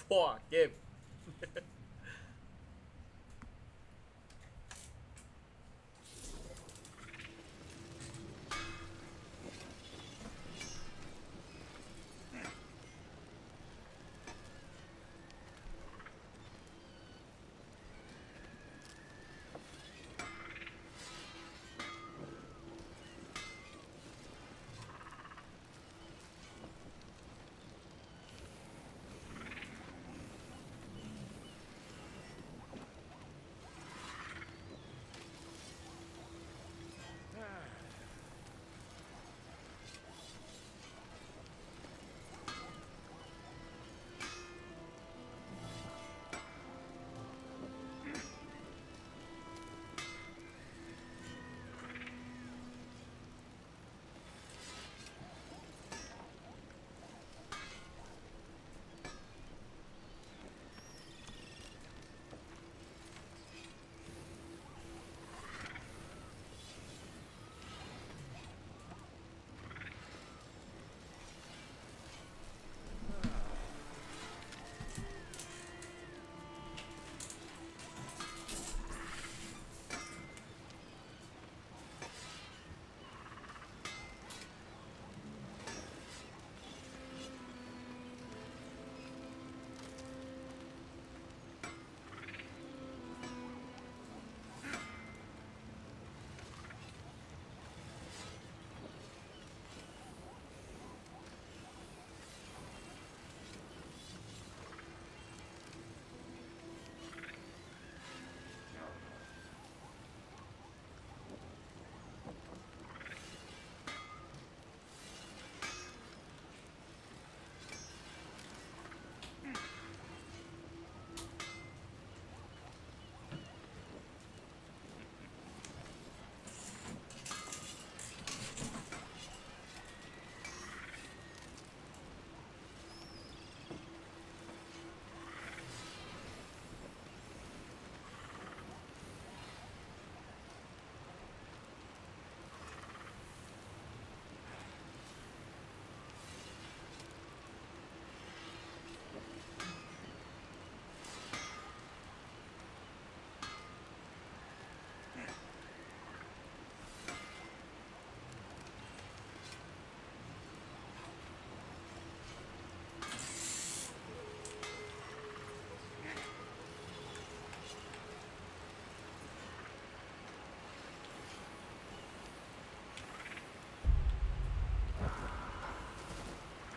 破เกม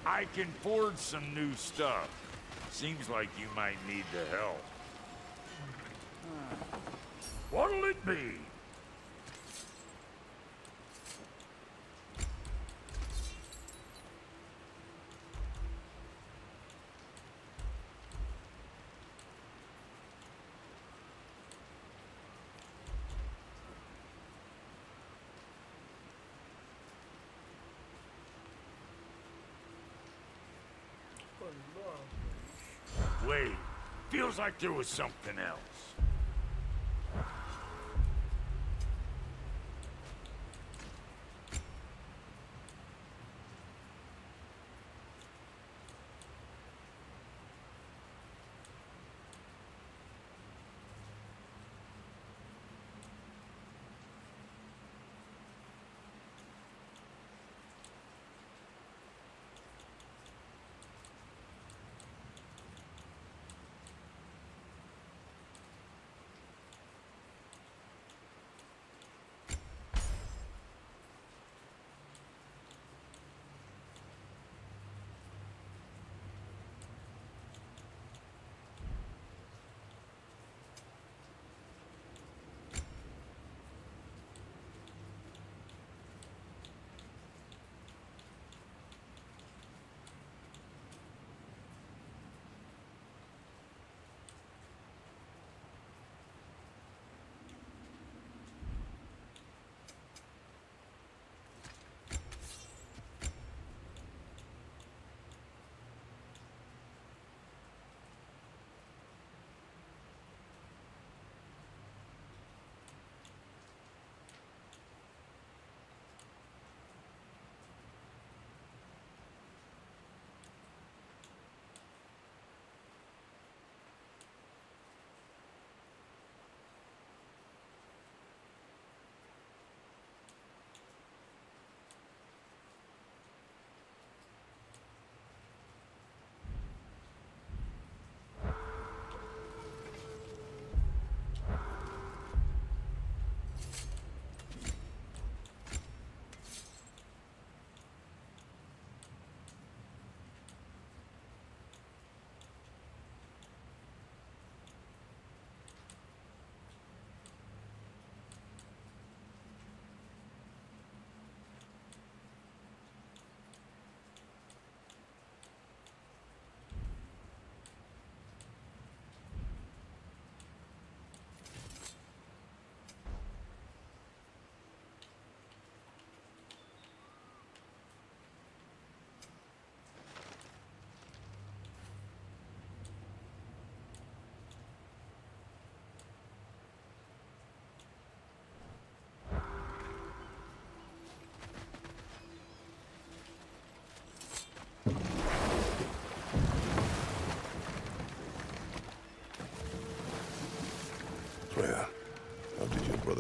I can forge some new stuff. Seems like you might need the help. What'll it be? Wait, feels like there was something else.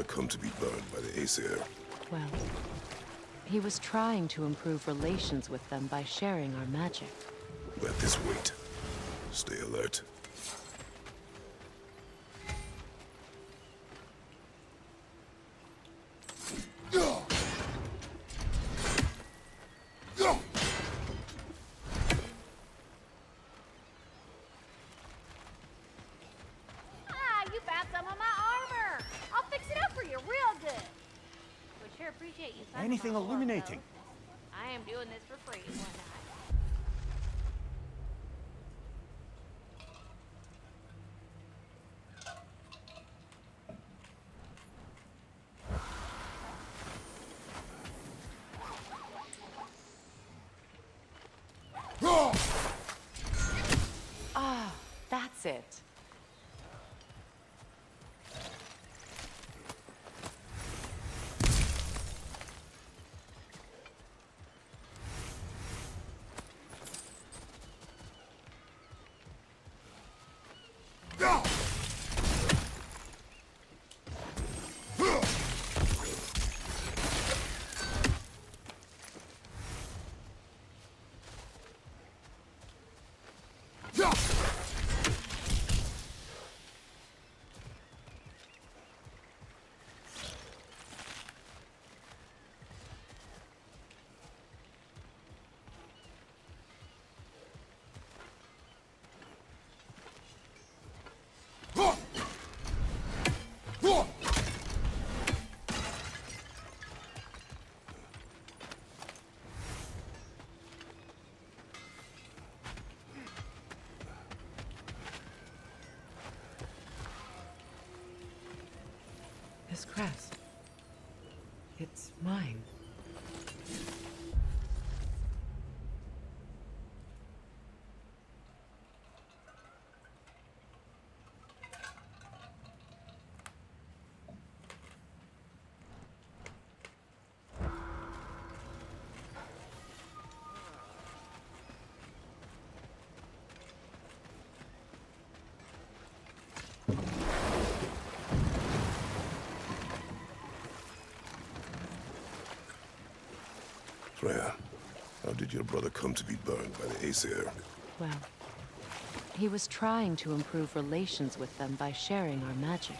come to be burned by the Aesir? Well, he was trying to improve relations with them by sharing our magic. Let this wait. Stay alert. You found some of my armor. I'll fix it up for you real good. Would sure appreciate you. Anything illuminating? I am doing this for free. Why not? Ah, that's it. This crest. It's mine. Freya, how did your brother come to be burned by the Aesir? Well, he was trying to improve relations with them by sharing our magic.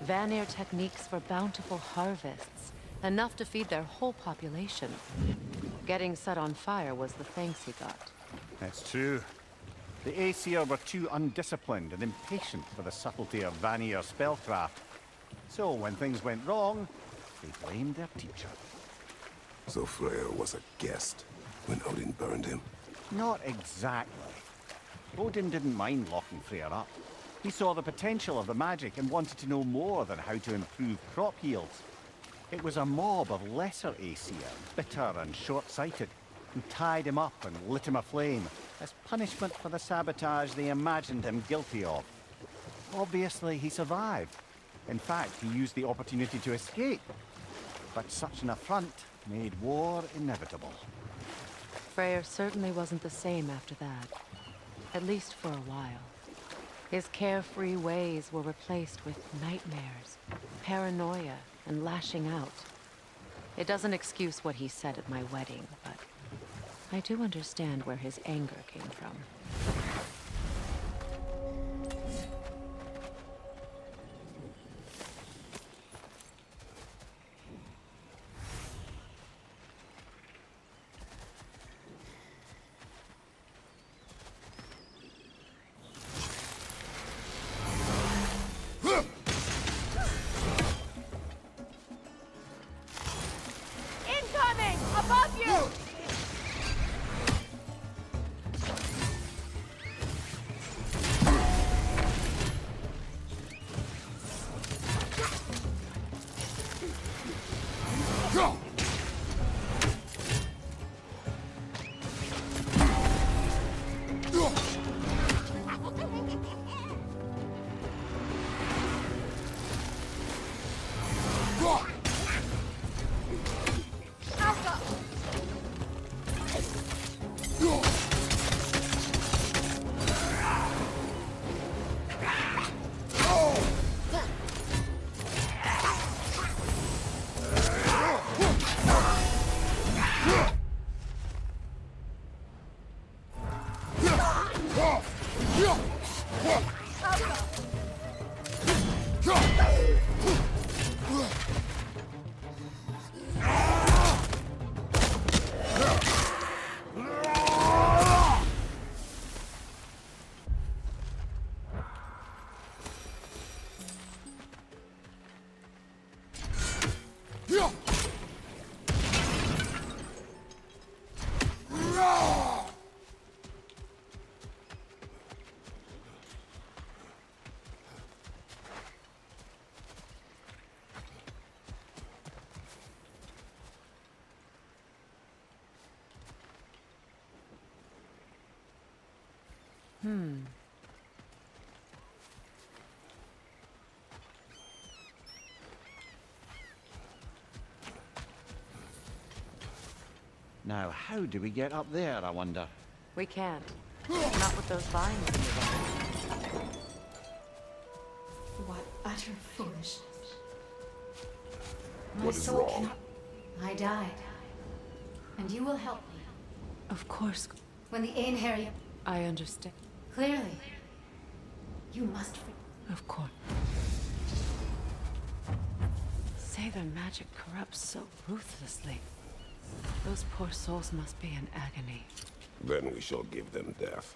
Vanir techniques for bountiful harvests, enough to feed their whole population. Getting set on fire was the thanks he got. That's true. The Aesir were too undisciplined and impatient for the subtlety of Vanir spellcraft. So when things went wrong, they blamed their teacher. So Freya was a guest when Odin burned him? Not exactly. Odin didn't mind locking Freya up. He saw the potential of the magic and wanted to know more than how to improve crop yields. It was a mob of lesser Aesir, bitter and short-sighted, who tied him up and lit him aflame as punishment for the sabotage they imagined him guilty of. Obviously, he survived. In fact, he used the opportunity to escape. But such an affront made war inevitable. Freyr certainly wasn't the same after that. At least for a while. His carefree ways were replaced with nightmares, paranoia, and lashing out. It doesn't excuse what he said at my wedding, but I do understand where his anger came from. Incoming! Above you! Now, how do we get up there, I wonder? We can't. Not with those vines in the way. What utter foolishness. What My is soul wrong? cannot... I died. And you will help me. Of course, When the Einherjar... I understand. Clearly. You must free... Of course. Say their magic corrupts so ruthlessly. Those poor souls must be in agony. Then we shall give them death.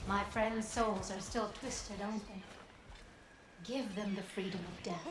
My friends' souls are still twisted, aren't they? Give them the freedom of death.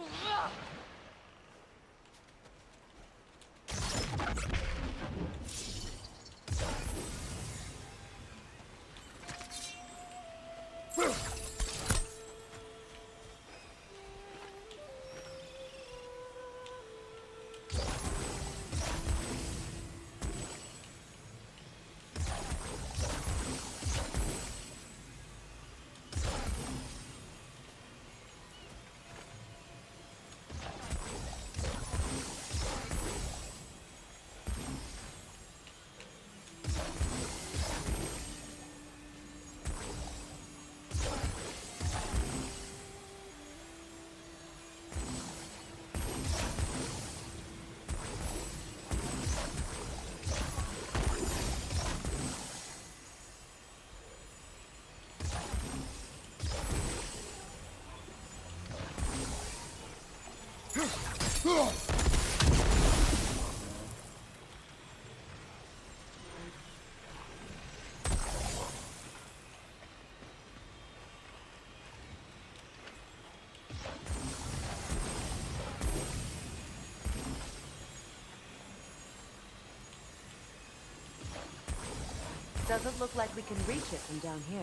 Doesn't look like we can reach it from down here.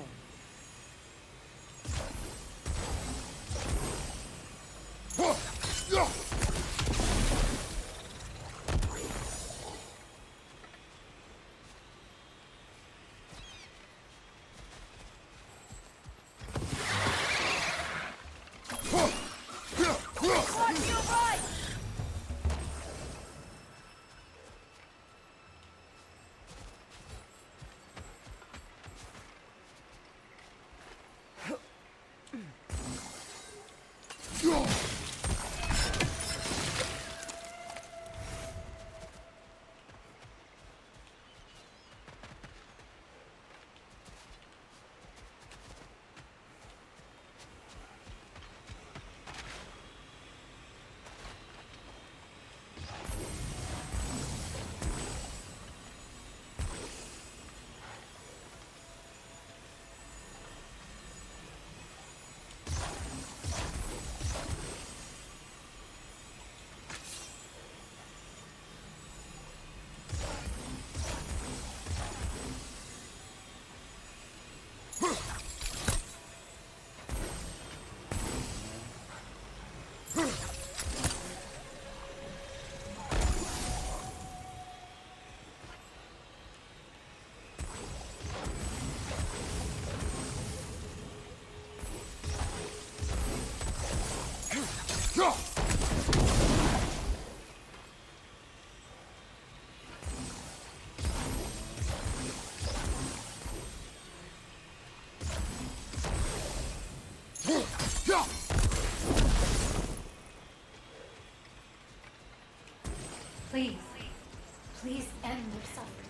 Please. Please end their suffering.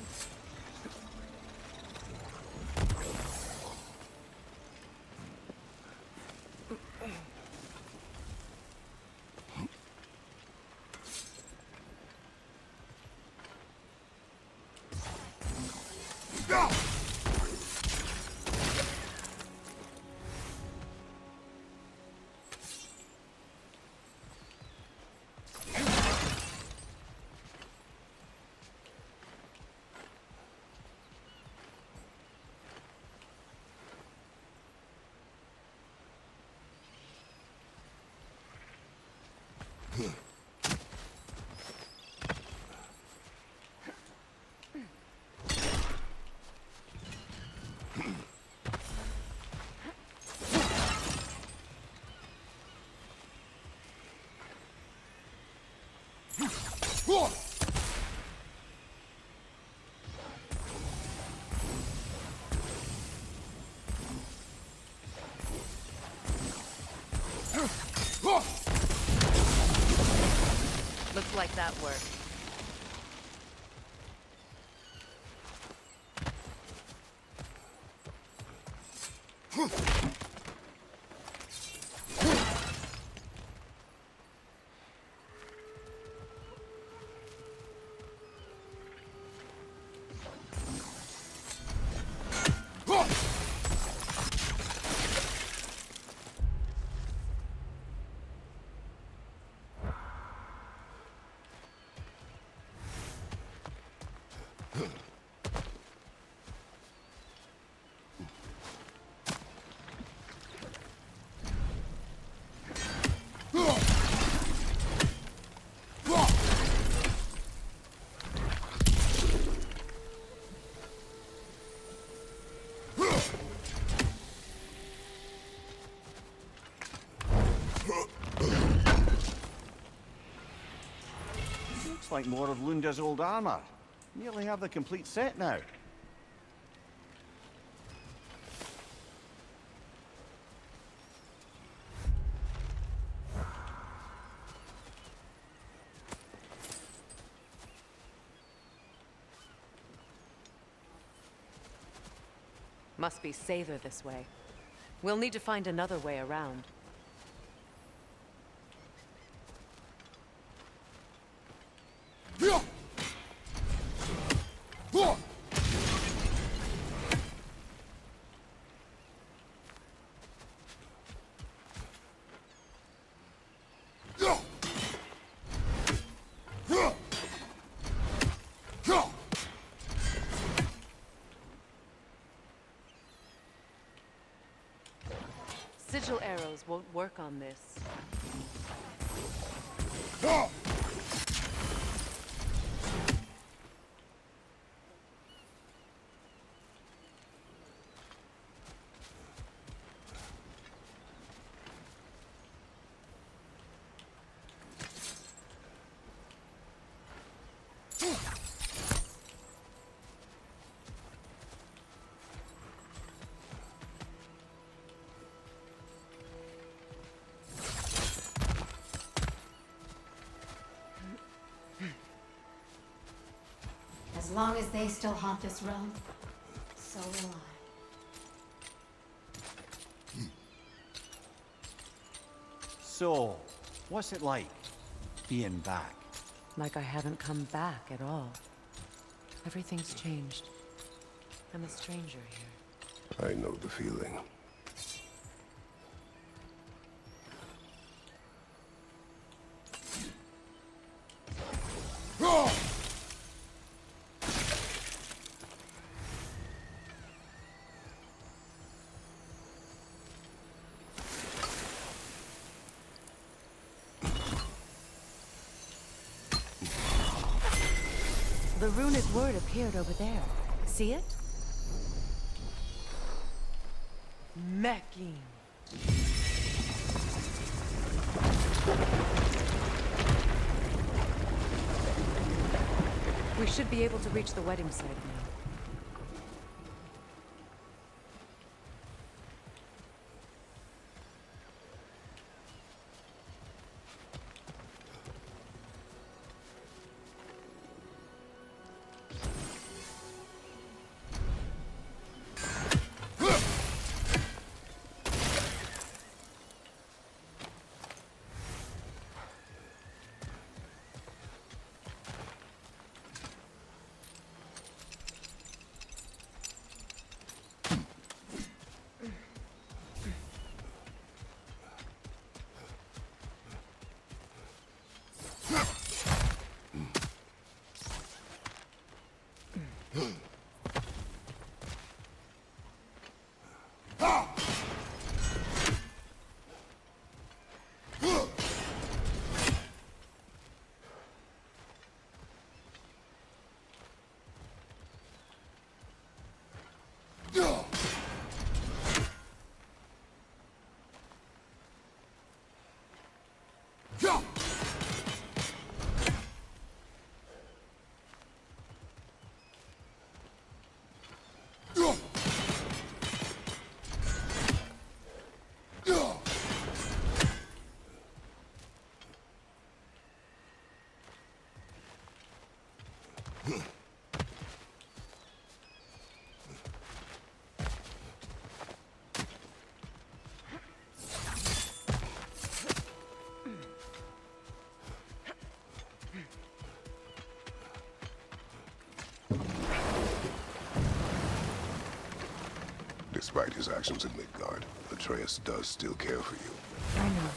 Looks like that worked. Looks like more of Lunda's old armor. Nearly have the complete set now. Must be safer this way. We'll need to find another way around. Sigil arrows won't work on this. As long as they still haunt this realm, so will I. So, what's it like, being back? Like I haven't come back at all. Everything's changed. I'm a stranger here. I know the feeling. The runic word appeared over there. See it? Mecking. We should be able to reach the wedding site now. Despite his actions in Midgard, Atreus does still care for you. I know.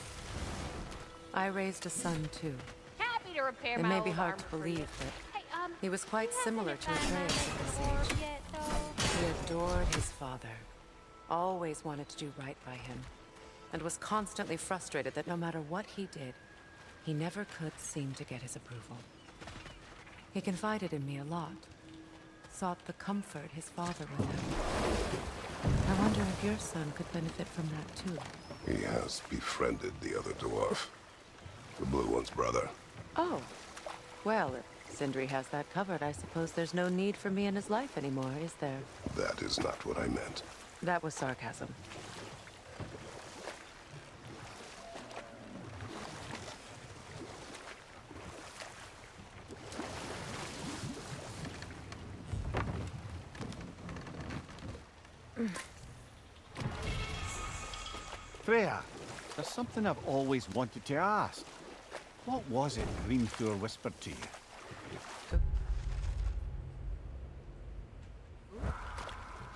I raised a son, too. Happy to repair It my may be old hard armor to for you. believe, but Hey, he was quite you happen similar to find Atreus my at this orb age. yet, though? He adored his father, always wanted to do right by him, and was constantly frustrated that no matter what he did, he never could seem to get his approval. He confided in me a lot, sought the comfort his father would have. I wonder if your son could benefit from that too. He has befriended the other dwarf. The blue one's brother. Oh, well, if Sindri has that covered, I suppose there's no need for me in his life anymore, is there? That is not what I meant. That was sarcasm. Freya, there's something I've always wanted to ask. What was it Hrimthur whispered to you?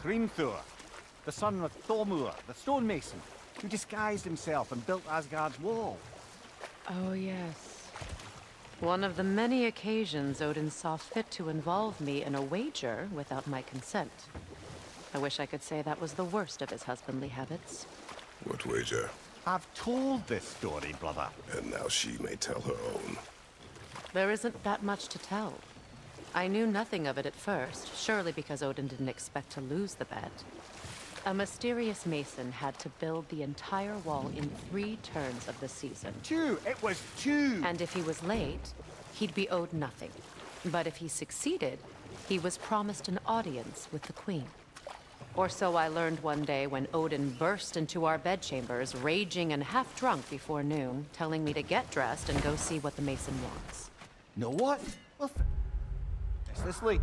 Hrimthur, the son of Thormur, the stonemason, who disguised himself and built Asgard's wall. Oh, yes. One of the many occasions Odin saw fit to involve me in a wager without my consent. I wish I could say that was the worst of his husbandly habits. What wager? I've told this story, brother. And now she may tell her own. There isn't that much to tell. I knew nothing of it at first, surely because Odin didn't expect to lose the bet. A mysterious mason had to build the entire wall in 3 turns of the season. 2! It was 2! And if he was late, he'd be owed nothing. But if he succeeded, he was promised an audience with the queen. Or so I learned one day when Odin burst into our bedchambers, raging and half drunk before noon, telling me to get dressed and go see what the mason wants. Know what? Well, is this late?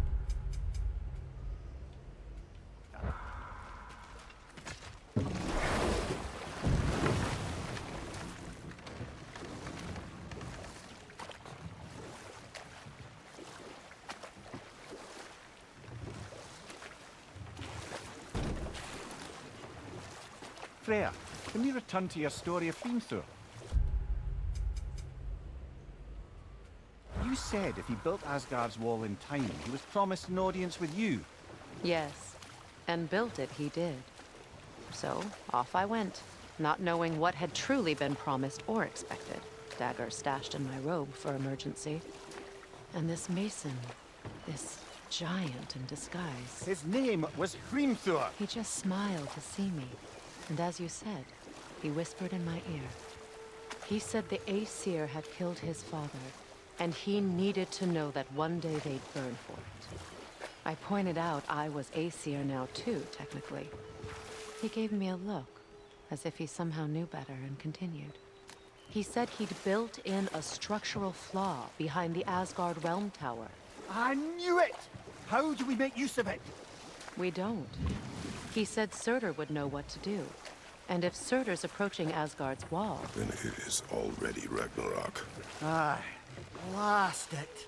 Freya, can we return to your story of Hrimthur? You said if he built Asgard's wall in time, he was promised an audience with you. Yes, and built it he did. So, off I went, not knowing what had truly been promised or expected. Dagger stashed in my robe for emergency. And this mason, this giant in disguise. His name was Hrimthur. He just smiled to see me. And as you said, he whispered in my ear. He said the Aesir had killed his father, and he needed to know that one day they'd burn for it. I pointed out I was Aesir now too, technically. He gave me a look, as if he somehow knew better, and continued. He said he'd built in a structural flaw behind the Asgard Realm Tower. I knew it! How do we make use of it? We don't. He said Surtur would know what to do. And if Surtur's approaching Asgard's wall... Then it is already Ragnarok. Aye, blast it.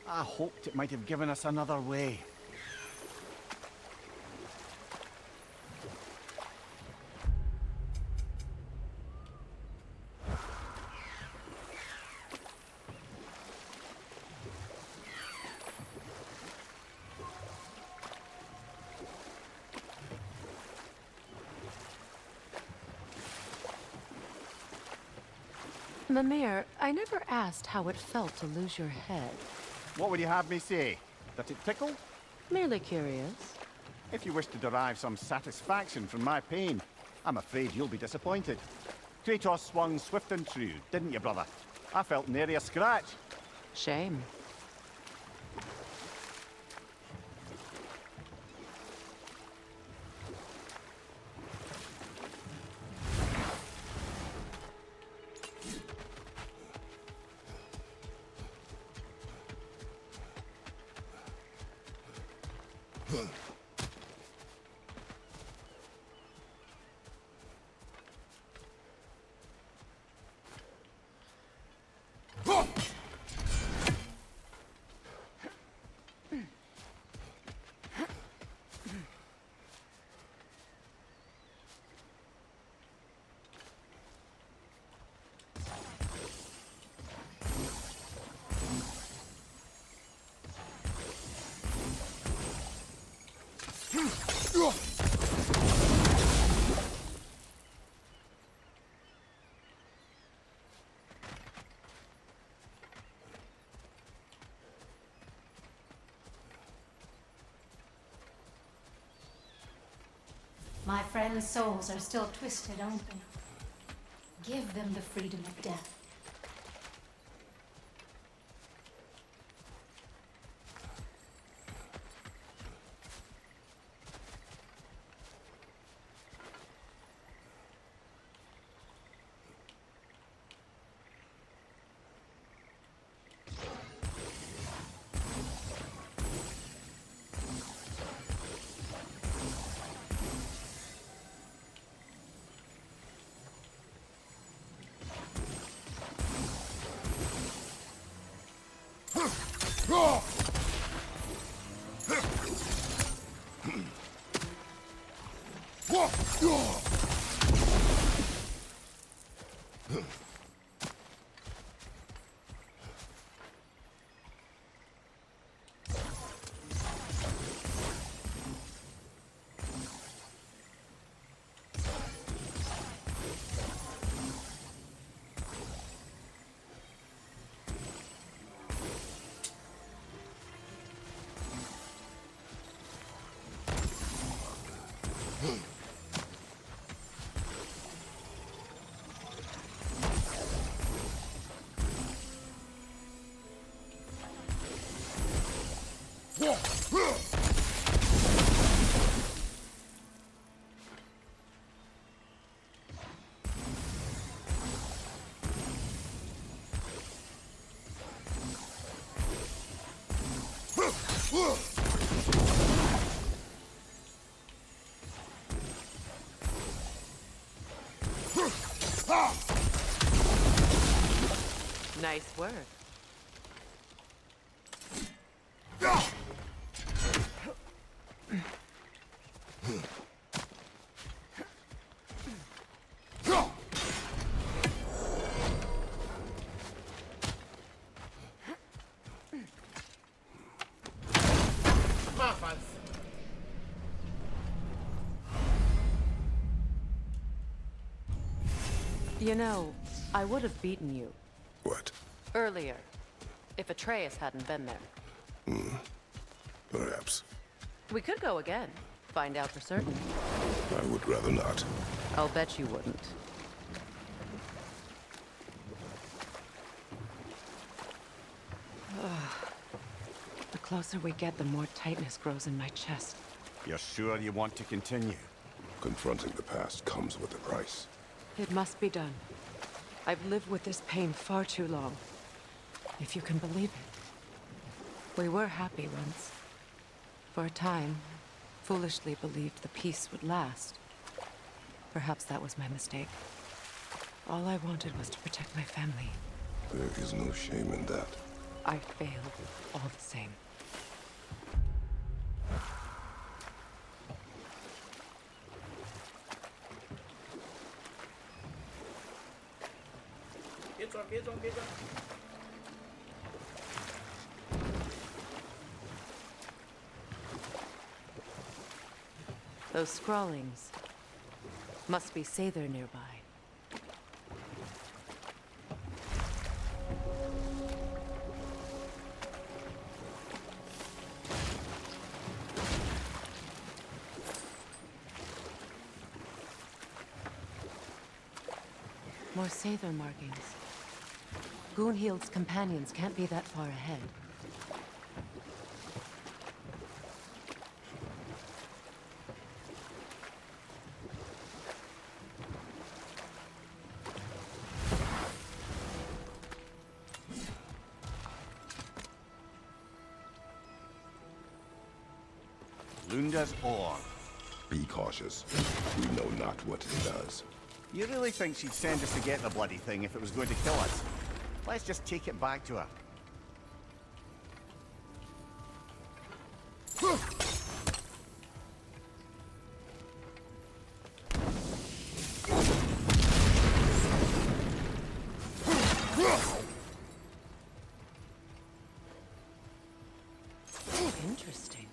I hoped it might have given us another way. Mimir, I never asked how it felt to lose your head. What would you have me say? That it tickled? Merely curious. If you wish to derive some satisfaction from my pain, I'm afraid you'll be disappointed. Kratos swung swift and true, didn't you, brother? I felt nary a scratch. Shame. My friends' souls are still twisted, aren't they? Give them the freedom of death. Nice work. You know, I would have beaten you What? earlier if Atreus hadn't been there. Perhaps. We could go again, find out for certain. I would rather not. I'll bet you wouldn't. The closer we get, the more tightness grows in my chest. You're sure you want to continue? Confronting the past comes with a price. It must be done. I've lived with this pain far too long. If you can believe it. We were happy once. For a time, foolishly believed the peace would last. Perhaps that was my mistake. All I wanted was to protect my family. There is no shame in that. I failed all the same. Those scrawlings must be Sather nearby. More Sather markings. Gunhild's companions can't be that far ahead. Lunda's ore. Be cautious. We know not what it does. You really think she'd send us to get the bloody thing if it was going to kill us? Let's just take it back to her. Interesting.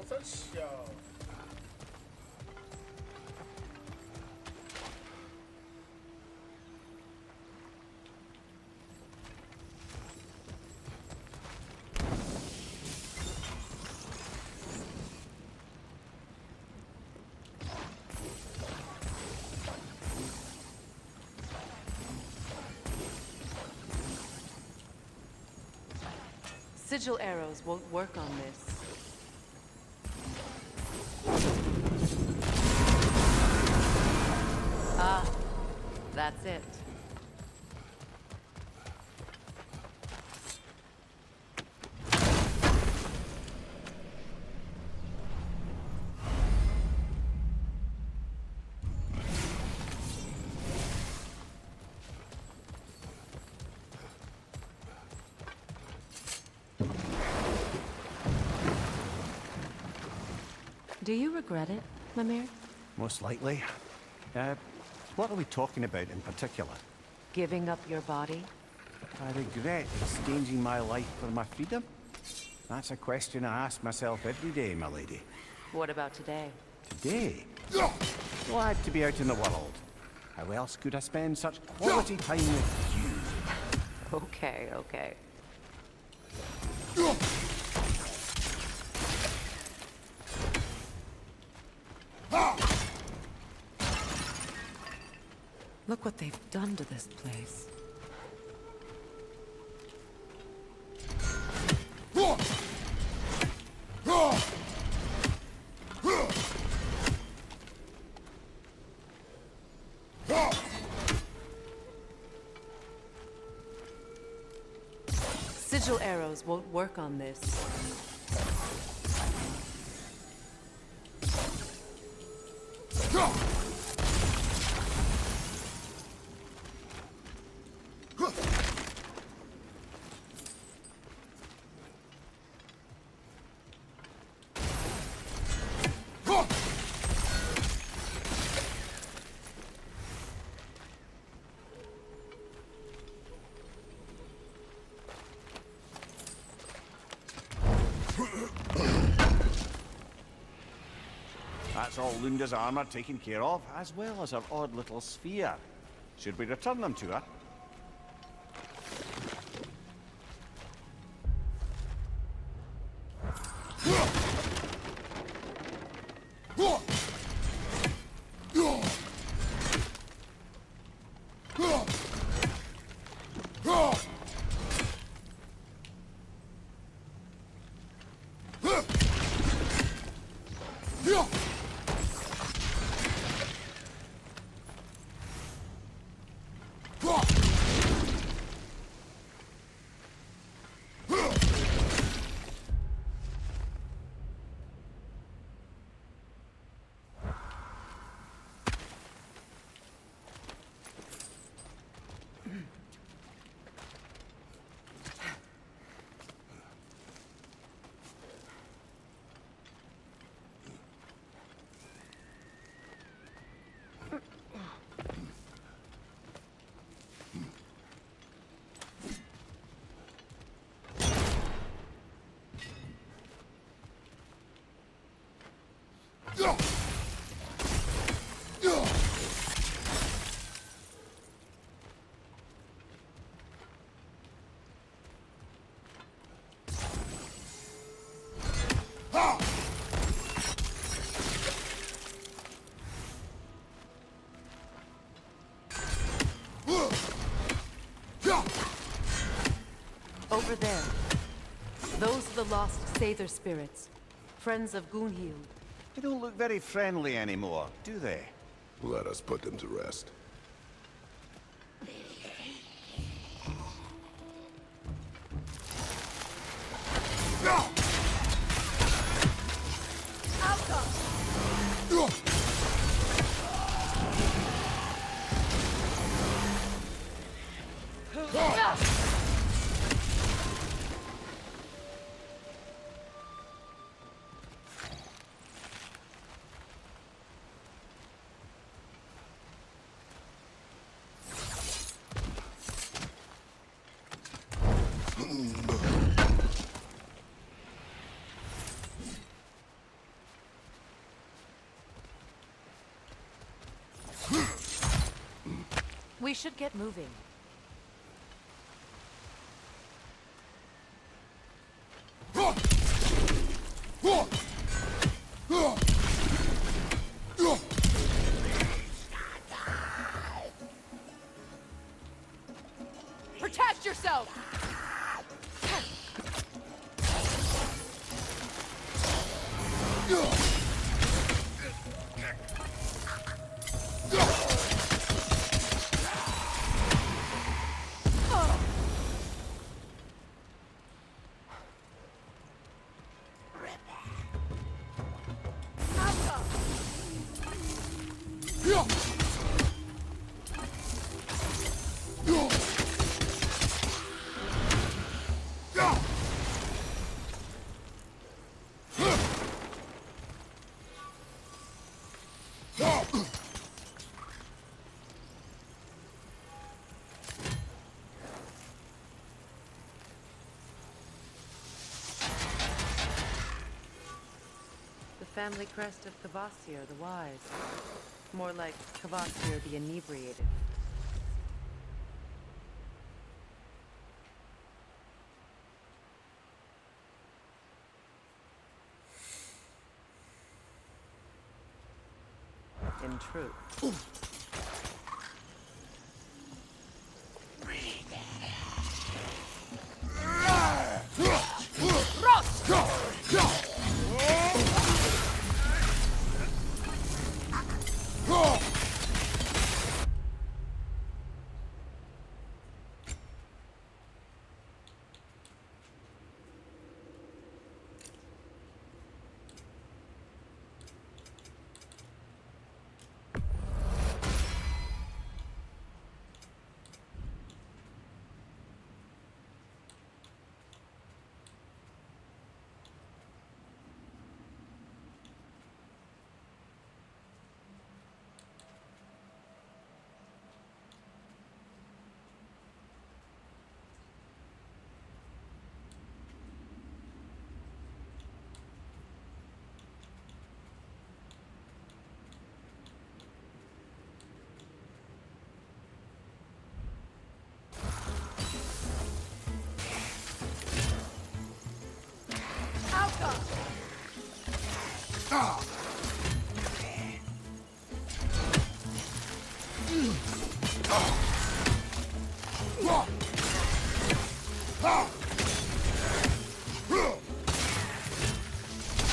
三小。Sigil arrows won't work on this. Ah, that's it. Do you regret it, Mimir? Most likely. What are we talking about in particular? Giving up your body? I regret exchanging my life for my freedom? That's a question I ask myself every day, my lady. What about today? Today? Glad to be out in the world. How else could I spend such quality time with you? Okay, okay. Look what they've done to this place. Sigil arrows won't work on this. That's all Lunda's armor taken care of, as well as her odd little sphere. Should we return them to her? Over there. Those are the lost Sather spirits. Friends of Gunhild. They don't look very friendly anymore, do they? Let us put them to rest. We should get moving. Protect yourself! The family crest of Kvasir the Wise. More like Kvasir the Inebriated. In truth.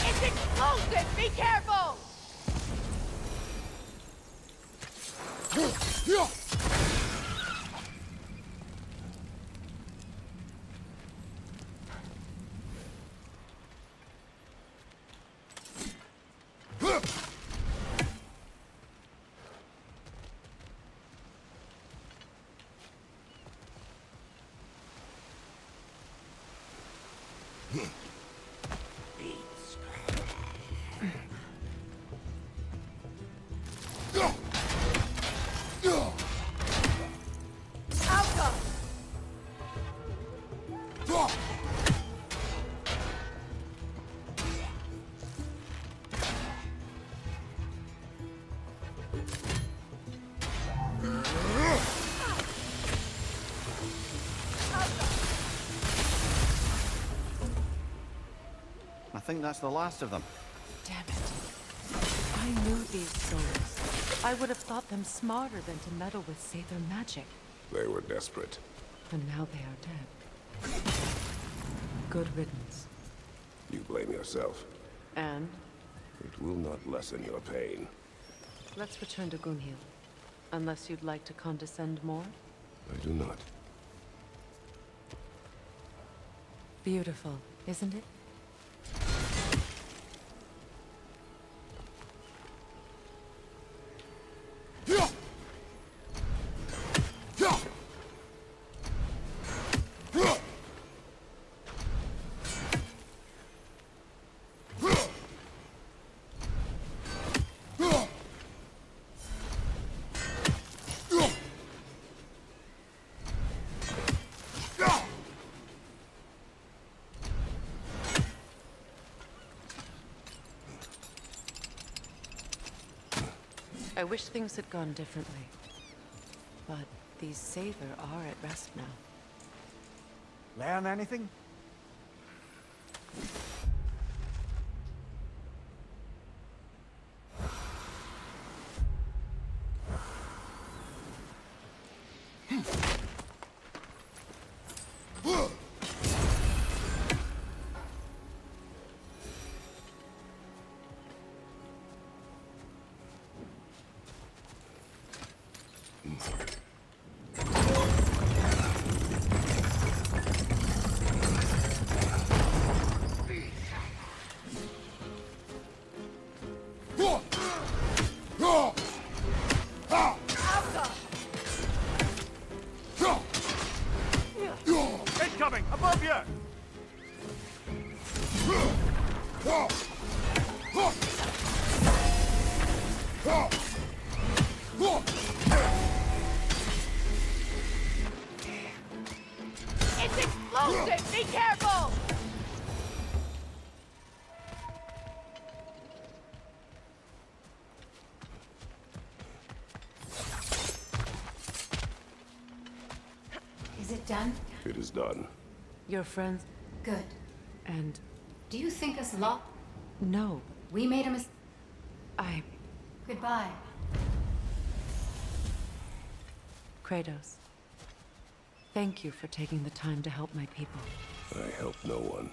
It's explosive! Be careful! I think that's the last of them. Damn it. I knew these souls. I would have thought them smarter than to meddle with Sather magic. They were desperate. And now they are dead. Good riddance. You blame yourself. And It will not lessen your pain. let's return to Gunhild. Unless you'd like to condescend more? I do not. Beautiful, isn't it? I wish things had gone differently. But these Sather are at rest now. Learn anything? done? It is done. Your friends Good. and... Do you think us lost? No, We made a mistake. I... Goodbye. Kratos. Thank you for taking the time to help my people. I help no one.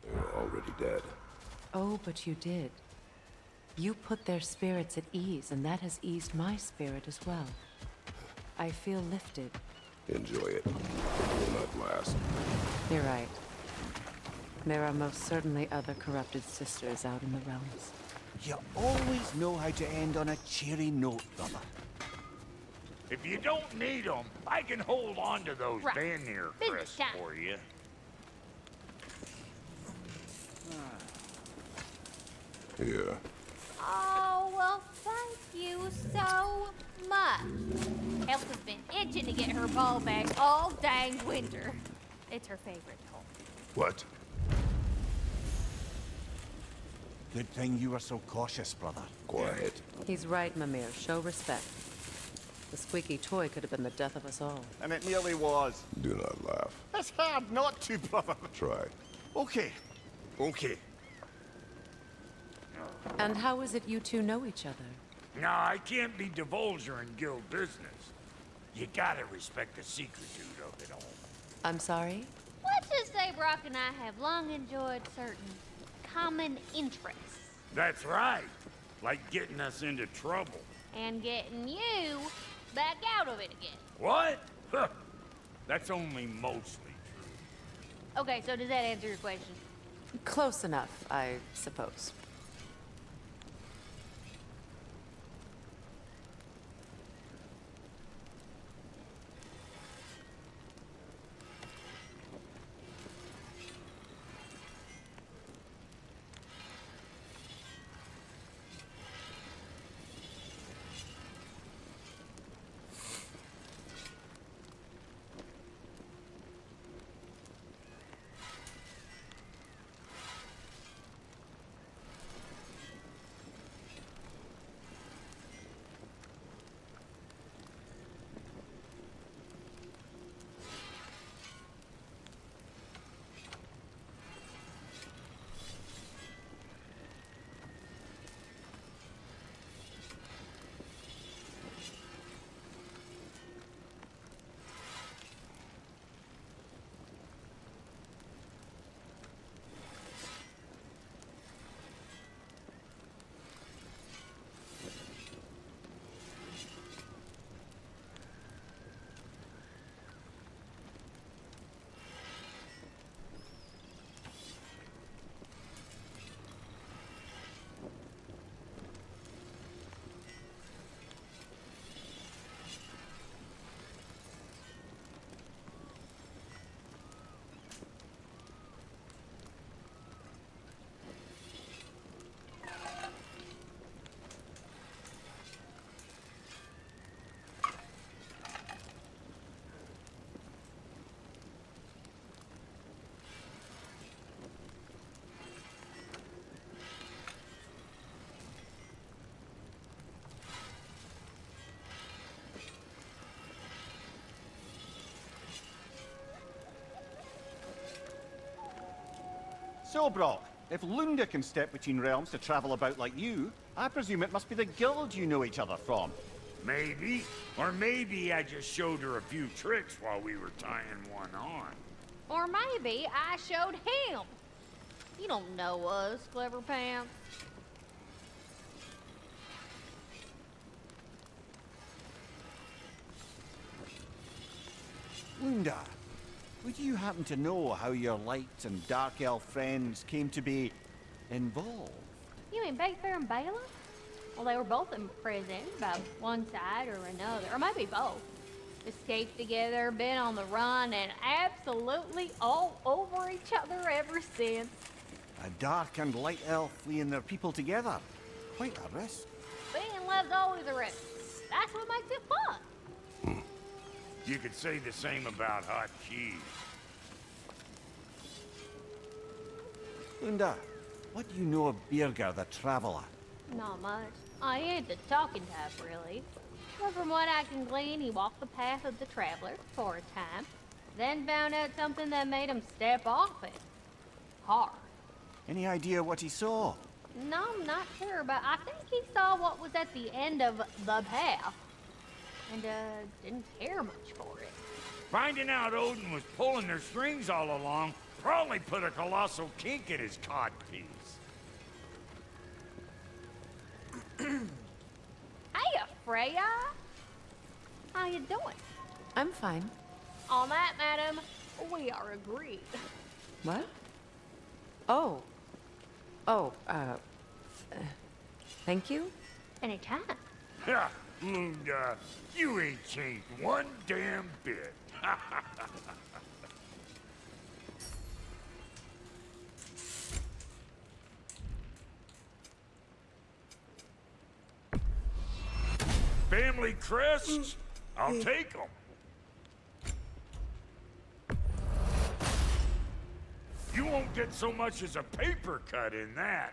They were already dead. Oh, but you did. You put their spirits at ease, and that has eased my spirit as well. I feel lifted. Enjoy it. It will not last. You're right. There are most certainly other corrupted sisters out in the realms. You always know how to end on a cheery note, brother. If you don't need them, I can hold on to those Right. Vanir Business crests time. for you. Here. Oh, well, thank you so much. Elf has been itching to get her ball back all dang winter. It's her favorite toy. What? Good thing you were so cautious, brother. Quiet. He's right, Mimir. Show respect. The squeaky toy could have been the death of us all. And it nearly was. Do not laugh. It's hard not to, brother. Try. Okay. Okay. And how is it you two know each other? No, I can't be divulger in guild business. You gotta respect the secretude of it all. I'm sorry? Let's just say Brock and I have long enjoyed certain common interests. That's right. Like getting us into trouble. And getting you back out of it again. What? Huh. That's only mostly true. Okay, so does that answer your question? Close enough, I suppose. So, Brock, if Lunda can step between realms to travel about like you, I presume it must be the guild you know each other from. Maybe. Or maybe I just showed her a few tricks while we were tying one on. Or maybe I showed him. You don't know us, Clever Pants. Lunda, would you happen to know how your light and dark elf friends came to be involved? You mean Baker and Bela? Well, they were both imprisoned by one side or another, or maybe both. Escaped together, been on the run, and absolutely all over each other ever since. A dark and light elf fleeing their people together. Quite a risk. Being love's always a risk. That's what makes it fun. You could say the same about hot cheese. Unda, what do you know of Birger the Traveler? Not much. I ain't the talking type, really. But from what I can glean, he walked the path of the traveler for a time, then found out something that made him step off it. Hard. Any idea what he saw? No, I'm not sure, but I think he saw what was at the end of the path. And, didn't care much for it. Finding out Odin was pulling their strings all along probably put a colossal kink in his codpiece. Hey, Freya! How you doing? I'm fine. On that, madam, we are agreed. What? Oh. Oh, thank you? Anytime. Ha! Lunda, you ain't changed one damn bit. Family crests? I'll take them. You won't get so much as a paper cut in that.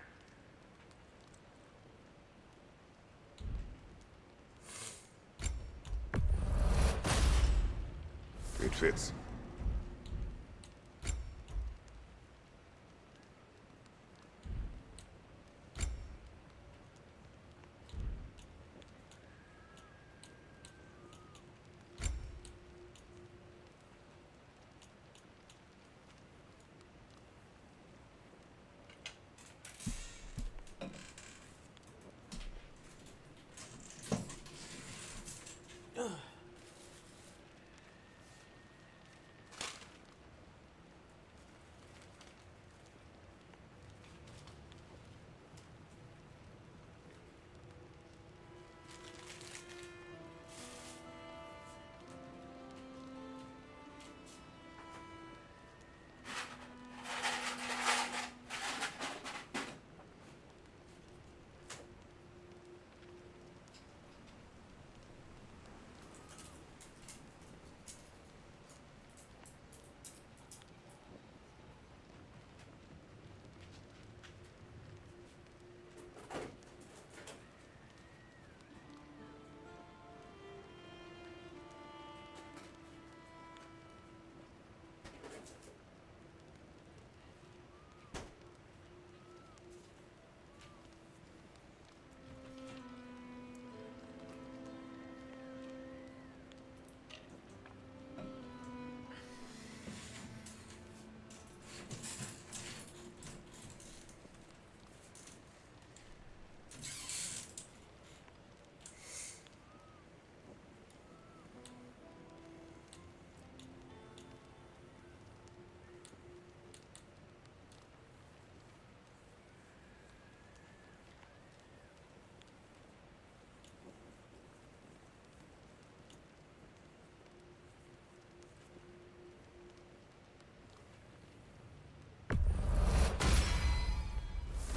It fits.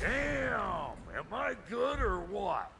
Damn! Am I good or what?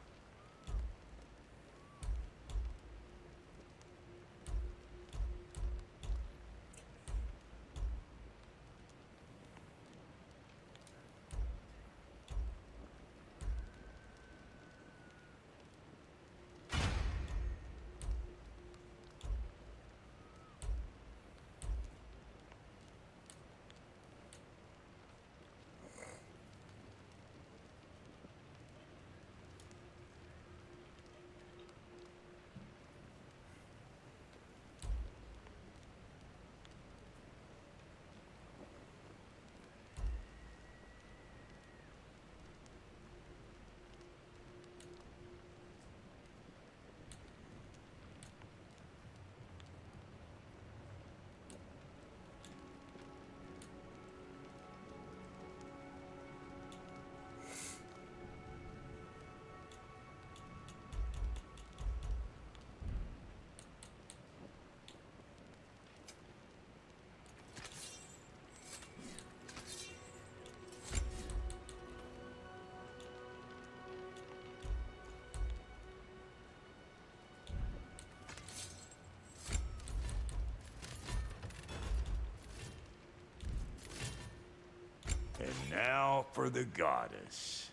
And now for the goddess.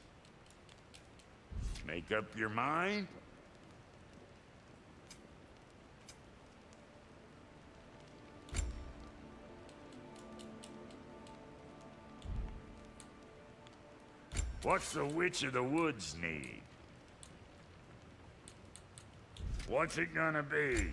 Make up your mind? What's the Witch of the Woods need? What's it gonna be?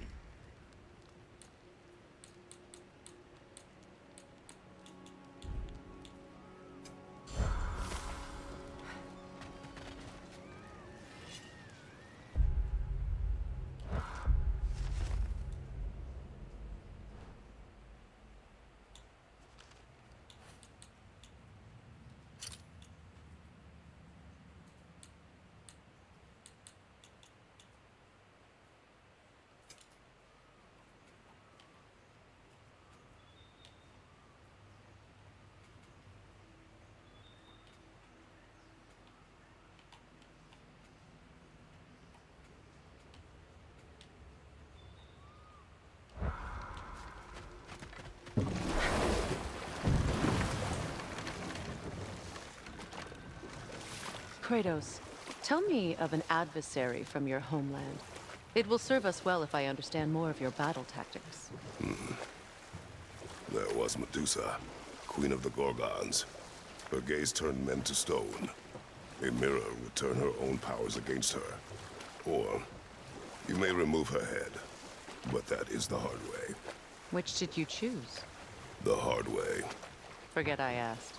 Kratos, tell me of an adversary from your homeland. It will serve us well if I understand more of your battle tactics. There was Medusa, queen of the Gorgons. Her gaze turned men to stone. A mirror would turn her own powers against her. Or, you may remove her head, but that is the hard way. Which did you choose? The hard way. Forget I asked.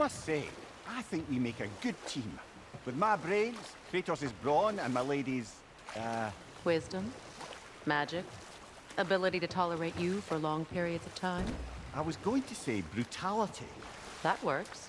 must say, I think we make a good team. With my brains, Kratos' brawn, and my lady's, Wisdom, magic, ability to tolerate you for long periods of time. I was going to say brutality. That works.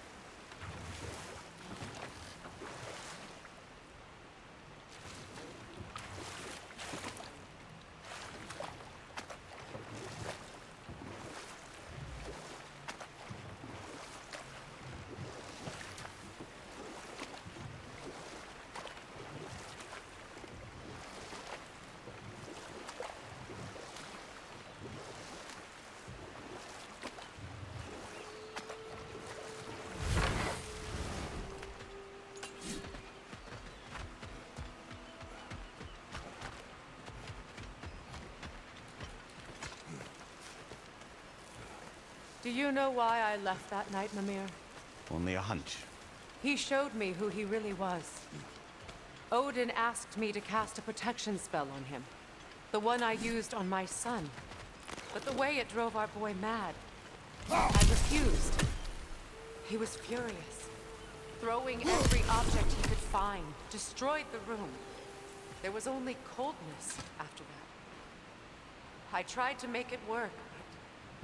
Do you know why I left that night, Mimir? Only a hunch. He showed me who he really was. Odin asked me to cast a protection spell on him. The one I used on my son. But the way it drove our boy mad, I refused. He was furious, throwing every object he could find, destroyed the room. There was only coldness after that. I tried to make it work.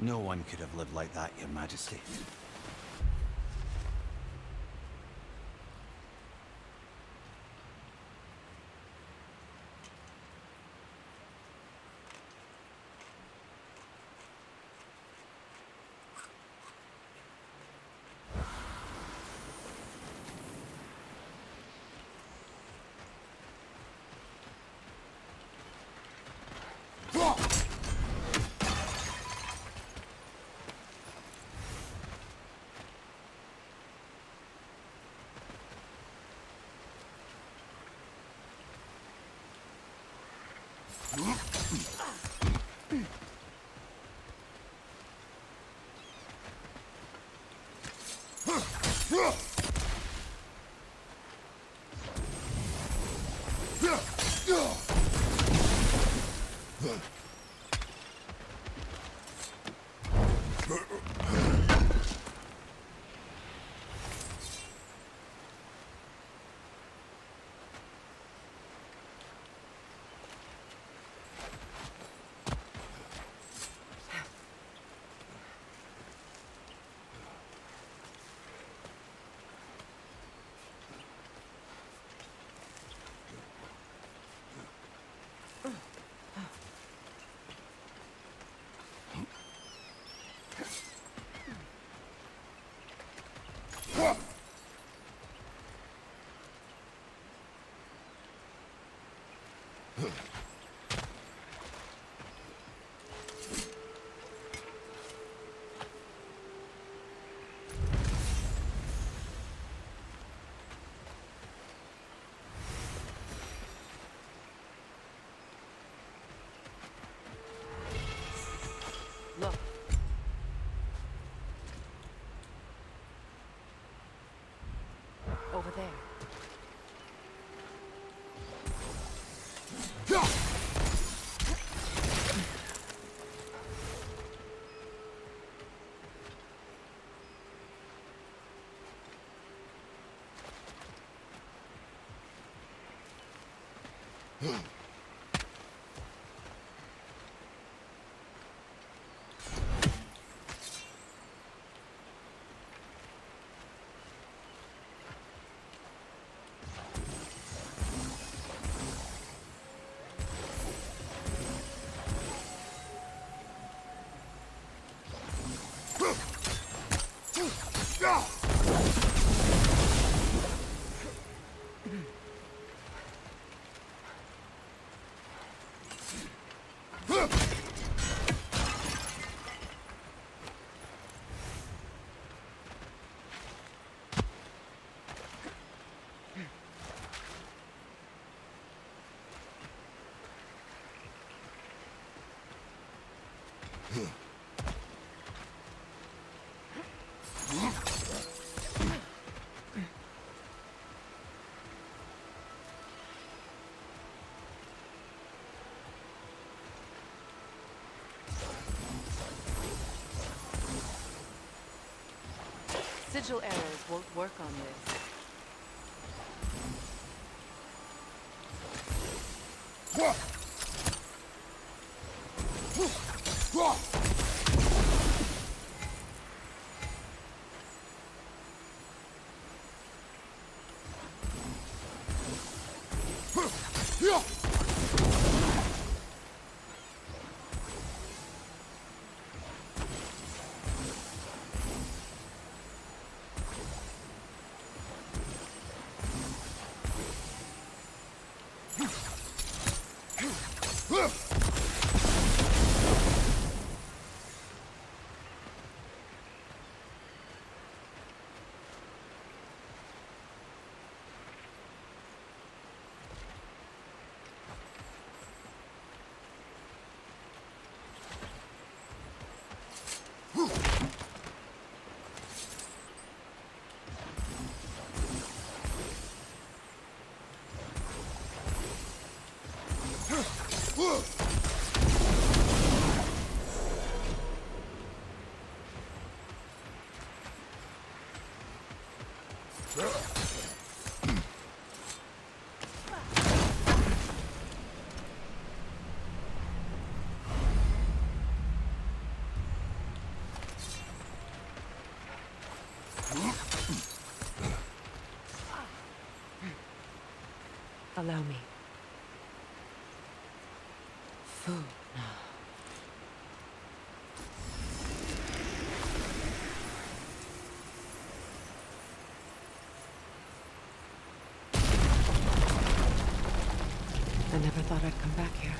No one could have lived like that, Your Majesty. Look. Over there. Sigil errors won't work on this. Allow me. Food now. I never thought I'd come back here.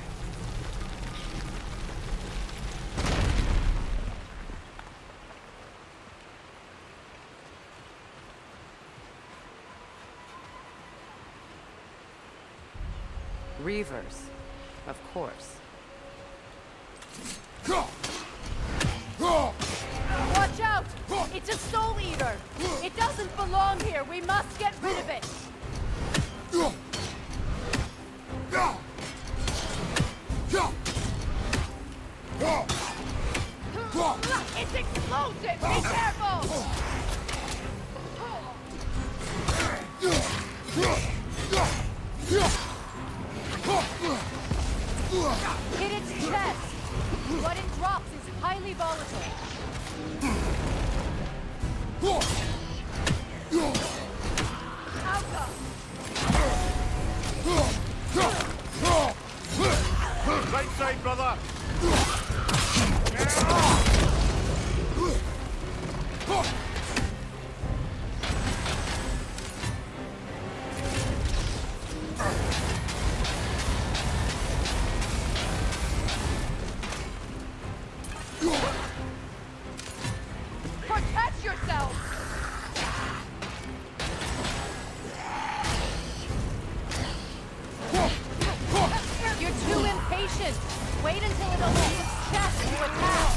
Reavers, of course. Watch out! It's a soul eater! It doesn't belong here! We must get rid of it! It's explosive! Be careful! Hit its chest! What it drops is highly volatile. Right side, brother! Protect yourself! You're too impatient! Wait until it opens its chest to attack!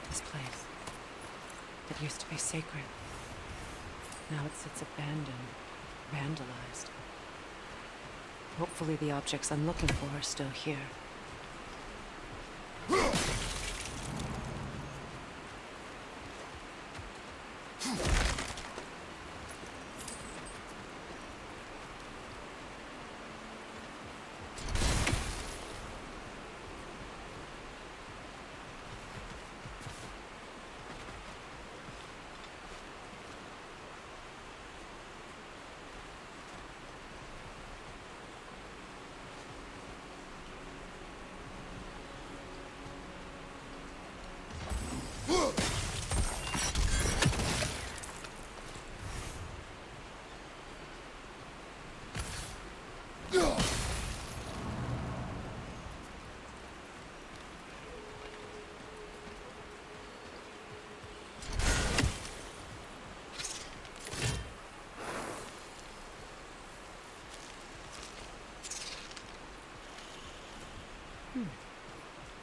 This place. It used to be sacred. Now it sits abandoned, vandalized. Hopefully the objects I'm looking for are still here.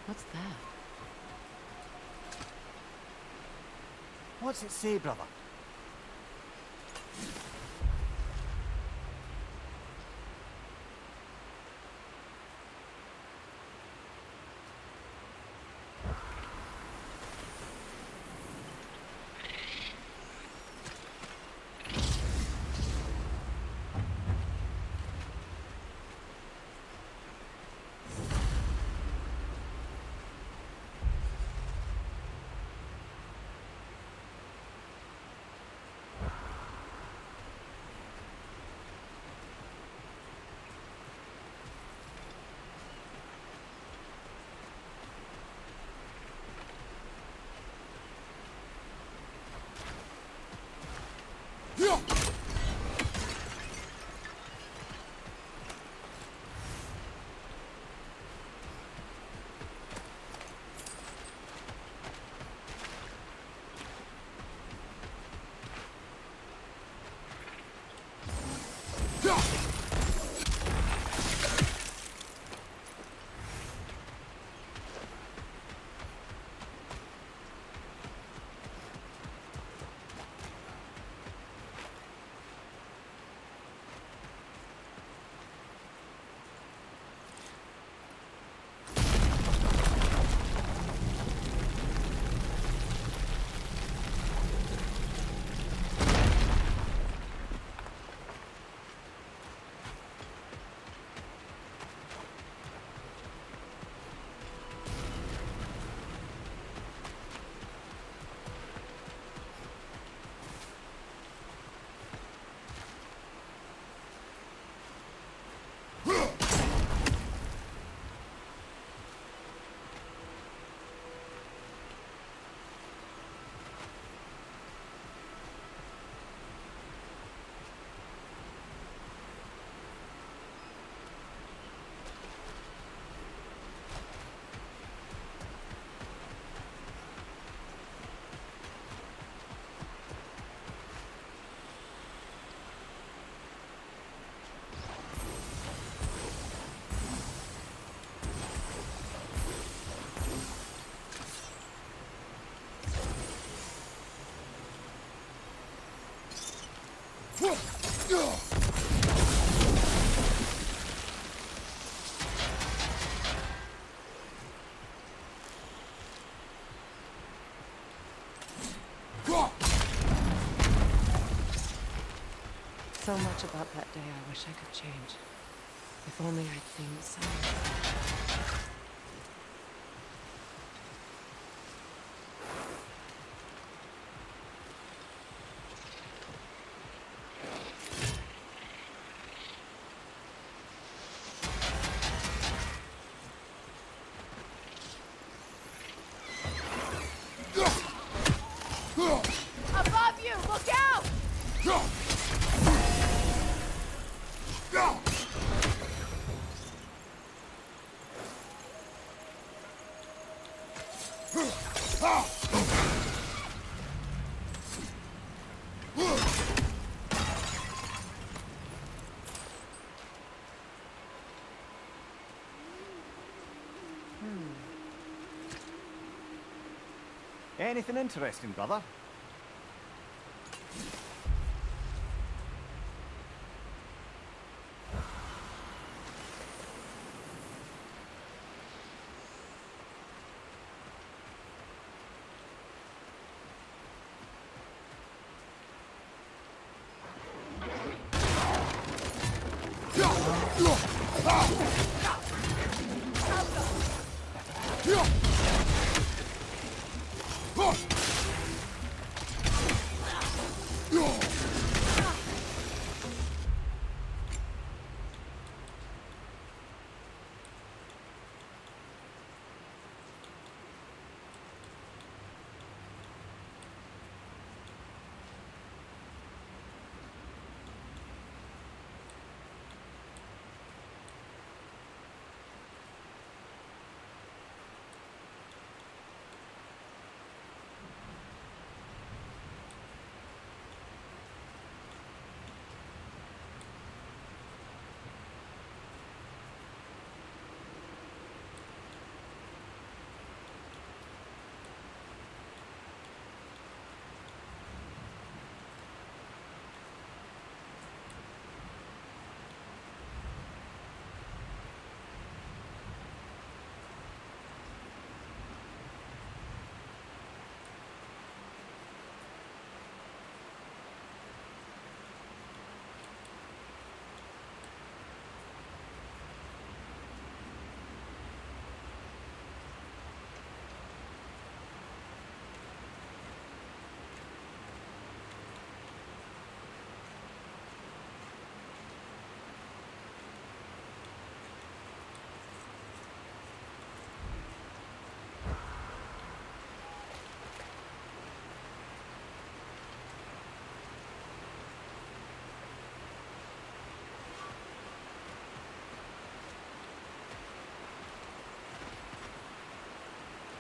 What's that? What's it say, brother? So much about that day I wish I could change. If only I'd seen the signs. Above you! Look out! Anything interesting, brother?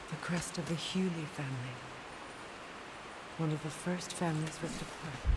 The crest of the Hewley family. One of the first families ripped apart.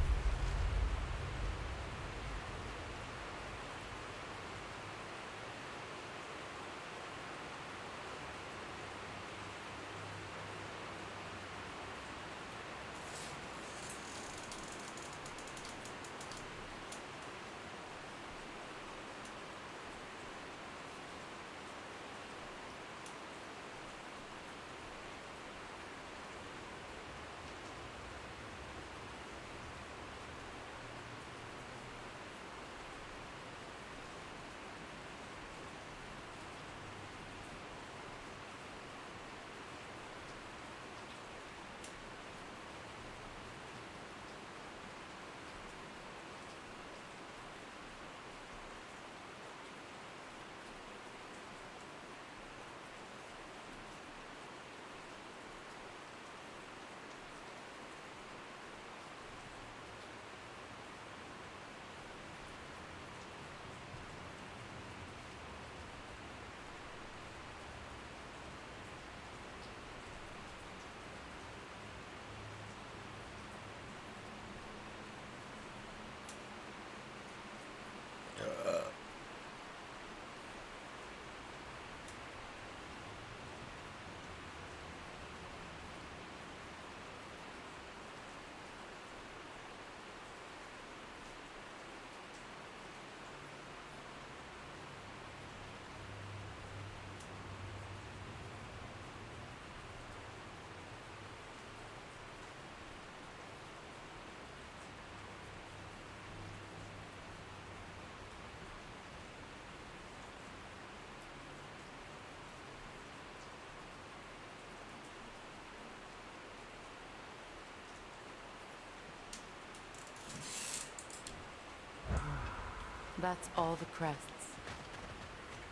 That's all the crests.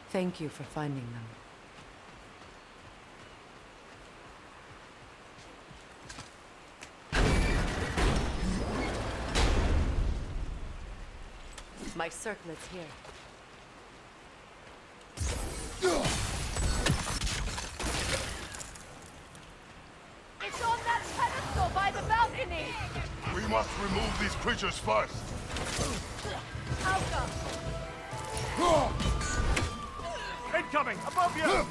Thank you for finding them. My circlet's here. It's on that pedestal by the balcony! We must remove these creatures first. Alka! Incoming! Above you!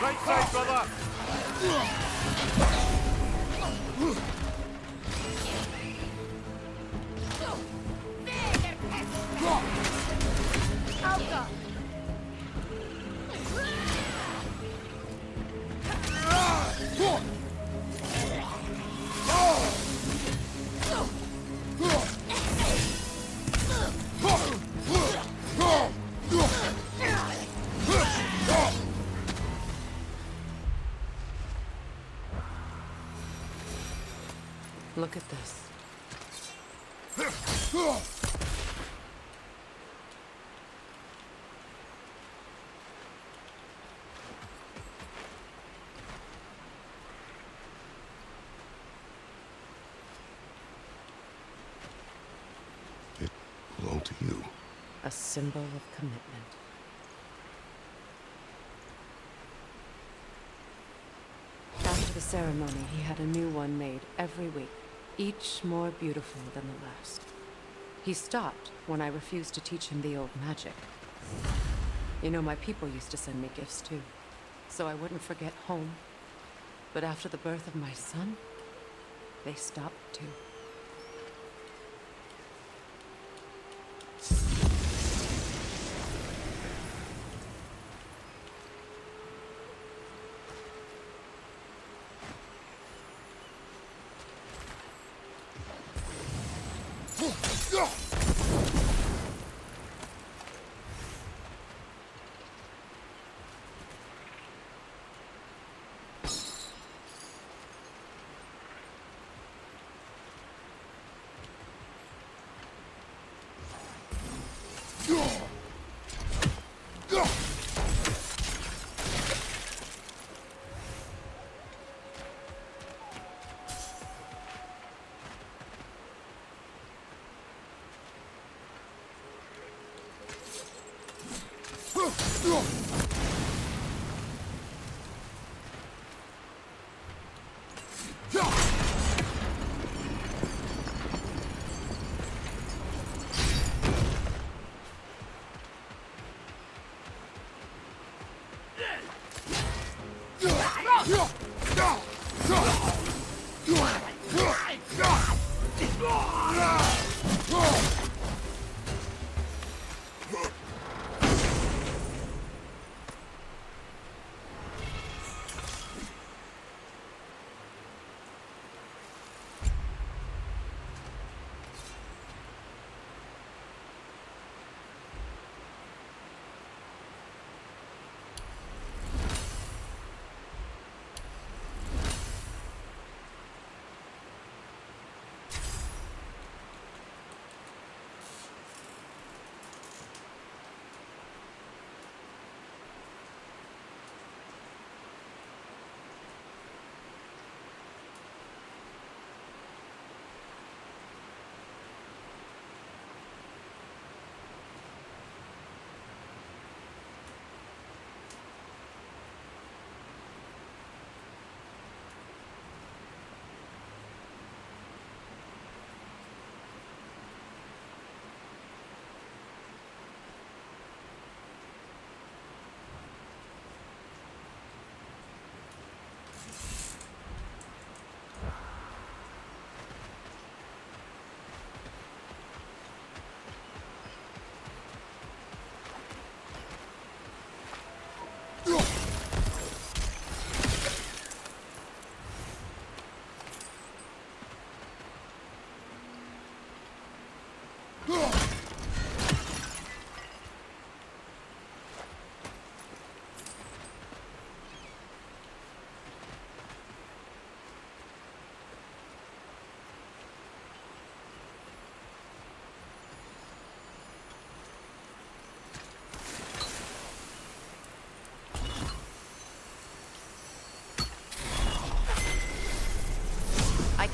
Right side, brother! Alka! Look at this. It belonged to you. A symbol of commitment. After the ceremony, he had a new one made every week, each more beautiful than the last. He stopped when I refused to teach him the old magic. You know, my people used to send me gifts too, so I wouldn't forget home. But after the birth of my son, they stopped too.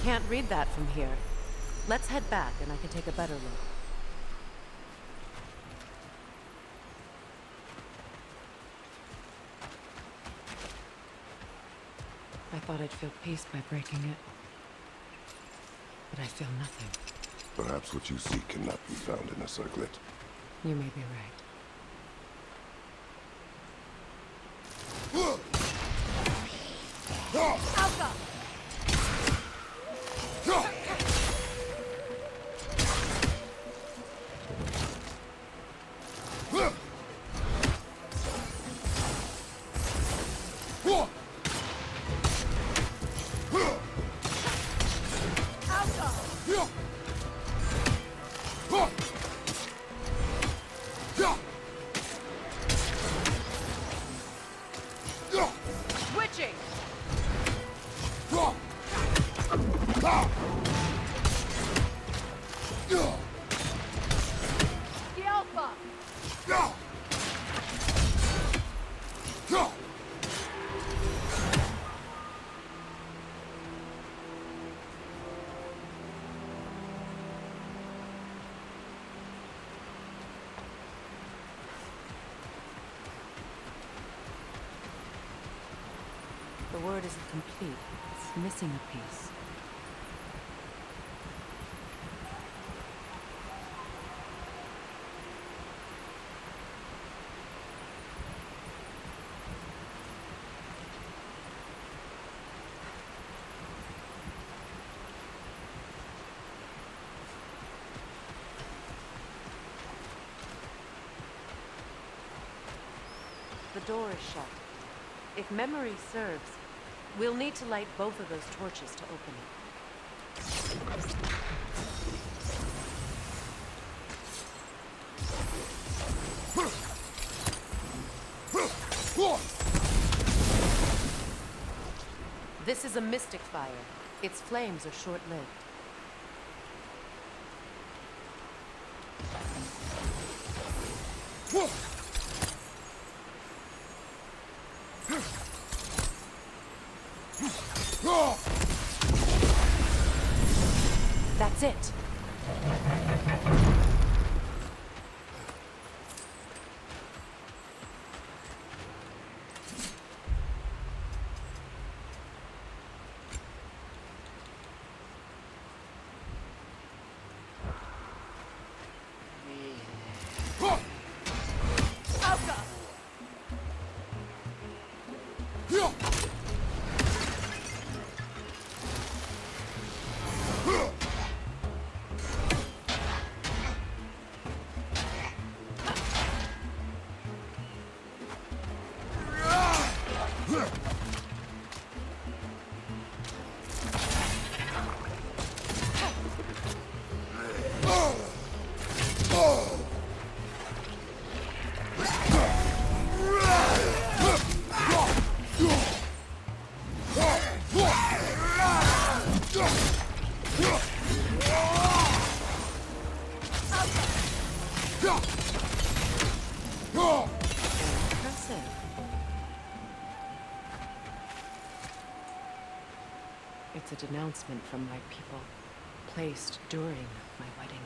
Can't read that from here. Let's head back and I can take a better look. I thought I'd feel peace by breaking it. But I feel nothing. Perhaps what you seek cannot be found in a circlet. You may be right. Alka! Switching! The Alpha! The word isn't complete. It's missing a piece. The door is shut. If memory serves, we'll need to light both of those torches to open it. This is a mystic fire. Its flames are short-lived. That's it. It's a denouncement from my people, placed during my wedding.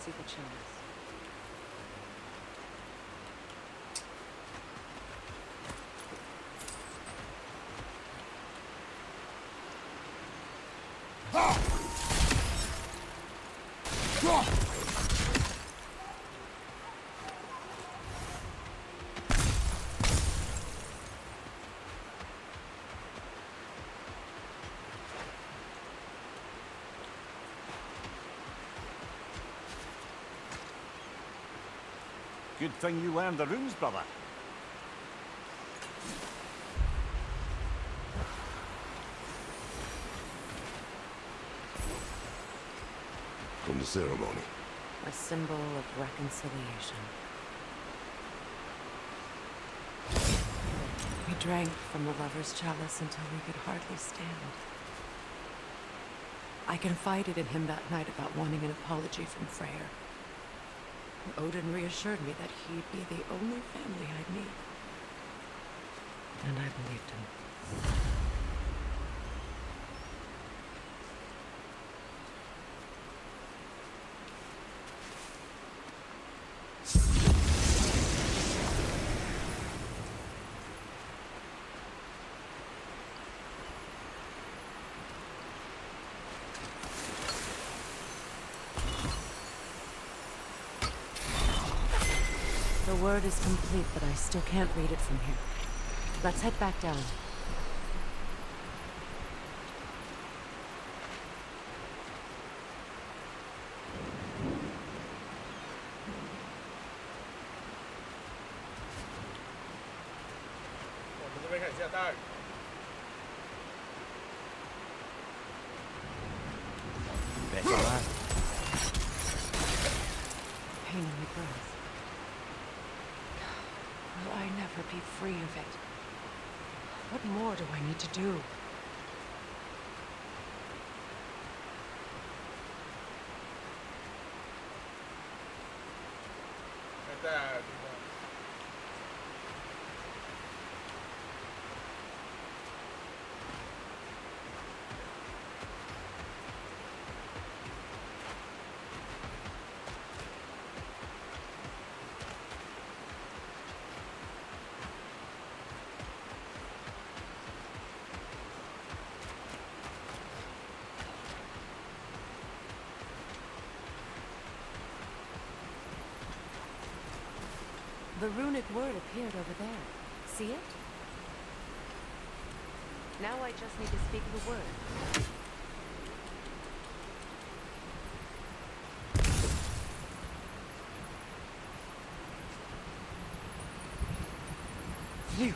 see the chillness. Good thing you learned the runes, brother. From the ceremony. A symbol of reconciliation. We drank from the lover's chalice until we could hardly stand. I confided in him that night about wanting an apology from Freyr. Odin reassured me that he'd be the only family I'd need. And I believed him. The word is complete, but I still can't read it from here. Let's head back down. Pain in the breath. Will I never be free of it? What more do I need to do? The runic word appeared over there. See it? Now I just need to speak the word. Phew.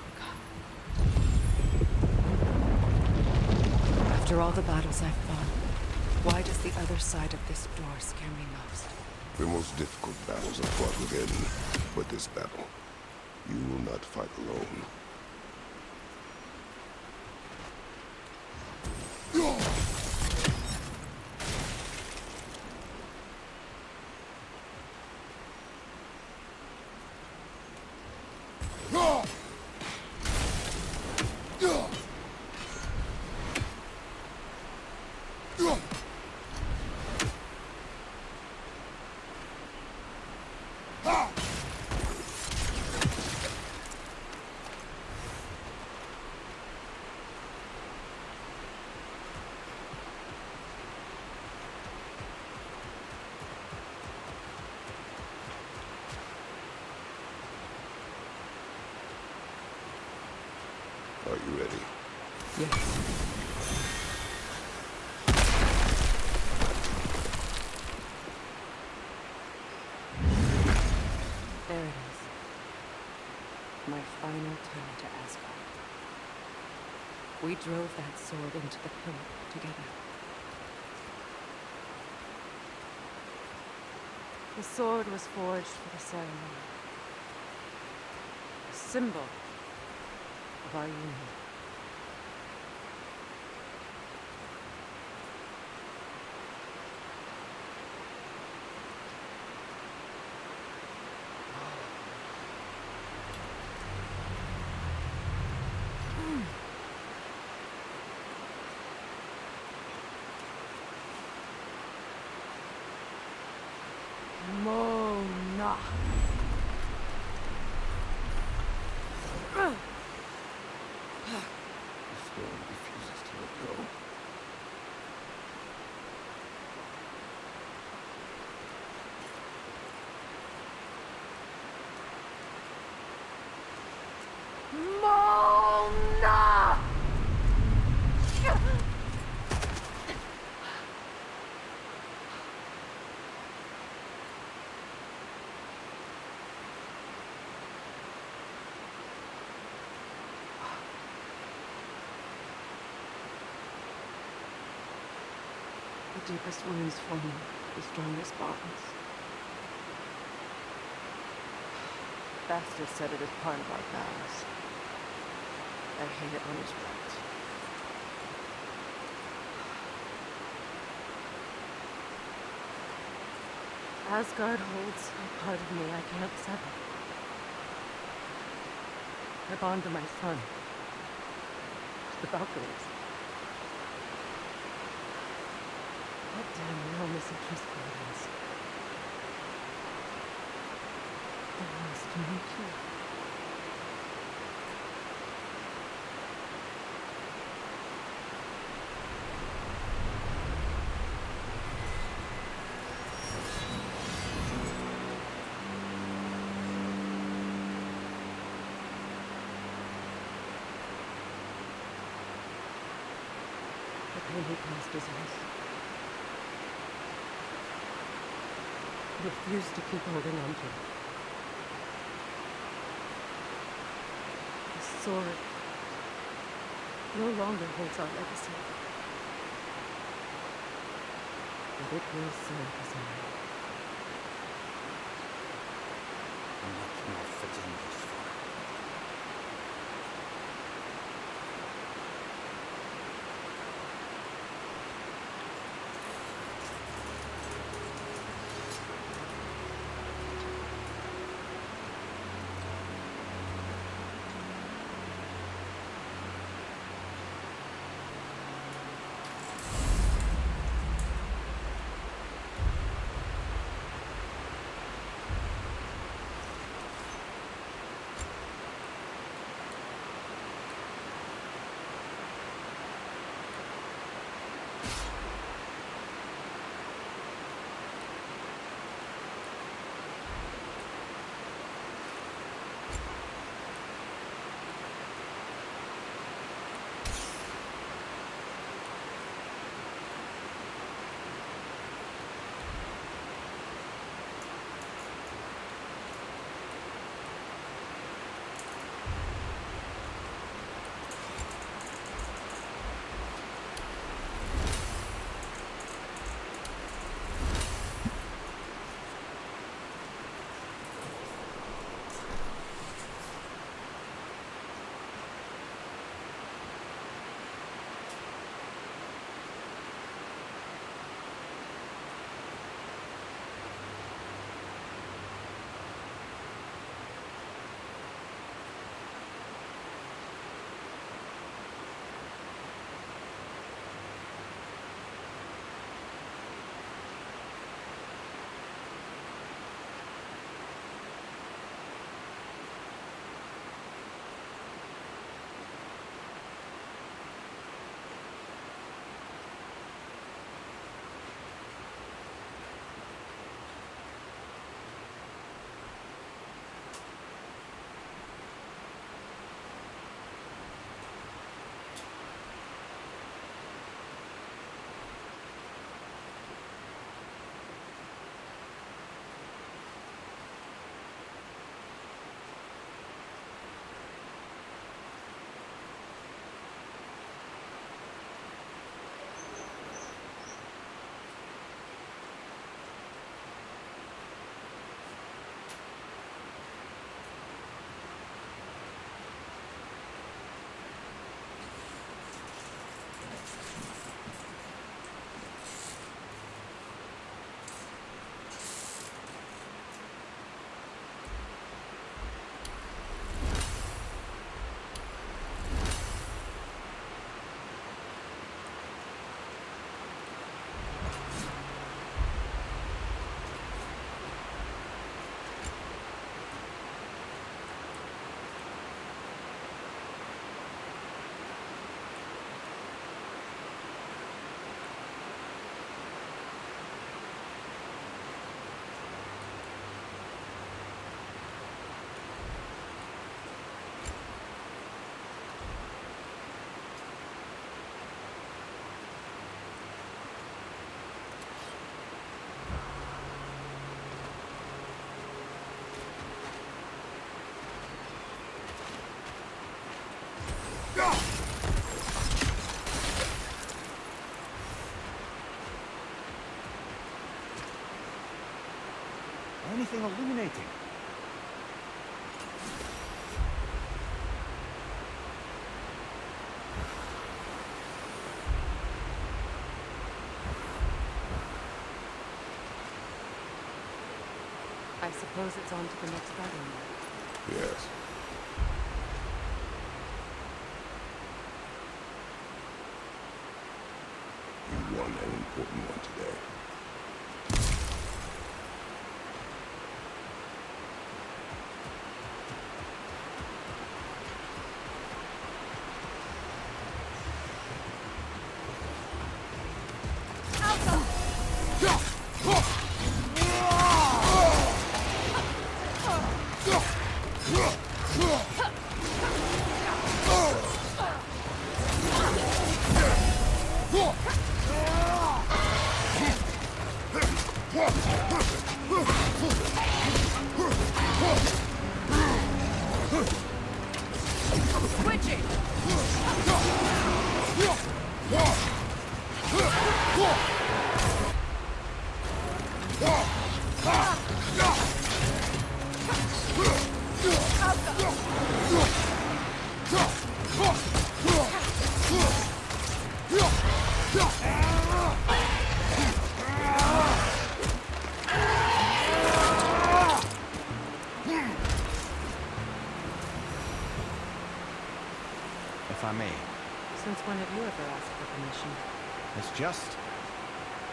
After all the battles I've fought, why does the other side of this door scare me most? The most difficult battles are fought within, but this battle, you will not fight alone. Are you ready? Yes. There it is. My final tie to Asgard. We drove that sword into the pillar together. The sword was forged for the ceremony. A symbol of our union. Nah. The stone refuses to let go. Mona! The deepest wounds form the strongest bonds. Bastard said it as part of our vows. I hate it when it's right. Asgard holds a part of me I can't sever. I bond to my son. To the Valkyries. What damn realness and kiss guardians. The last to meet you. The pain he caused is his. He refused to keep holding on to it. The sword no longer holds our legacy. But it will serve his own. I'm not more fitting this for. Anything illuminating? I suppose it's on to the next battle now. Yes. You won an important one today. Switching! If I may. Since when have you ever asked for permission? It's just...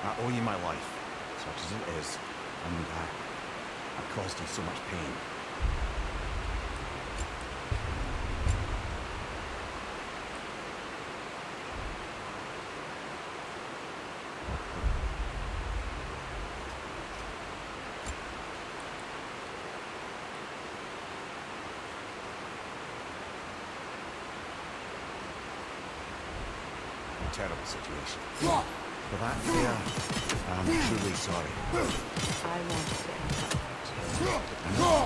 I owe you my life, such as it is, and I caused you so much pain. Terrible situation. For that, dear, I'm truly sorry. I wanted to end that fight. I know.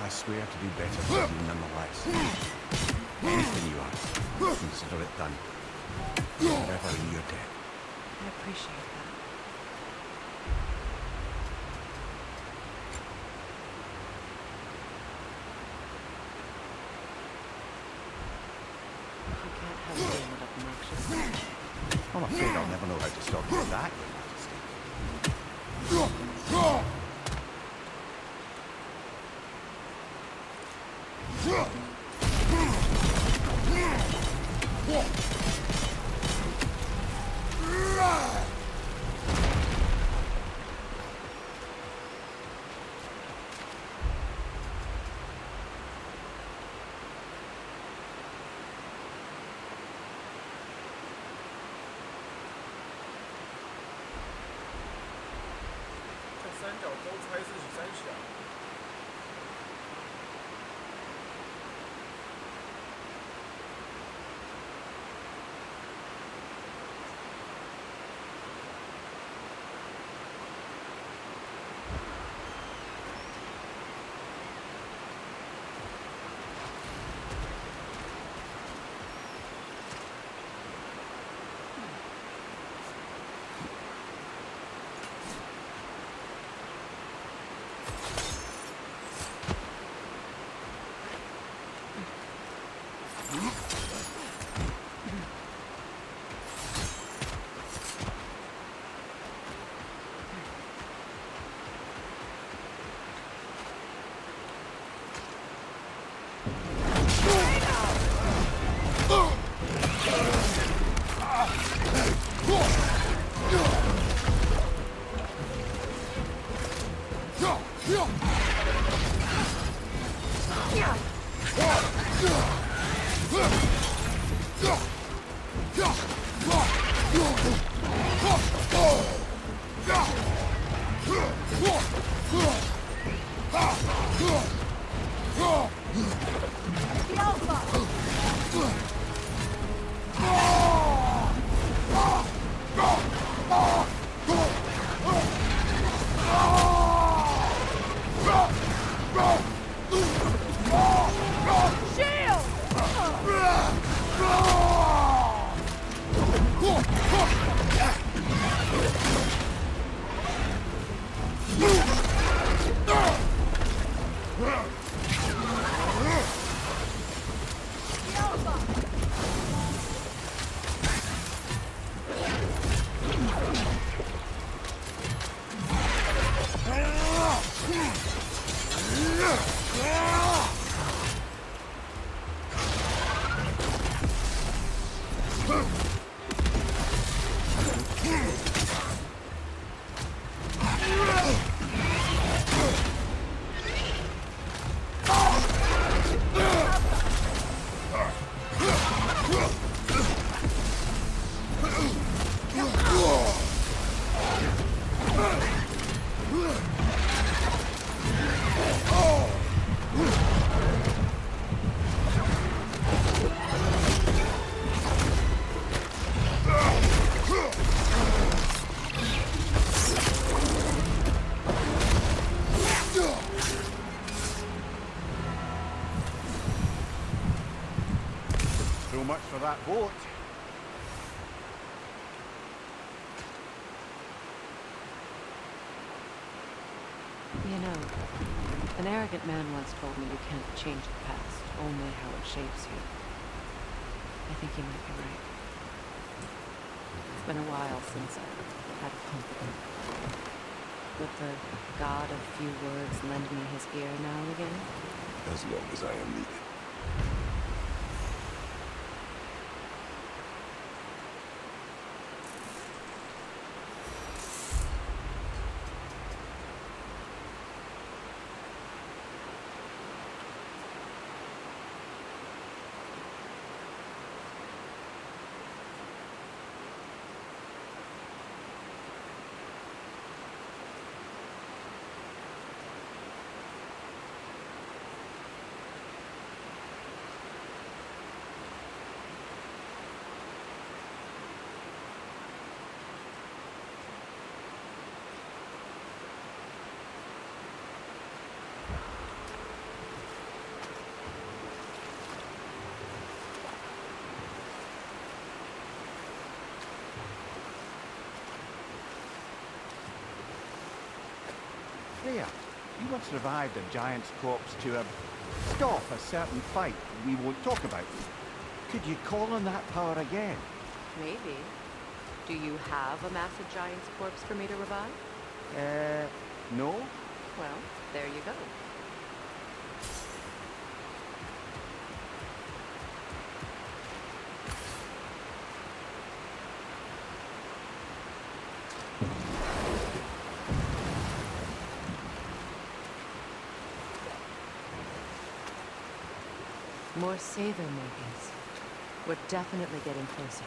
I swear to do better for you nonetheless. Anything you ask, consider it done. Forever in your debt. I appreciate that. You can't help being an obnoxious. I'm afraid I'll never know how to stop you that, Your Majesty.三角洲猜是几三小？ that boat. You know, an arrogant man once told me you can't change the past, only how it shapes you. I think he might be right. It's been a while since I've had a confidant. Would the god of few words lend me his ear now and again? As long as I am needed. Freya, you once revived a giant's corpse to stop a certain fight we won't talk about. Could you call on that power again? Maybe. Do you have a massive giant's corpse for me to revive? No? Well, there you go. More Sather makers. We're definitely getting closer.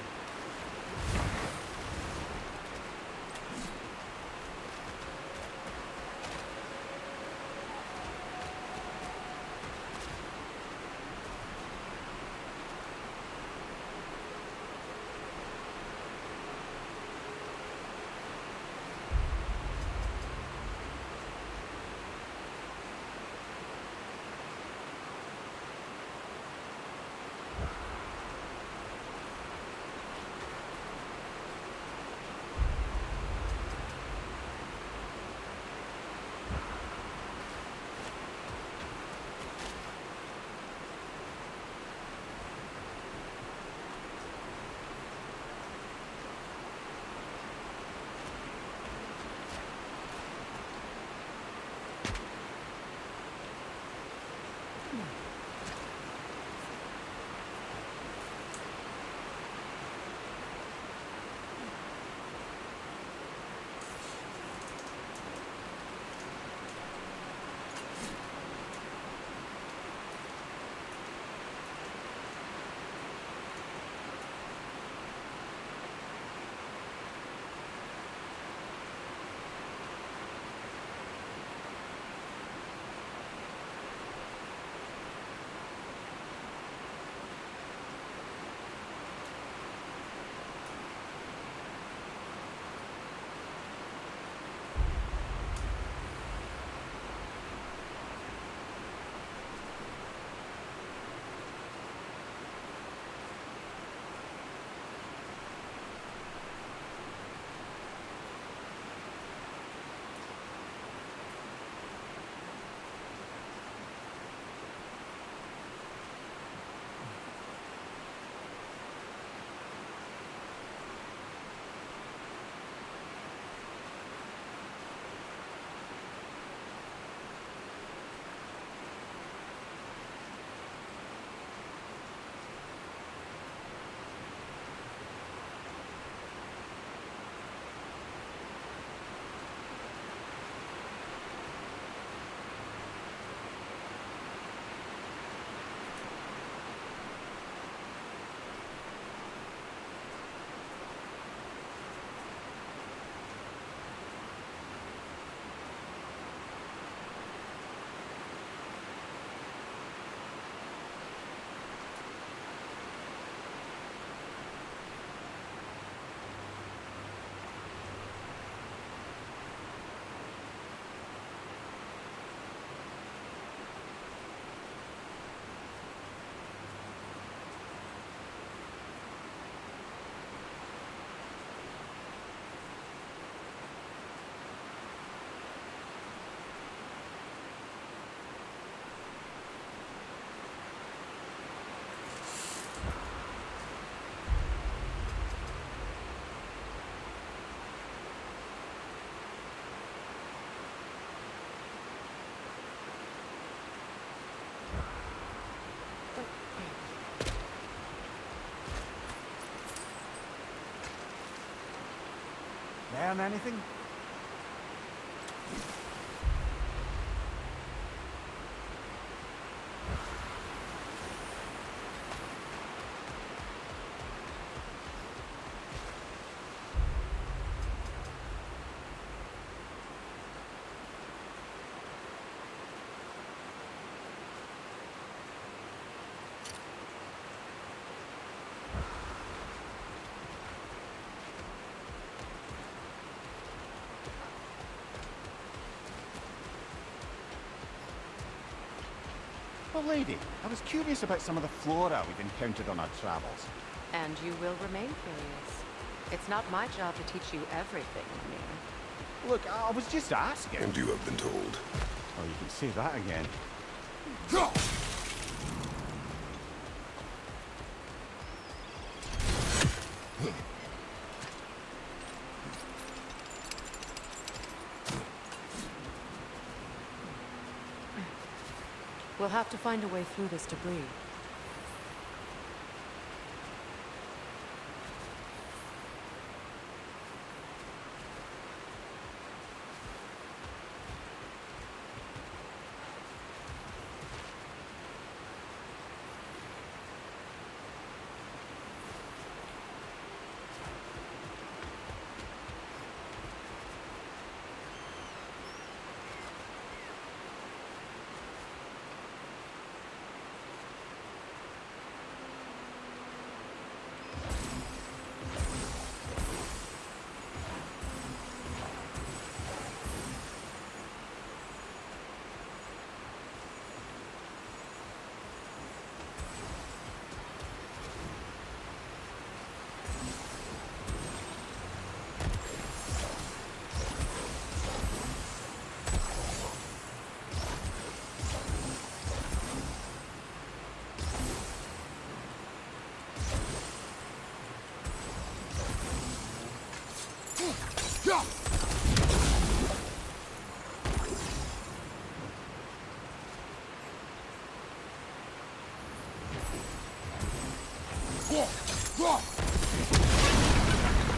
Learn anything? Well, lady, I was curious about some of the flora we've encountered on our travels. And you will remain curious. It's not my job to teach you everything, Mir. Look, I was just asking. And you have been told. Oh, you can say that again. We'll have to find a way through this debris.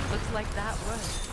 Looks like that worked.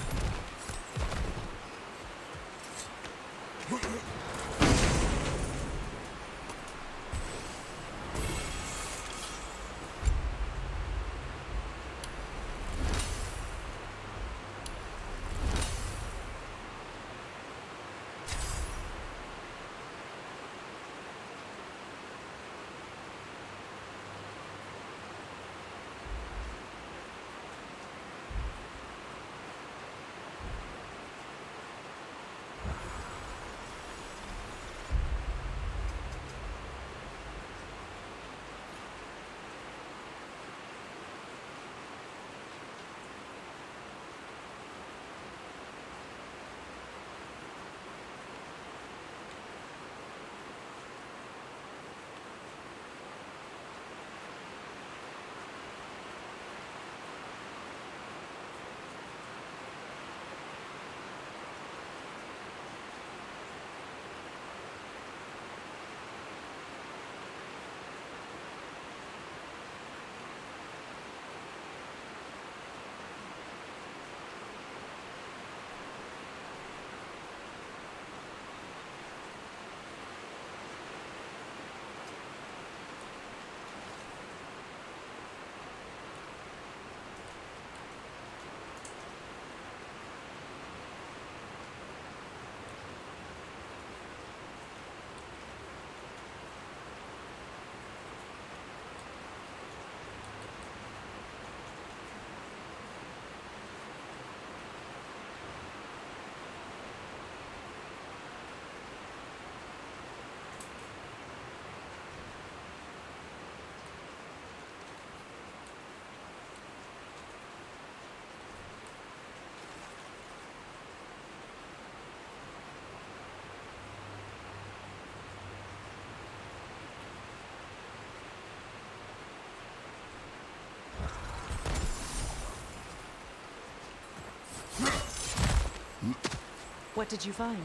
What did you find?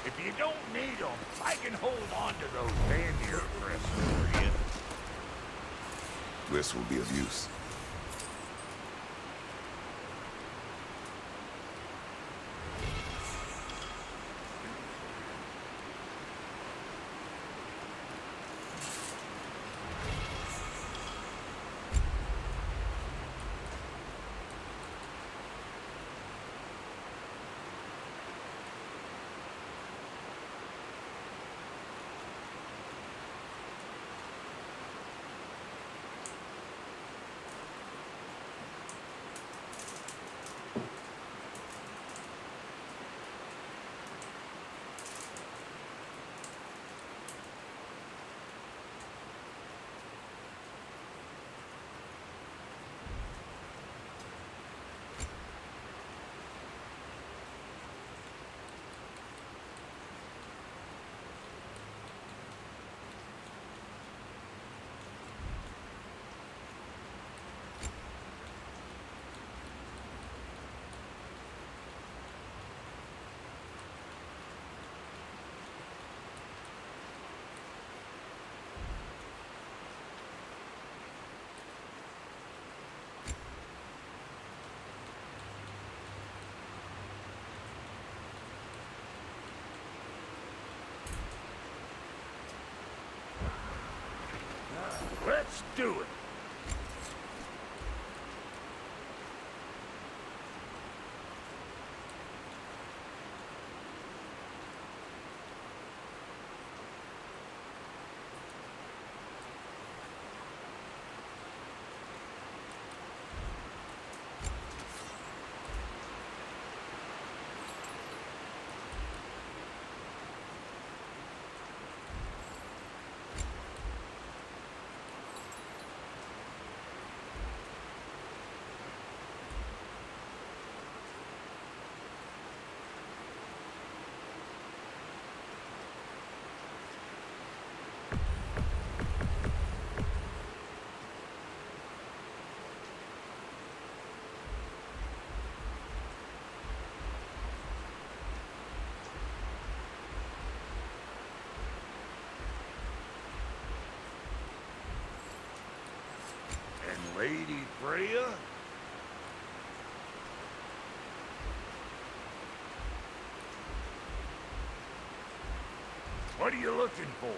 If you don't need them, I can hold on to those Vanir crests for you. This will be of use. Let's do it. Lady Freya? What are you looking for?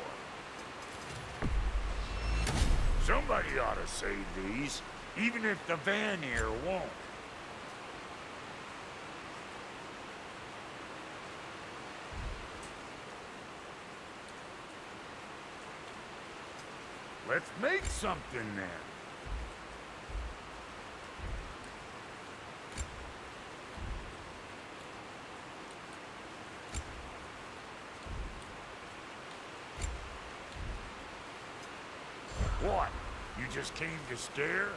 Somebody ought to save these, even if the Vanir won't. Let's make something then. What? You just came to stare?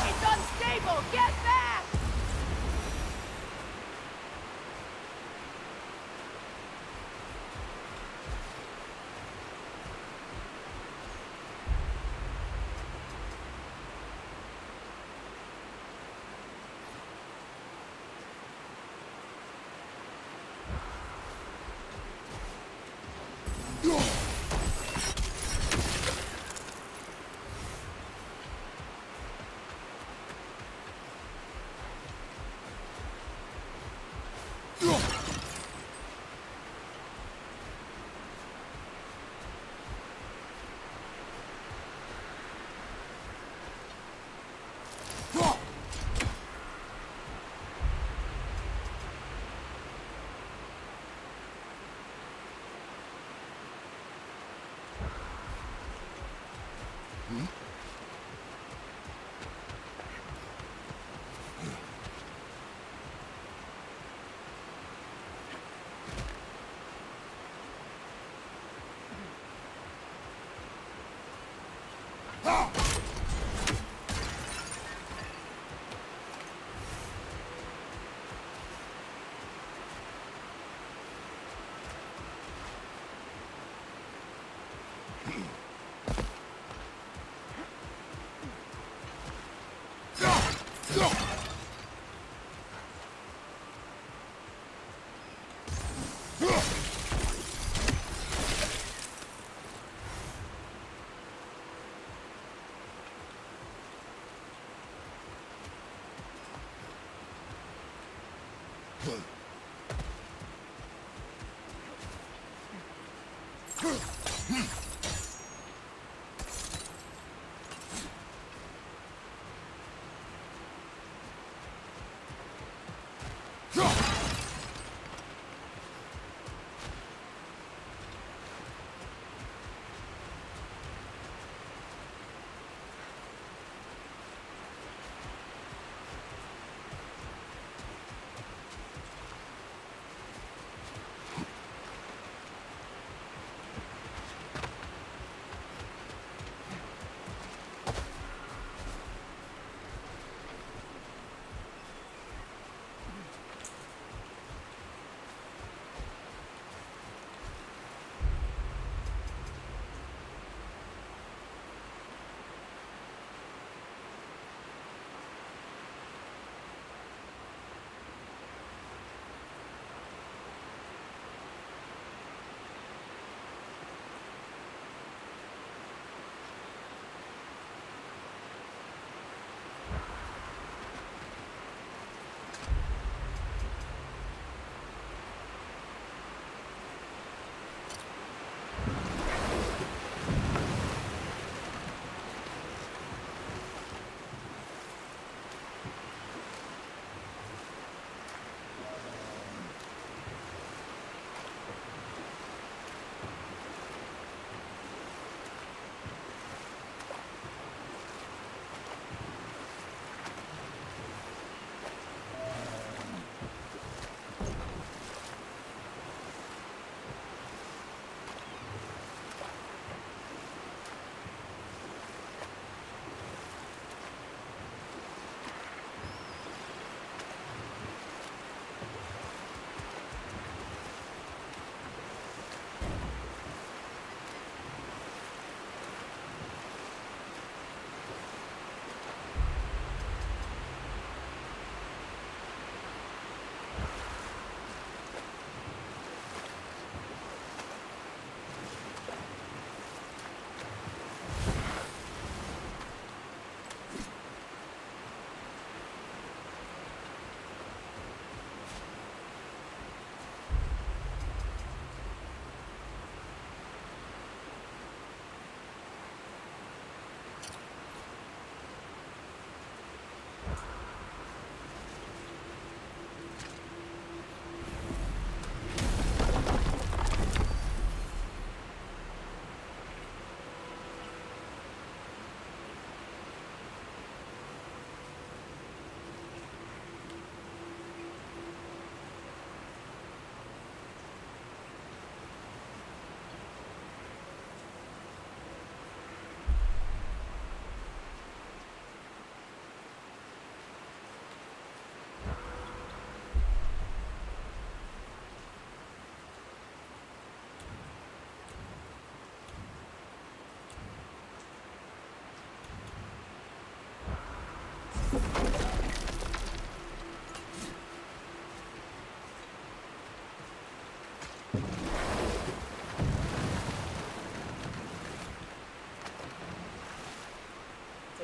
It's unstable! Get back!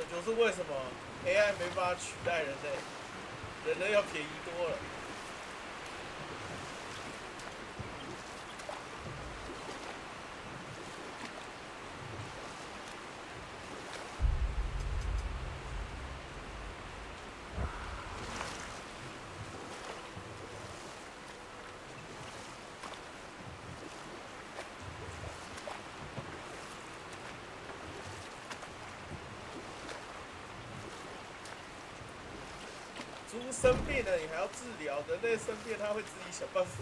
这就是为什么 AI 没办法取代人类，人类要便宜多了。猪生病了，你还要治疗；人类生病，他会自己想办法。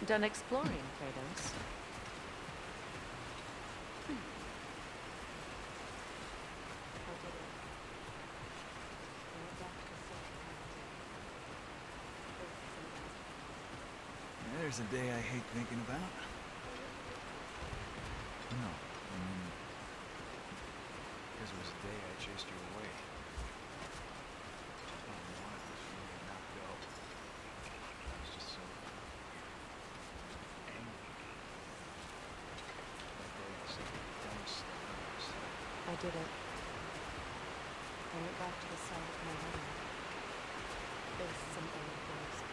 Done exploring, Kratos? There's a day I hate thinking about. No, I mean, because it was a day I chased you away. Just not wanted this for you to not go. I was just so angry. That day was the dumbest thing I've ever said. I did it. I went back to the site of my wedding. There was something of ghosts.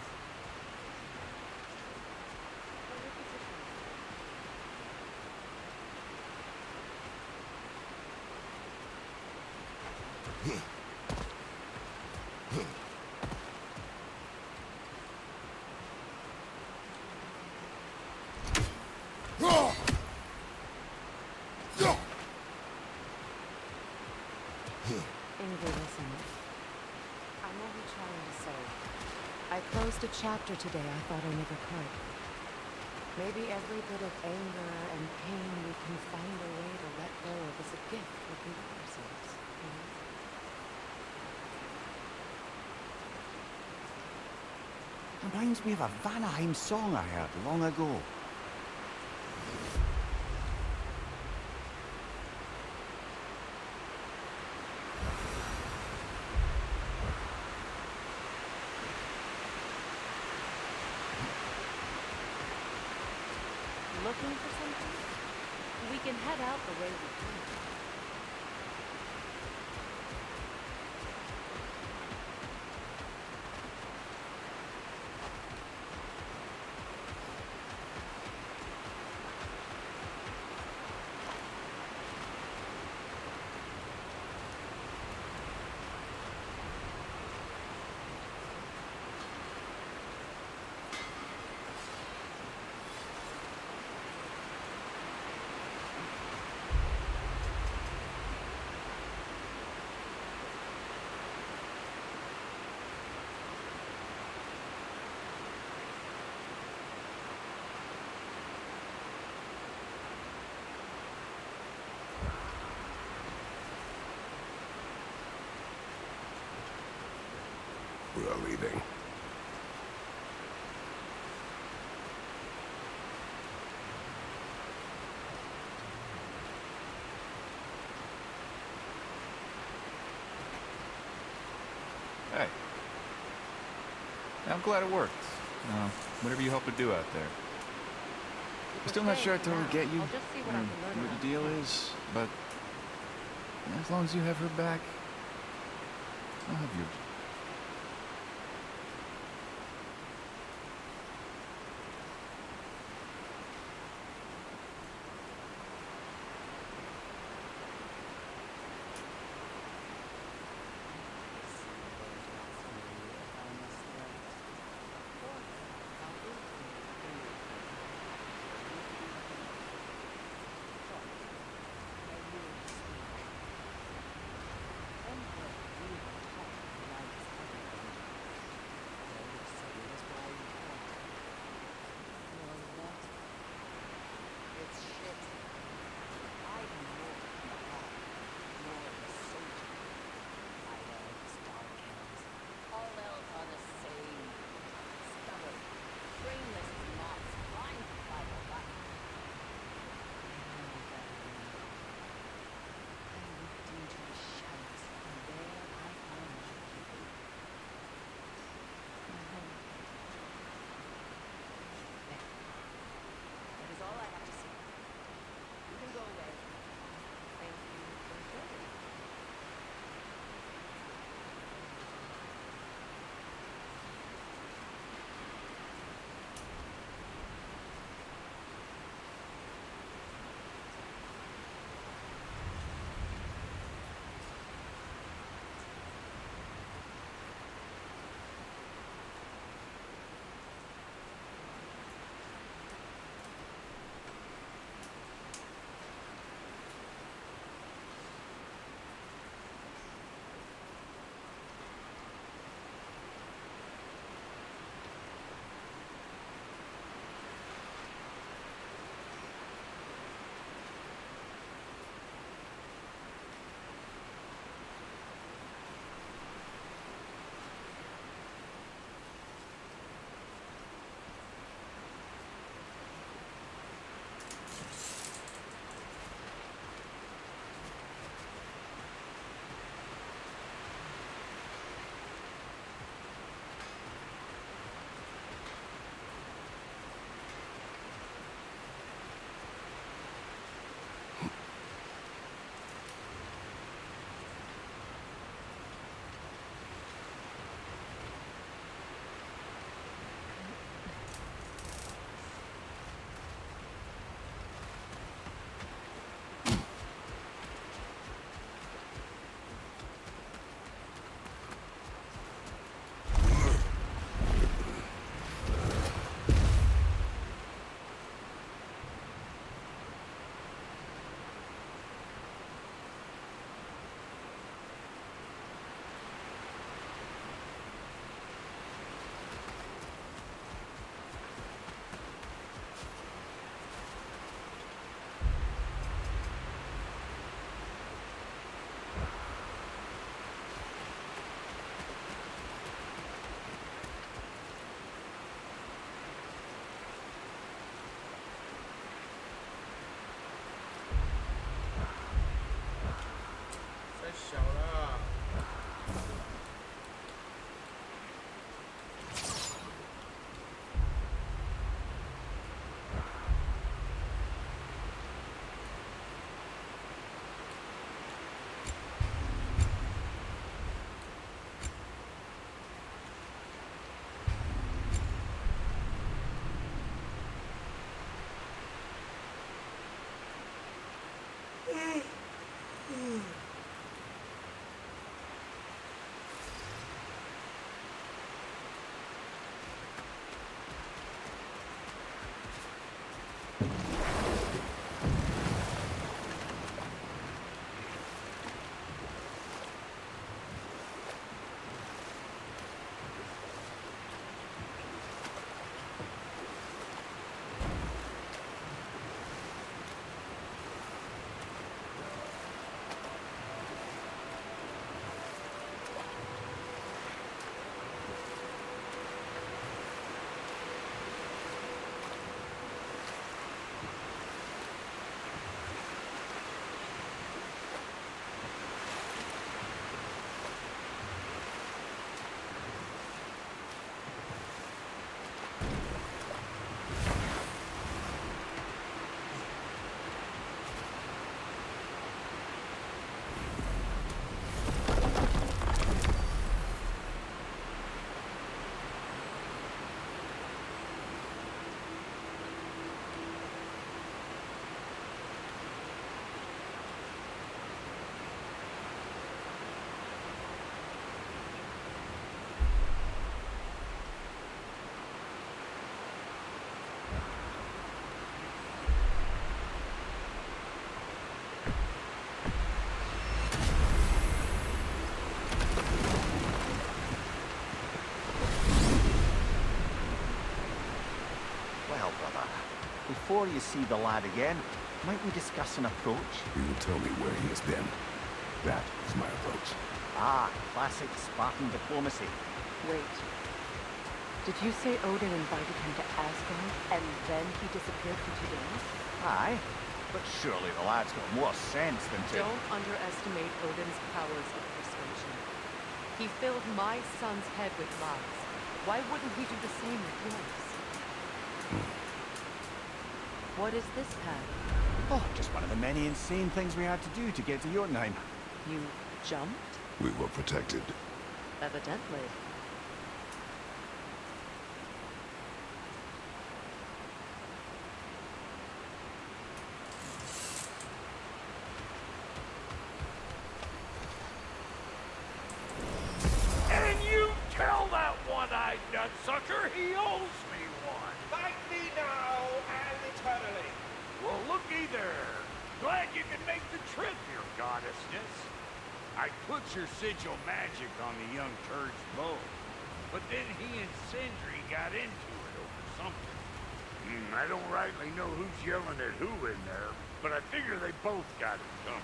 Ingrid, listen. I'm only trying to say. I closed a chapter today I thought I never could. Maybe every bit of anger and pain we can find a way to let go of is a gift we can give ourselves, you know? Reminds me of a Vanaheim song I heard long ago. Looking for something? We can head out the way we came. We are leaving. Hey. I'm glad it worked. Whatever you hope to do out there. I'm still not sure I totally get you, I'll just see what I and can learn what about your deal the is, but as long as you have her back, I'll have yours. before you see the lad again, might we discuss an approach? You will tell me where he has been. That is my approach. Ah, classic Spartan diplomacy. Wait. Did you say Odin invited him to Asgard, and then he disappeared for 2 days? Aye, but surely the lad's got more sense than to... Don't underestimate Odin's powers of persuasion. He filled my son's head with lies. Why wouldn't he do the same with yours? What is this path? Oh, just one of the many insane things we had to do to get to Jotunheim. You jumped? We were protected. Evidently. And you tell that one-eyed nutsucker he owes me one. Thank me now and eternally. Well, looky there. Glad you can make the trip, your goddessness. I put your sigil magic on the young turd's bow, but then he and Sindri got into it over something. I don't rightly know who's yelling at who in there, but I figure they both got it coming.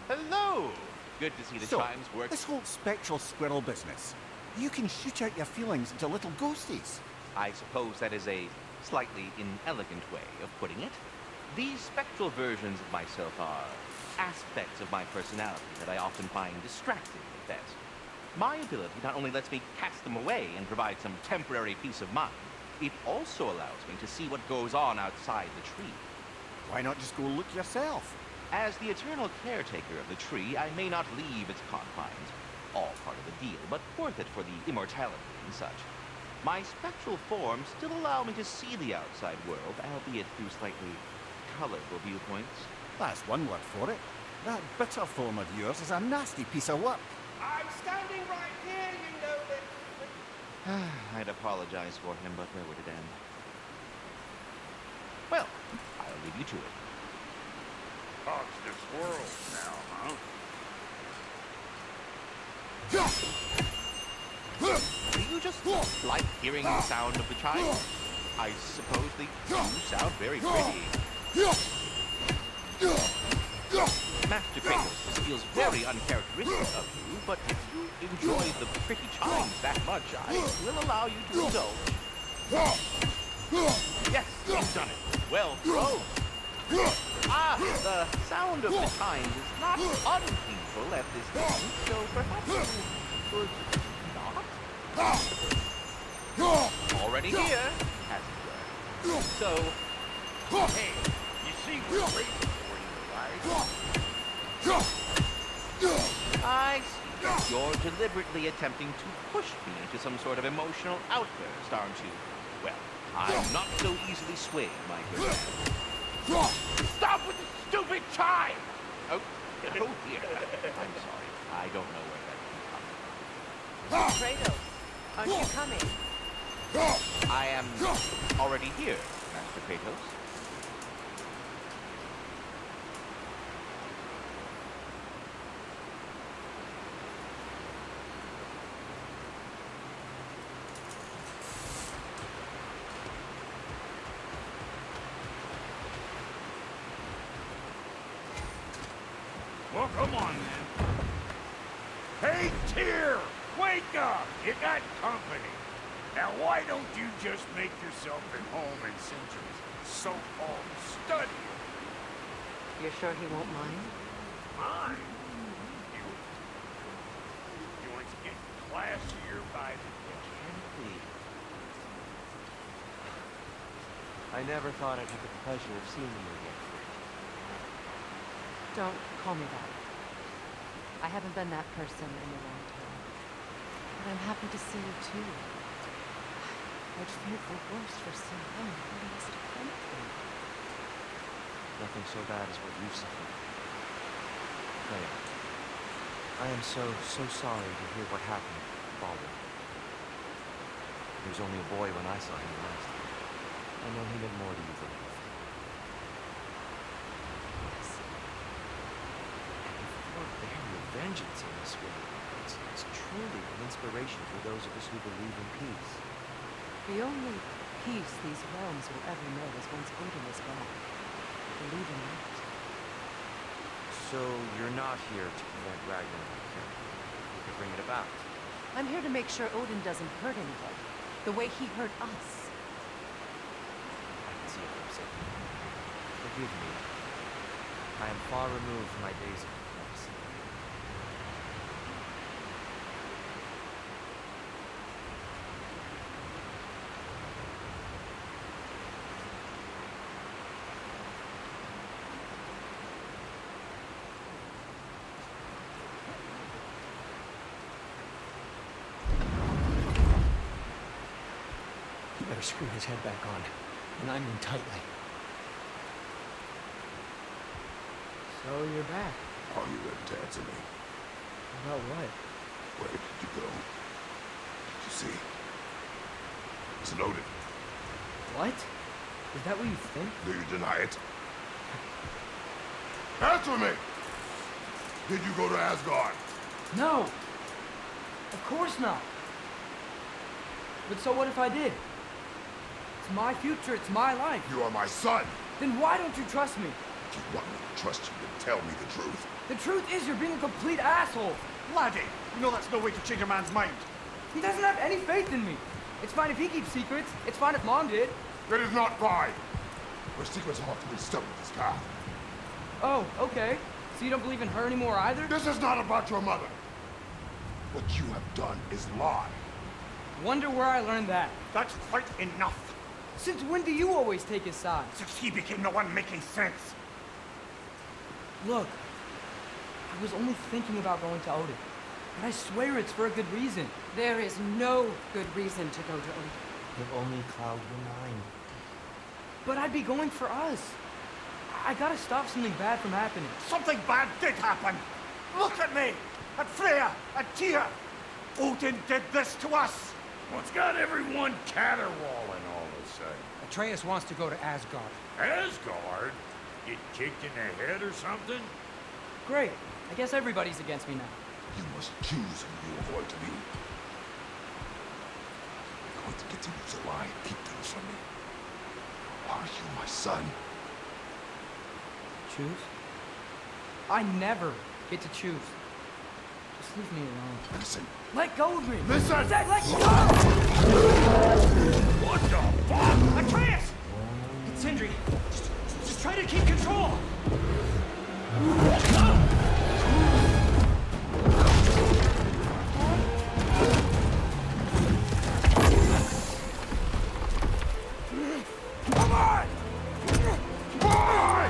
Hello! Good to see the chimes work. This whole spectral squirrel business, you can shoot out your feelings into little ghosties. I suppose that is a slightly inelegant way of putting it. These spectral versions of myself are aspects of my personality that I often find distracting at best. My ability not only lets me cast them away and provide some temporary peace of mind, it also allows me to see what goes on outside the tree. Why not just go look yourself? As the eternal caretaker of the tree, I may not leave its confines. All part of the deal, but worth it for the immortality and such. My spectral forms still allow me to see the outside world, albeit through slightly colorful viewpoints. That's one word for it. That bitter form of yours is a nasty piece of work. I'm standing right here, you know that. I'd apologize for him, but where would it end? Well, I'll leave you to it. Talks to squirrels now, huh? Do you just like hearing the sound of the chimes? I suppose they do sound very pretty. Master Kratos, this feels very uncharacteristic of you, but if you enjoy the pretty chimes that much, I will allow you to indulge. Yes, you've done it. Well thrown. Ah, the sound of the chimes is not unpainful at this moment, so perhaps you could not? Already here, as it were. So, Hey, you see what's waiting for you, right? I see. You're deliberately attempting to push me into some sort of emotional outburst, aren't you? Well, I'm not so easily swayed, my good man. Stop with the stupid chime! Oh dear. I'm sorry. I don't know where that came from. Kratos, aren't you coming? I am already here, Master Kratos. Well, come on, then. Hey, Tyr! Wake up! You got company. Now, why don't you just make yourself at home in Sindri's so-called study? You're sure he won't mind? Mine? You want to get classier by the day. I never thought I'd have the pleasure of seeing you again. Don't call me that. I haven't been that person in a long time. But I'm happy to see you too. I'd feared the worst for so long. What must have come through? Nothing so bad as what you've suffered. Freya, I am so sorry to hear what happened to Baldur. He was only a boy when I saw him last. I know he meant more to you than anything. Yes. vengeance in this world. It's truly an inspiration for those of us who believe in peace. The only peace these realms will ever know is once Odin is gone. Believe in that. So you're not here to prevent Ragnarök. You can bring it about. I'm here to make sure Odin doesn't hurt anybody, the way he hurt us. I can see it, upset. Forgive me. I am far removed from my days of diplomacy. You better screw his head back on, and I'm in tightly. So you're back. Are you ready to answer me? About what? Where did you go? Did you see? It's loaded. What? Is that what you think? Do you deny it? Answer me! Did you go to Asgard? No! Of course not! But so what if I did? It's my future, it's my life. You are my son! Then why don't you trust me? If you want me to trust you, then tell me the truth. The truth is you're being a complete asshole. Laddie, you know that's no way to change a man's mind. He doesn't have any faith in me. It's fine if he keeps secrets. It's fine if Mom did. It is not fine. Your secrets are often stuck with this path. Oh, okay. So you don't believe in her anymore either? This is not about your mother. What you have done is lie. Wonder where I learned that. That's quite enough. Since when do you always take his side? Since he became the one making sense. Look, I was only thinking about going to Odin. But I swear it's for a good reason. There is no good reason to go to Odin. If only Cloud were 9. But I'd be going for us. I gotta stop something bad from happening. Something bad did happen. Look at me, at Freya, at Tyr. Odin did this to us. What's got everyone caterwauling all of a sudden? Atreus wants to go to Asgard. Asgard? Get kicked in the head or something? Great. I guess everybody's against me now. You must choose who you are going to be. You're going to get to use a lie and keep things from me. Are you my son? Choose? I never get to choose. Just leave me alone. Listen. Let go of me! Listen! Zach, let go! What the fuck? Atreus! It's Sindri. Just try to keep control! Come on! Come on!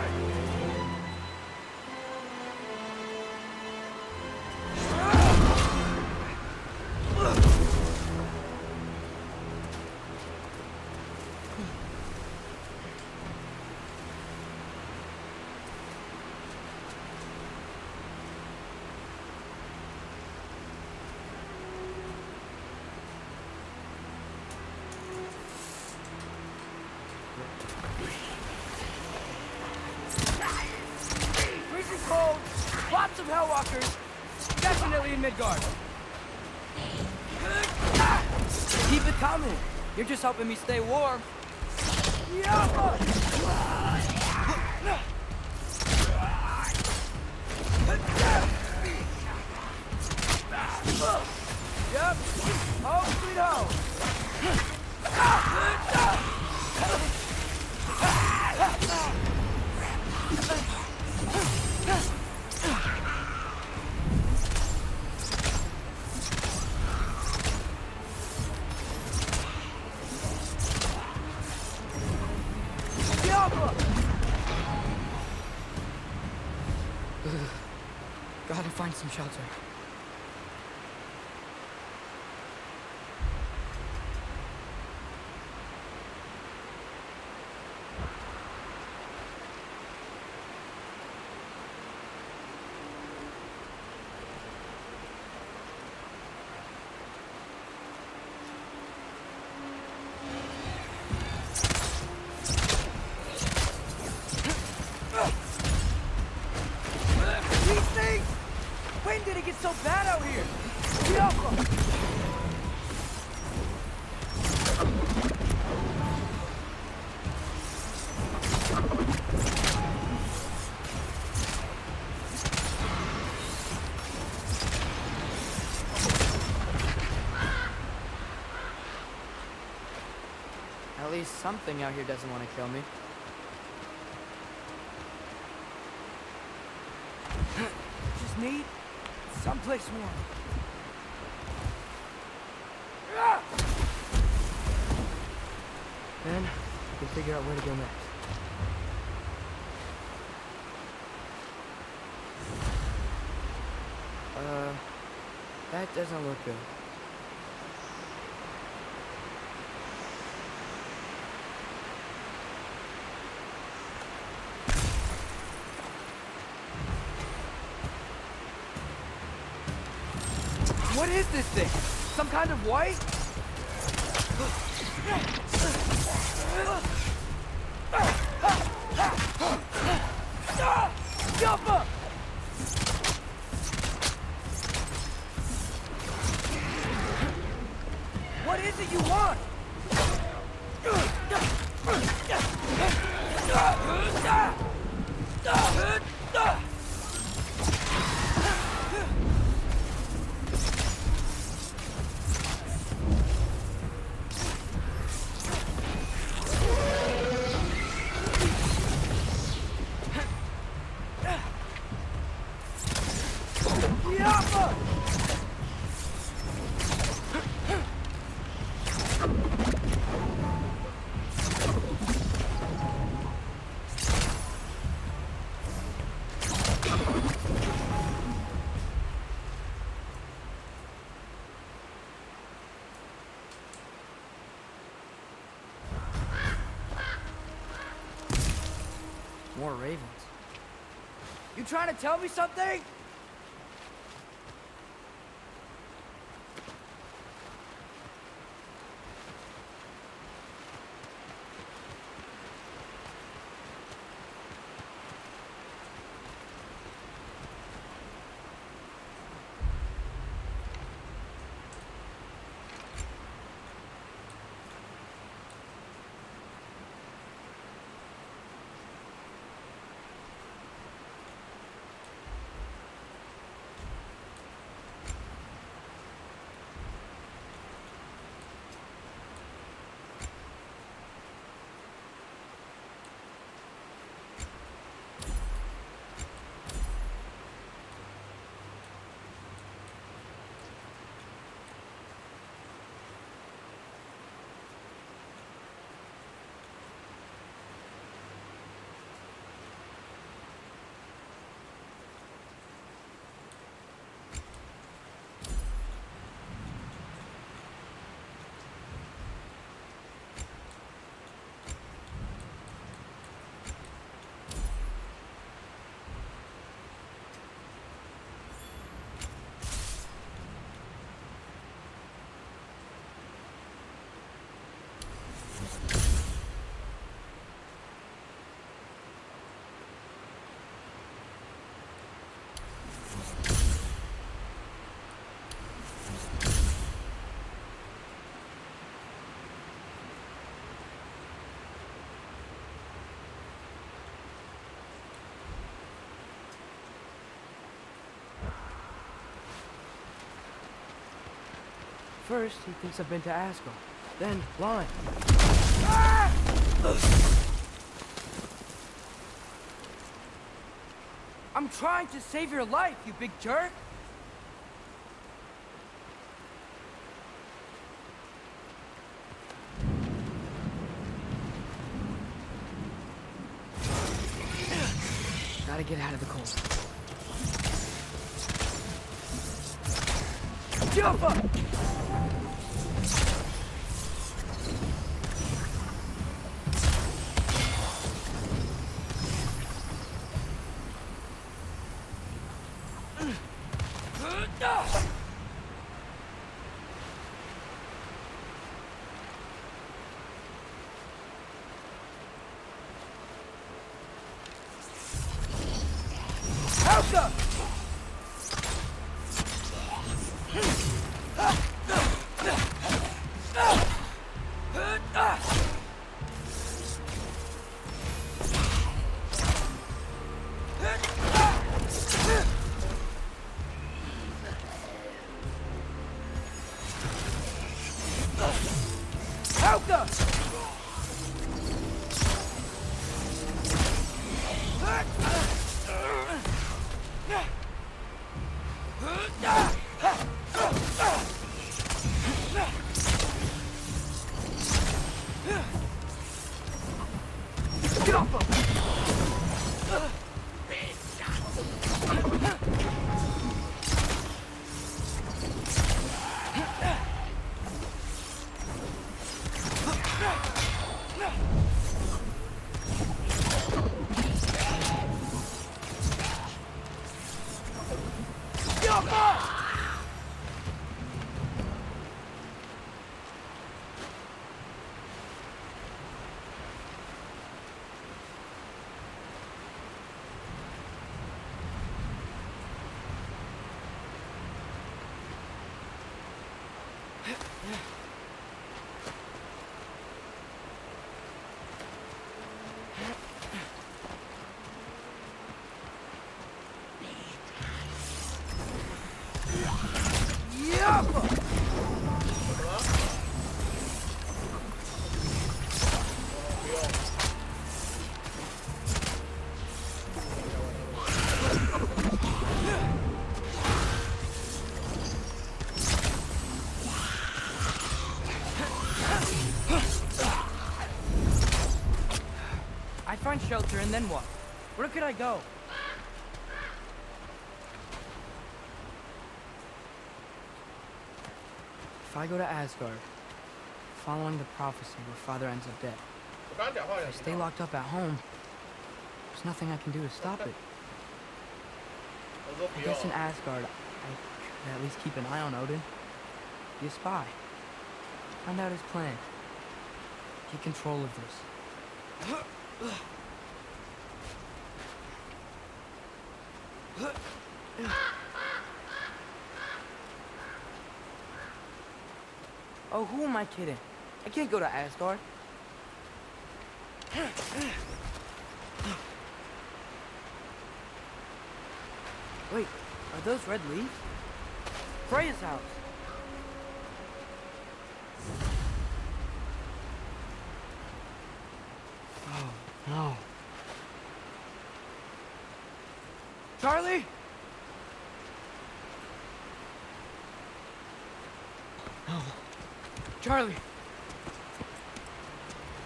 Freezing cold, lots of Hellwalkers, definitely in Midgard. Keep it coming. You're just helping me stay warm. Yep. Home sweet home. Gotta find some shelter. Wind did it get so bad out here? Yoppa! At least something out here doesn't want to kill me. Just need someplace warm. Then we can figure out where to go next. That doesn't look good. What is this thing? Some kind of white? Jump up! What is it you want? More ravens. You trying to tell me something? First, he thinks I've been to Asgard. Then, blind. Ah! I'm trying to save your life, you big jerk! Gotta get out of the cold. Jump up! Get off him! I find shelter and then what? Where could I go? If I go to Asgard, following the prophecy where Father ends up dead, if I stay locked up at home, there's nothing I can do to stop it. I guess in Asgard, I could at least keep an eye on Odin. Be a spy. Find out his plan. Get control of this. Oh, who am I kidding? I can't go to Asgard. Wait, are those red leaves? Freya's house. Oh, no. Charlie? No. Charlie.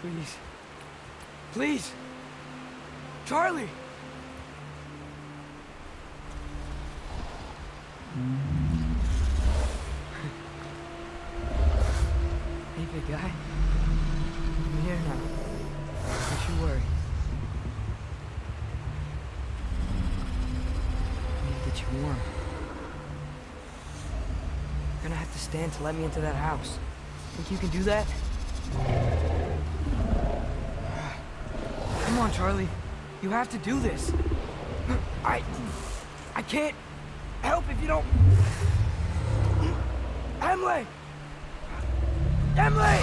Please. Please. Charlie. Hey, big guy. I'm here now. Don't you worry. I need to get you warm. You're gonna have to stand to let me into that house. Think you can do that? Come on, Charlie. You have to do this. I can't help if you don't... Emily! Emily!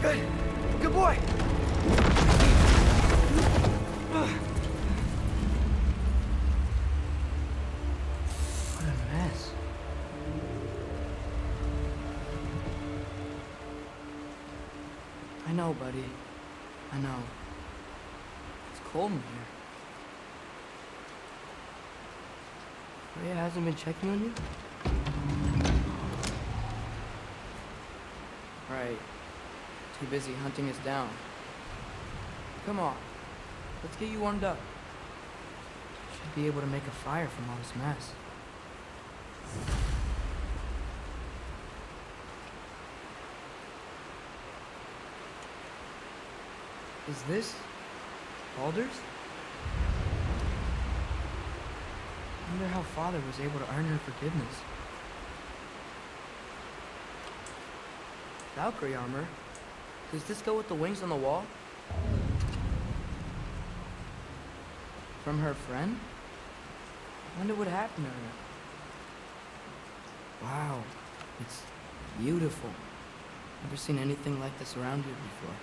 Good. Good boy. What a mess. I know, buddy. I know. It's cold in here. Freya hasn't been checking on you? Right. Too busy hunting us down. Come on. Let's get you warmed up. Should be able to make a fire from all this mess. Is this Baldur's? I wonder how Father was able to earn her forgiveness. Valkyrie armor? Does this go with the wings on the wall? From her friend? I wonder what happened to her. Wow, it's beautiful. Never seen anything like this around here before.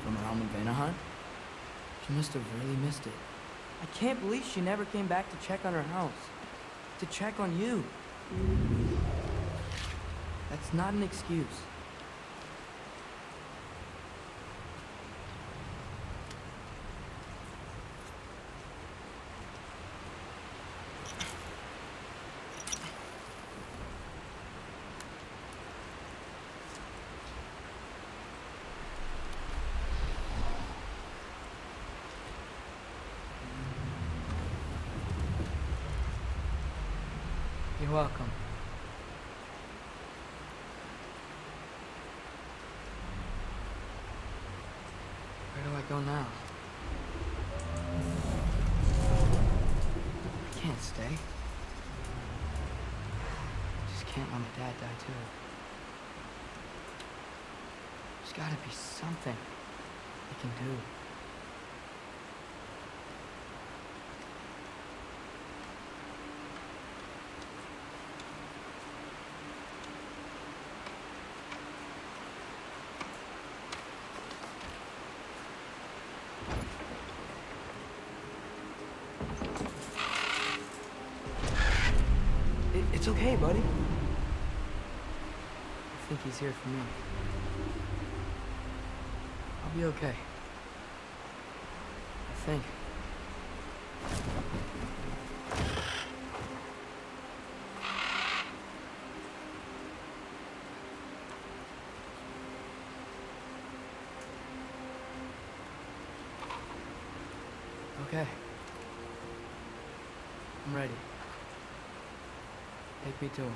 From her home in Vanaheim? She must have really missed it. I can't believe she never came back to check on her house. To check on you. That's not an excuse. You're welcome. Where do I go now? I can't stay. Just can't let my dad die too. There's gotta be something I can do. It's okay, buddy. I think he's here for me. I'll be okay. I think. Okay. I'm ready. Take me to him.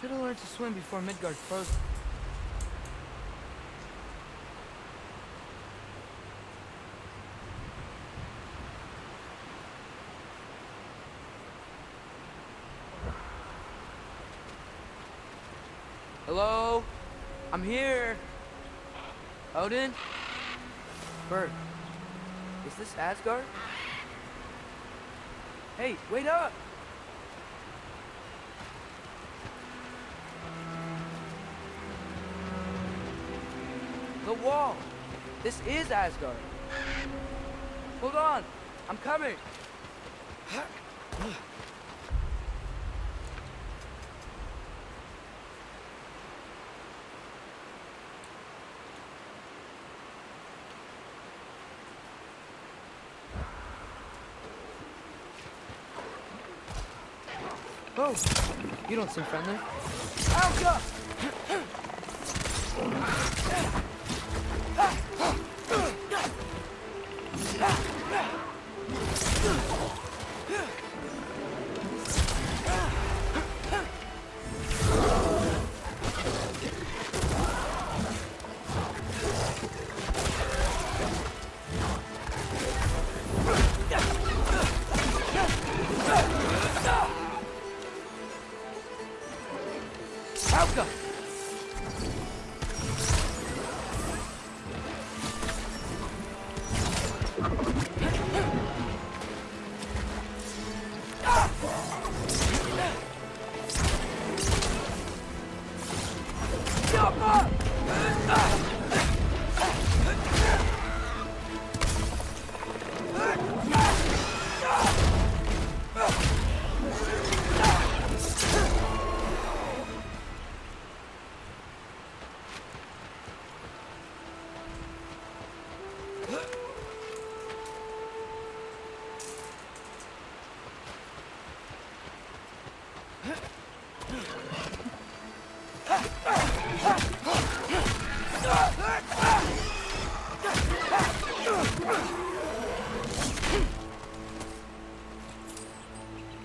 Should have learned to swim before Midgard froze. Hello? I'm here. Odin? Bert. Is this Asgard? Hey, wait up! The wall! This is Asgard! Hold on! I'm coming! Oh! You don't seem friendly. Alka! Alka!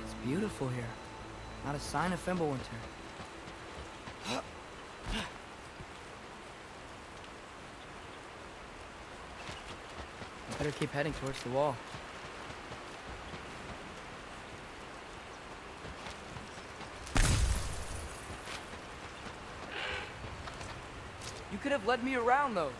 It's beautiful here. Not a sign of Fimbulwinter. I better keep heading towards the wall. You could have led me around those.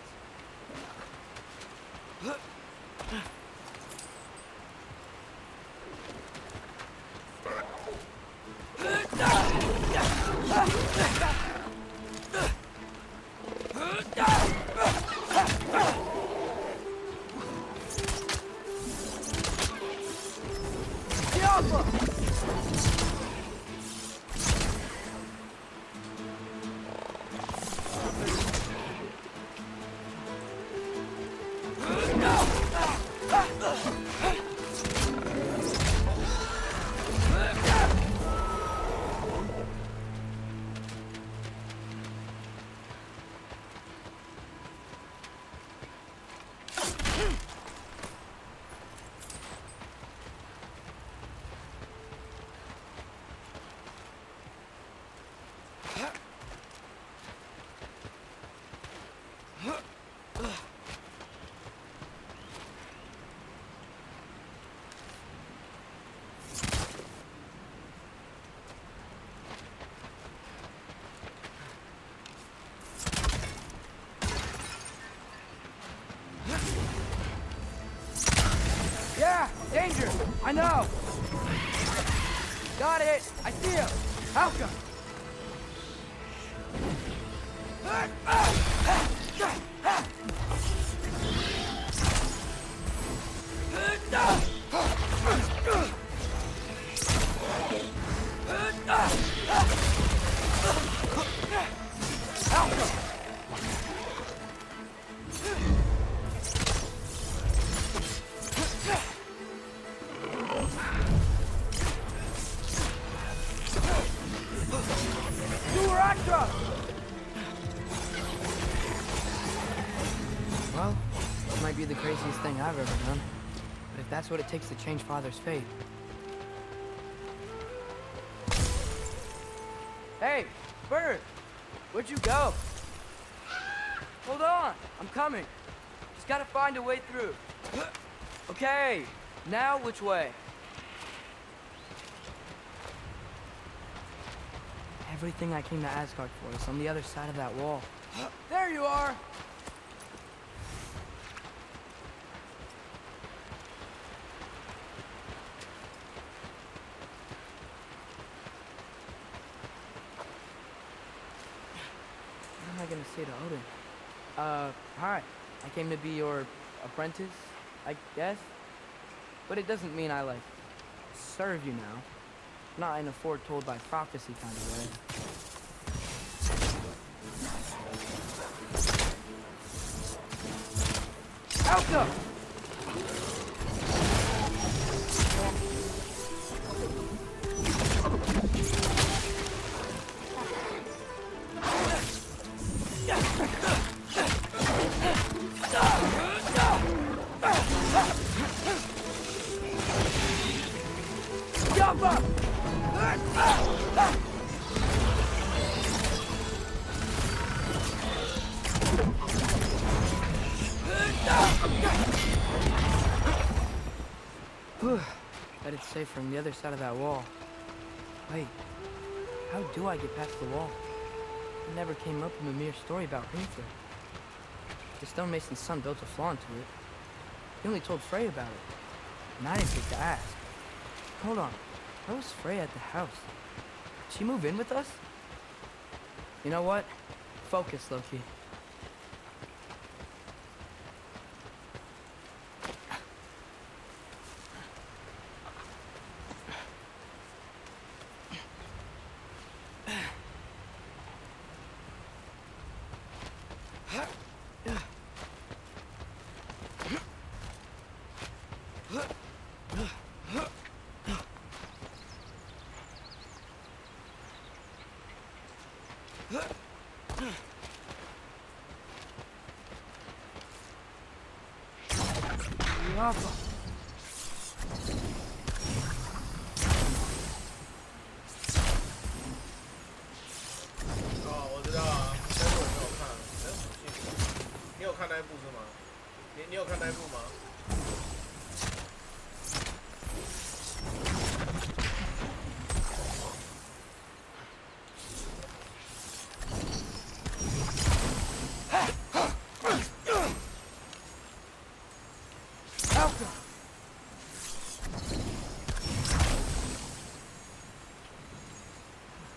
Yeah, danger! I know! Got it! I see him! Halka! Well, this might be the craziest thing I've ever done. But if that's what it takes to change Father's fate... Hey, Bird! Where'd you go? Hold on, I'm coming. Just gotta find a way through. Okay, now which way? Everything I came to Asgard for is on the other side of that wall. There you are! What am I gonna say to Odin? Hi. I came to be your apprentice, I guess? But it doesn't mean I, like, serve you now. Not in a foretold by prophecy kind of way. Alka! Yappa! Bet it's safe from the other side of that wall. Wait, how do I get past the wall? It never came up in the mere story about Hrinthur. The stonemason's son built a flaw into it. He only told Frey about it, and I didn't think to ask. Hold on, where was Frey at the house? Did she move in with us? You know what? Focus, Loki. 看那一部吗？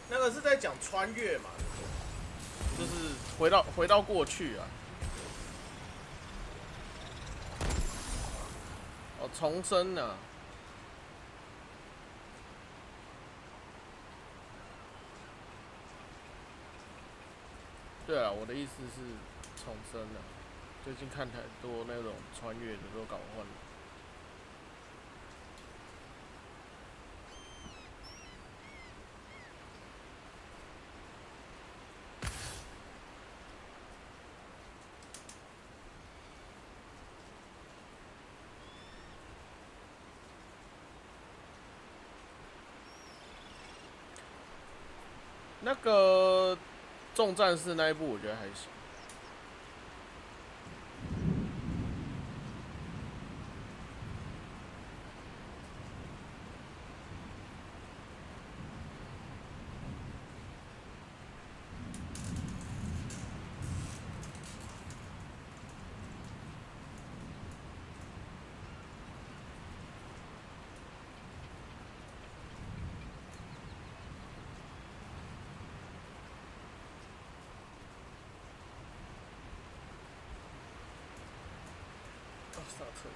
那个是在讲穿越嘛，就是回到过去啊。哦，重生啊。对啊，我的意思是重生啊。最近看太多那种穿越的都搞混了。那个重战士那一部，我觉得还行。上厕所。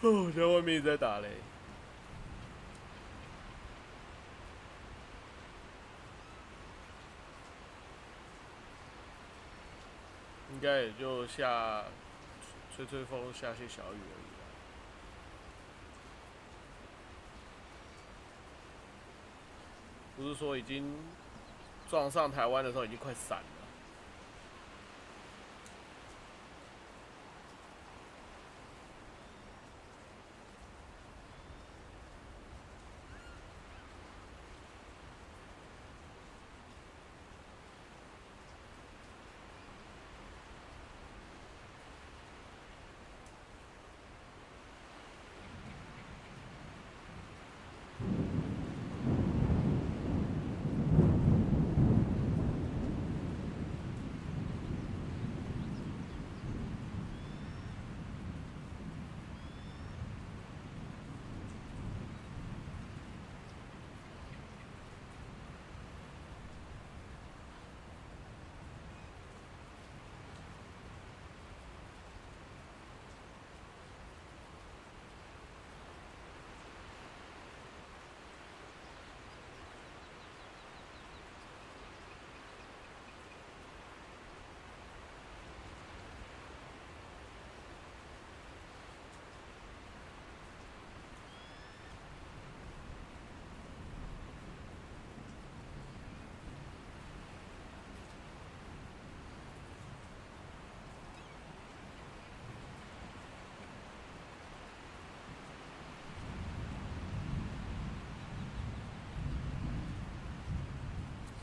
哦，在外面一直在打雷。应该也就下吹吹风，下些小雨而已吧。不是说已经撞上台湾的时候已经快散了。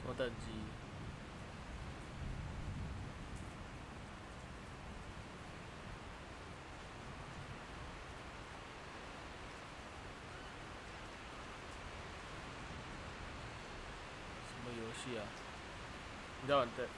什么等级？气啊。你知道对？哦。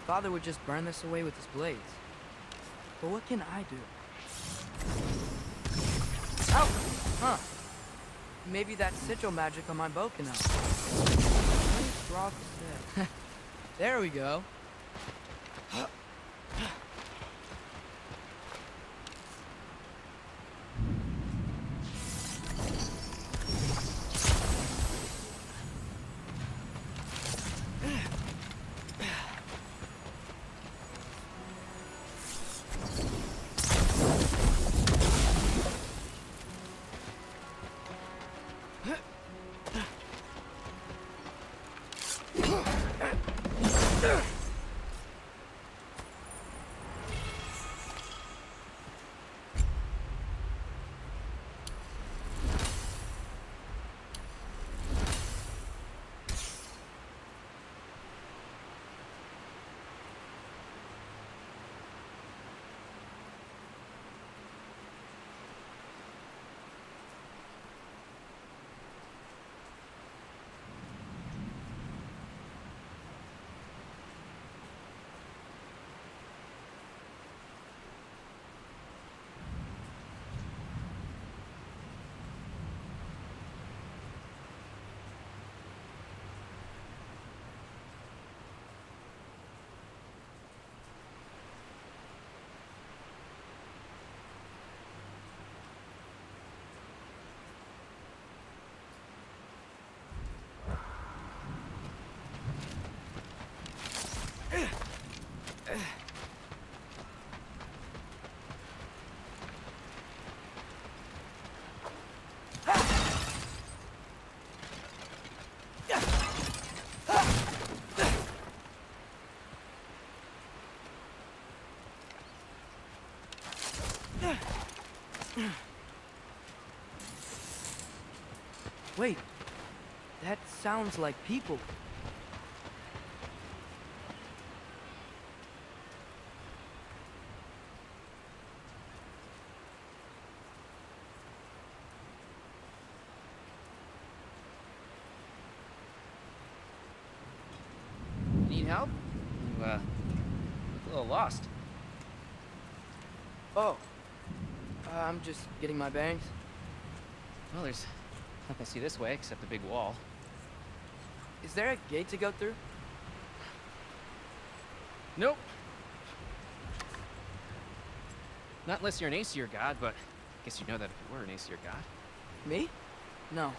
Father would just burn this away with his blades. But what can I do? Ow! Huh. Maybe that sigil magic on my bow can help. There we go. Wait, that sounds like people. Need help? You, look a little lost. Oh, I'm just getting my bearings. Well, there's nothing to see this way except the big wall. Is there a gate to go through? Nope. Not unless you're an Aesir god, but I guess you'd know that if you were an Aesir god. Me? No.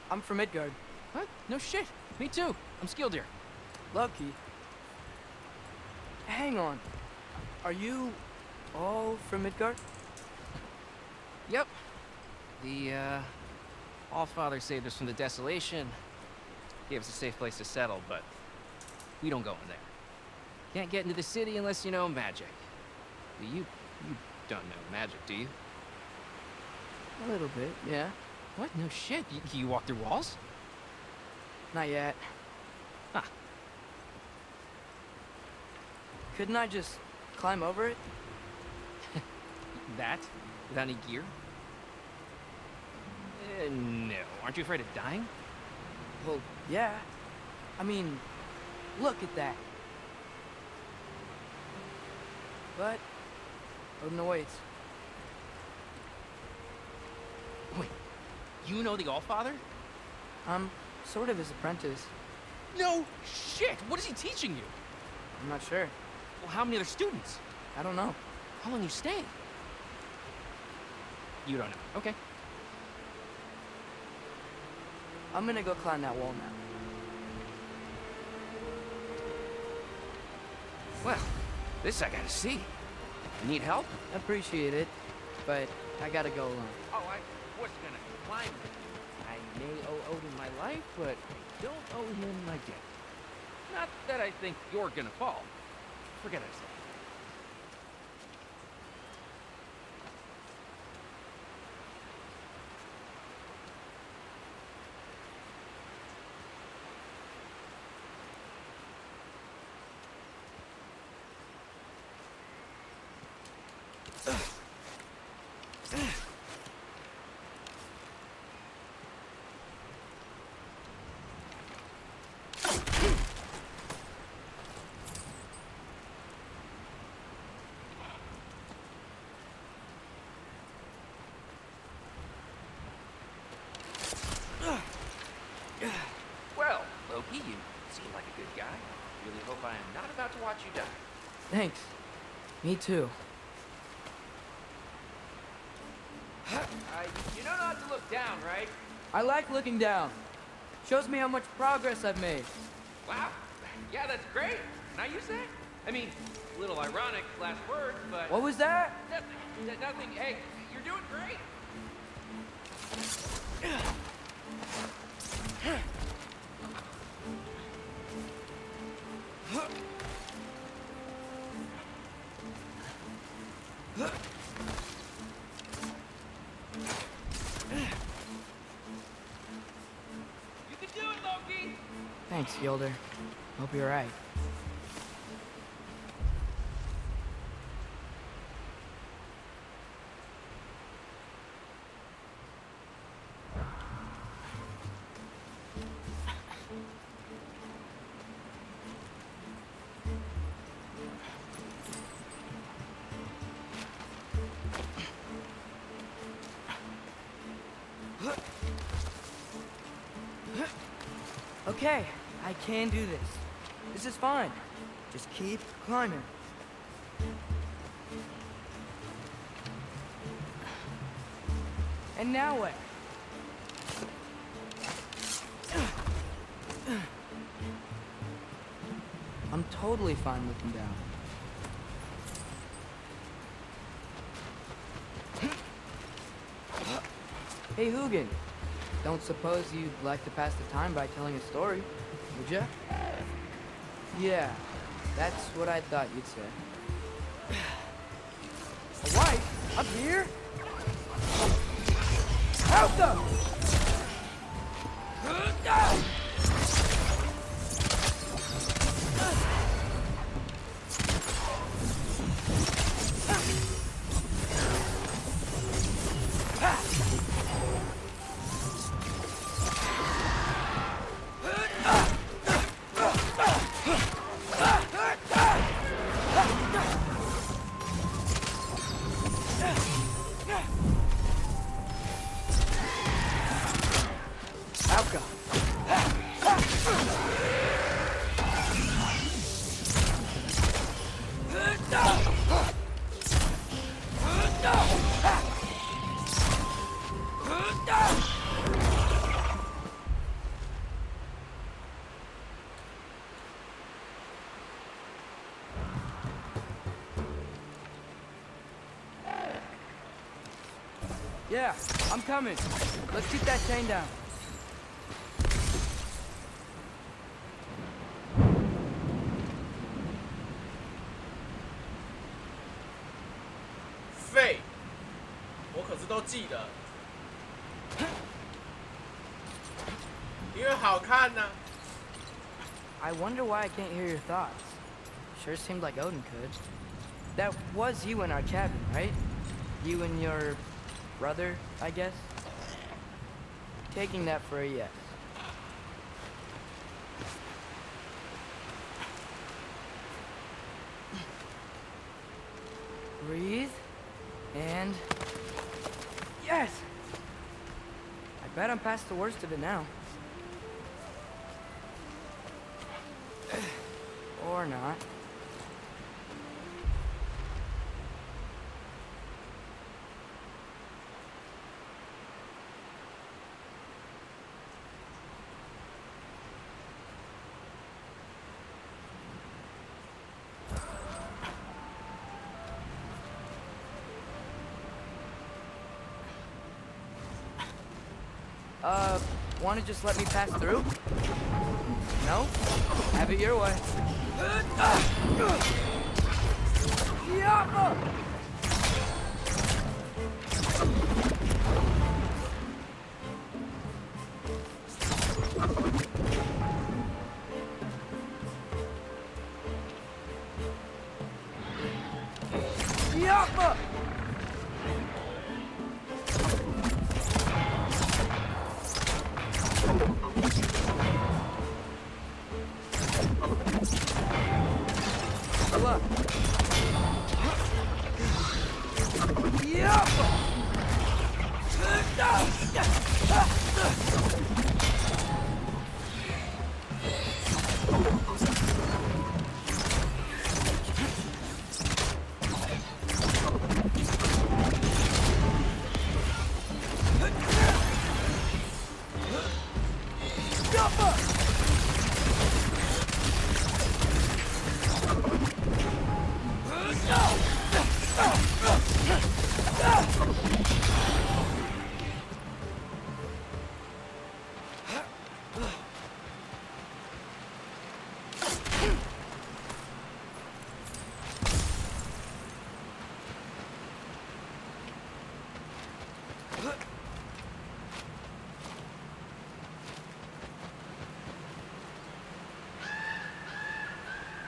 I'm from Midgard. What? No shit. Me too. I'm Skildir. Lucky. Hang on. Are you all from Midgard? Yep. The, Allfather saved us from the desolation. Gave us a safe place to settle, but we don't go in there. Can't get into the city unless you know magic. You don't know magic, do you? A little bit, yeah. What? No shit. You walk through walls? Not yet. Huh. Couldn't I just climb over it? That? Without any gear? No. Aren't you afraid of dying? Well, yeah. I mean, look at that. But Odin awaits. Wait, you know the Allfather? I'm sort of his apprentice. No shit! What is he teaching you? I'm not sure. Well, how many other students? I don't know. How long you stay? You don't know. Okay. I'm gonna go climb that wall now. Well, this I gotta see. Need help? Appreciate it, but I gotta go alone. Oh, I was gonna climb with you. I may owe Odin my life, but I don't owe him my death. Not that I think you're gonna fall. Forget I said. Well, Loki, you seem like a good guy. I really hope I am not about to watch you die. Thanks. Me too. You know not to look down, right? I like looking down. Shows me how much progress I've made. Wow. Yeah, that's great. Can I use that? I mean, a little ironic last word, but... What was that? Nothing. Hey, you're doing great. You can do it, Loki! Thanks, Gilder. Hope you're right. Okay, I can do this. This is fine. Just keep climbing. And now what? I'm totally fine looking down. Hey, Hugin. Don't suppose you'd like to pass the time by telling a story, would ya? Yeah, that's what I thought you'd say. A wife? Up here? Alka! Yeah, I'm coming. Let's keep that chain down.废，我可是都记得，因为好看呢。I wonder why I can't hear your thoughts. Sure seemed like Odin could. That was you in our cabin, right? You and your brother, I guess? Taking that for a yes. Breathe. And... yes! I bet I'm past the worst of it now. Or not. Wanna just let me pass through? No? Have it your way. Yappa!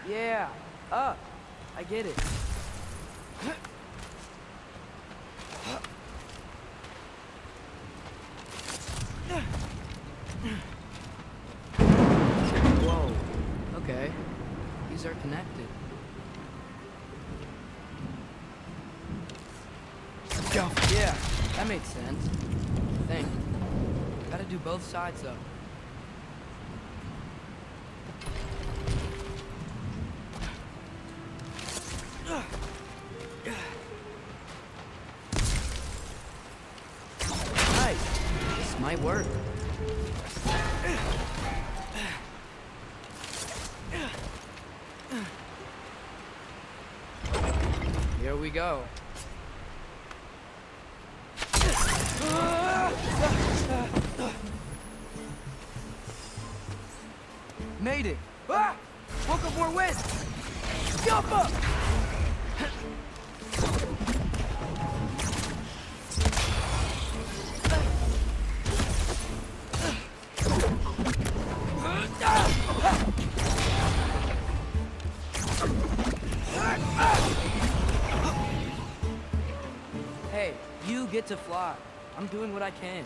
Yeah, up. I get it. Whoa. Okay. These are connected. Yeah, that makes sense. I think. Gotta do both sides though. Might work. Here we go. Made it. Ah! Woke up more wind. Jump up. get to fly. I'm doing what I can.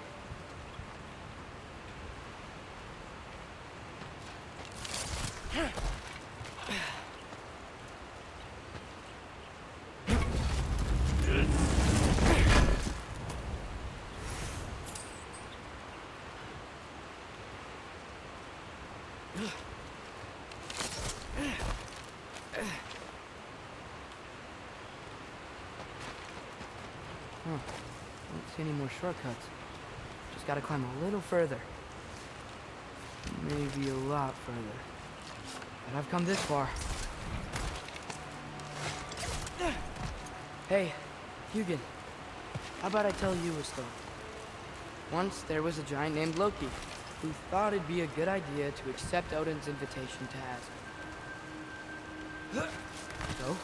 Don't see any more shortcuts. Just gotta climb a little further. Maybe a lot further. But I've come this far. Hey, Hugin. How about I tell you a story? Once there was a giant named Loki who thought it'd be a good idea to accept Odin's invitation to Asgard. So,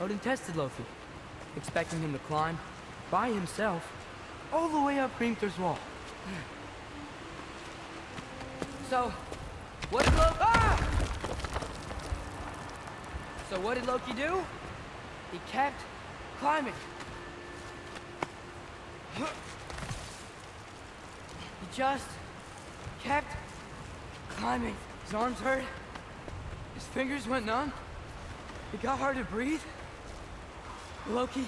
Odin tested Loki, expecting him to climb by himself all the way up Hrimthur's wall. So, what did Loki do? He kept climbing. He just kept climbing. His arms hurt. His fingers went numb. It got hard to breathe. Loki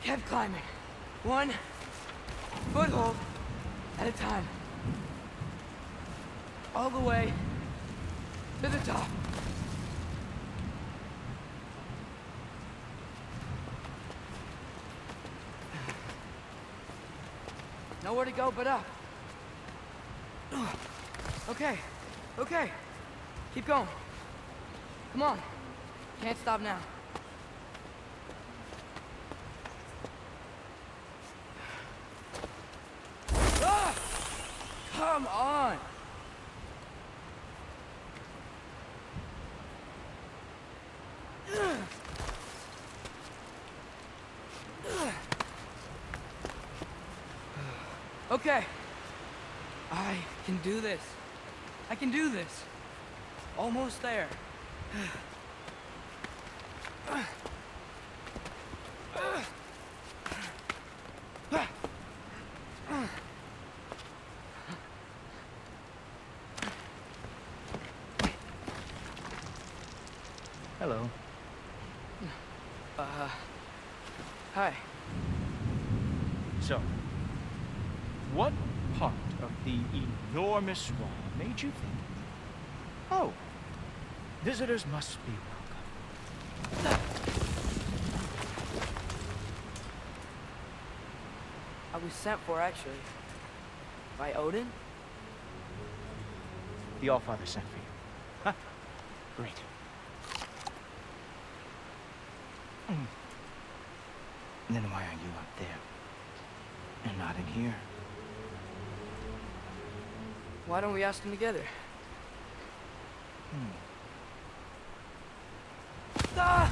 kept climbing. One foothold at a time. All the way to the top. Nowhere to go but up. Okay, okay. Keep going. Come on. Can't stop now. Ah! Come on! Okay. I can do this. I can do this. Almost there. Hello. Hi. So, what part of the enormous wall made you think, oh, visitors must be welcome? I was sent for, actually. By Odin? The Allfather sent for you. Huh? Great. Then why are you up there? And not in here? Why don't we ask them together? Ah!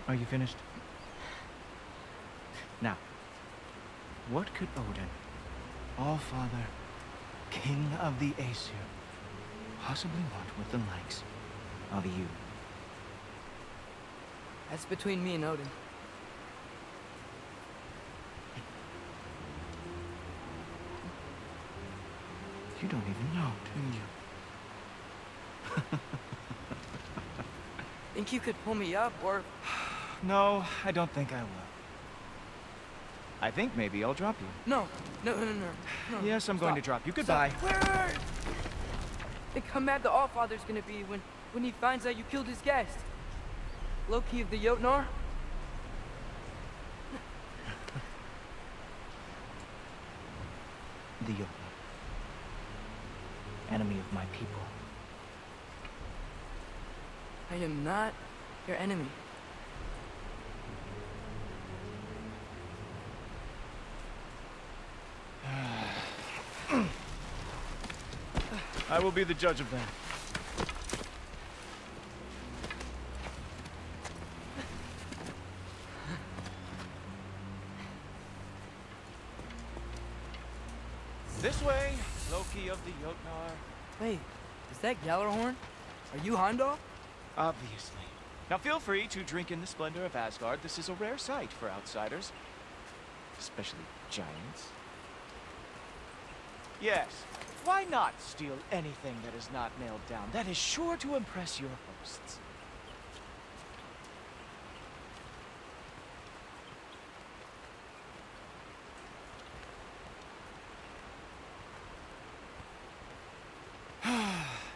Are you finished? Now, what could Odin, Allfather, King of the Aesir, possibly want with the likes of you? That's between me and Odin. You don't even know, do you? Think you could pull me up, or... No, I don't think I will. I think maybe I'll drop you. No. Yes, I'm going to drop you. Goodbye. Wait. Think how mad the Allfather's gonna be when he finds out you killed his guest. Loki of the Jotnar? The Jotnar. Enemy of my people. I am not your enemy. I will be the judge of that. This way, Loki of the Jotnar. Wait, Is that Gallarhorn? Are you Heimdall? Obviously. Now feel free to drink in the splendor of Asgard. This is a rare sight for outsiders. Especially giants. Yes, why not steal anything that is not nailed down? That is sure to impress your hosts.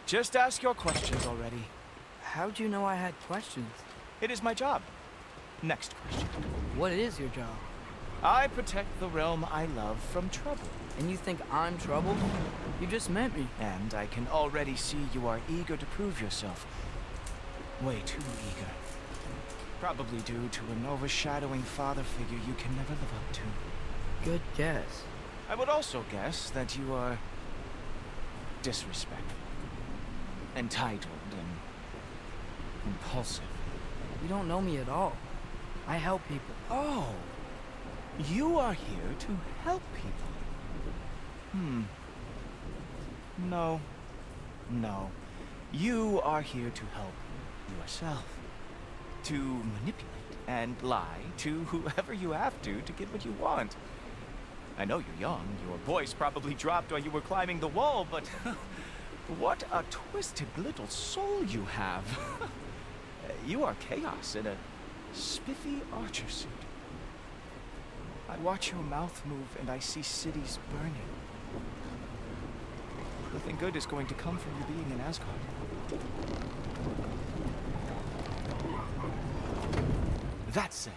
Just ask your questions already. How'd you know I had questions? It is my job. Next question. What is your job? I protect the realm I love from trouble. And you think I'm trouble? You just met me. And I can already see you are eager to prove yourself. Way too eager. Probably due to an overshadowing father figure you can never live up to. Good guess. I would also guess that you are disrespectful, entitled, and impulsive. You don't know me at all. I help people. Oh, you are here to help people. No. No. You are here to help yourself. To manipulate and lie to whoever you have to get what you want. I know you're young. Your voice probably dropped while you were climbing the wall, but what a twisted little soul you have. You are chaos in a spiffy archer suit. I watch your mouth move and I see cities burning. Nothing good is going to come from you being in Asgard. That said,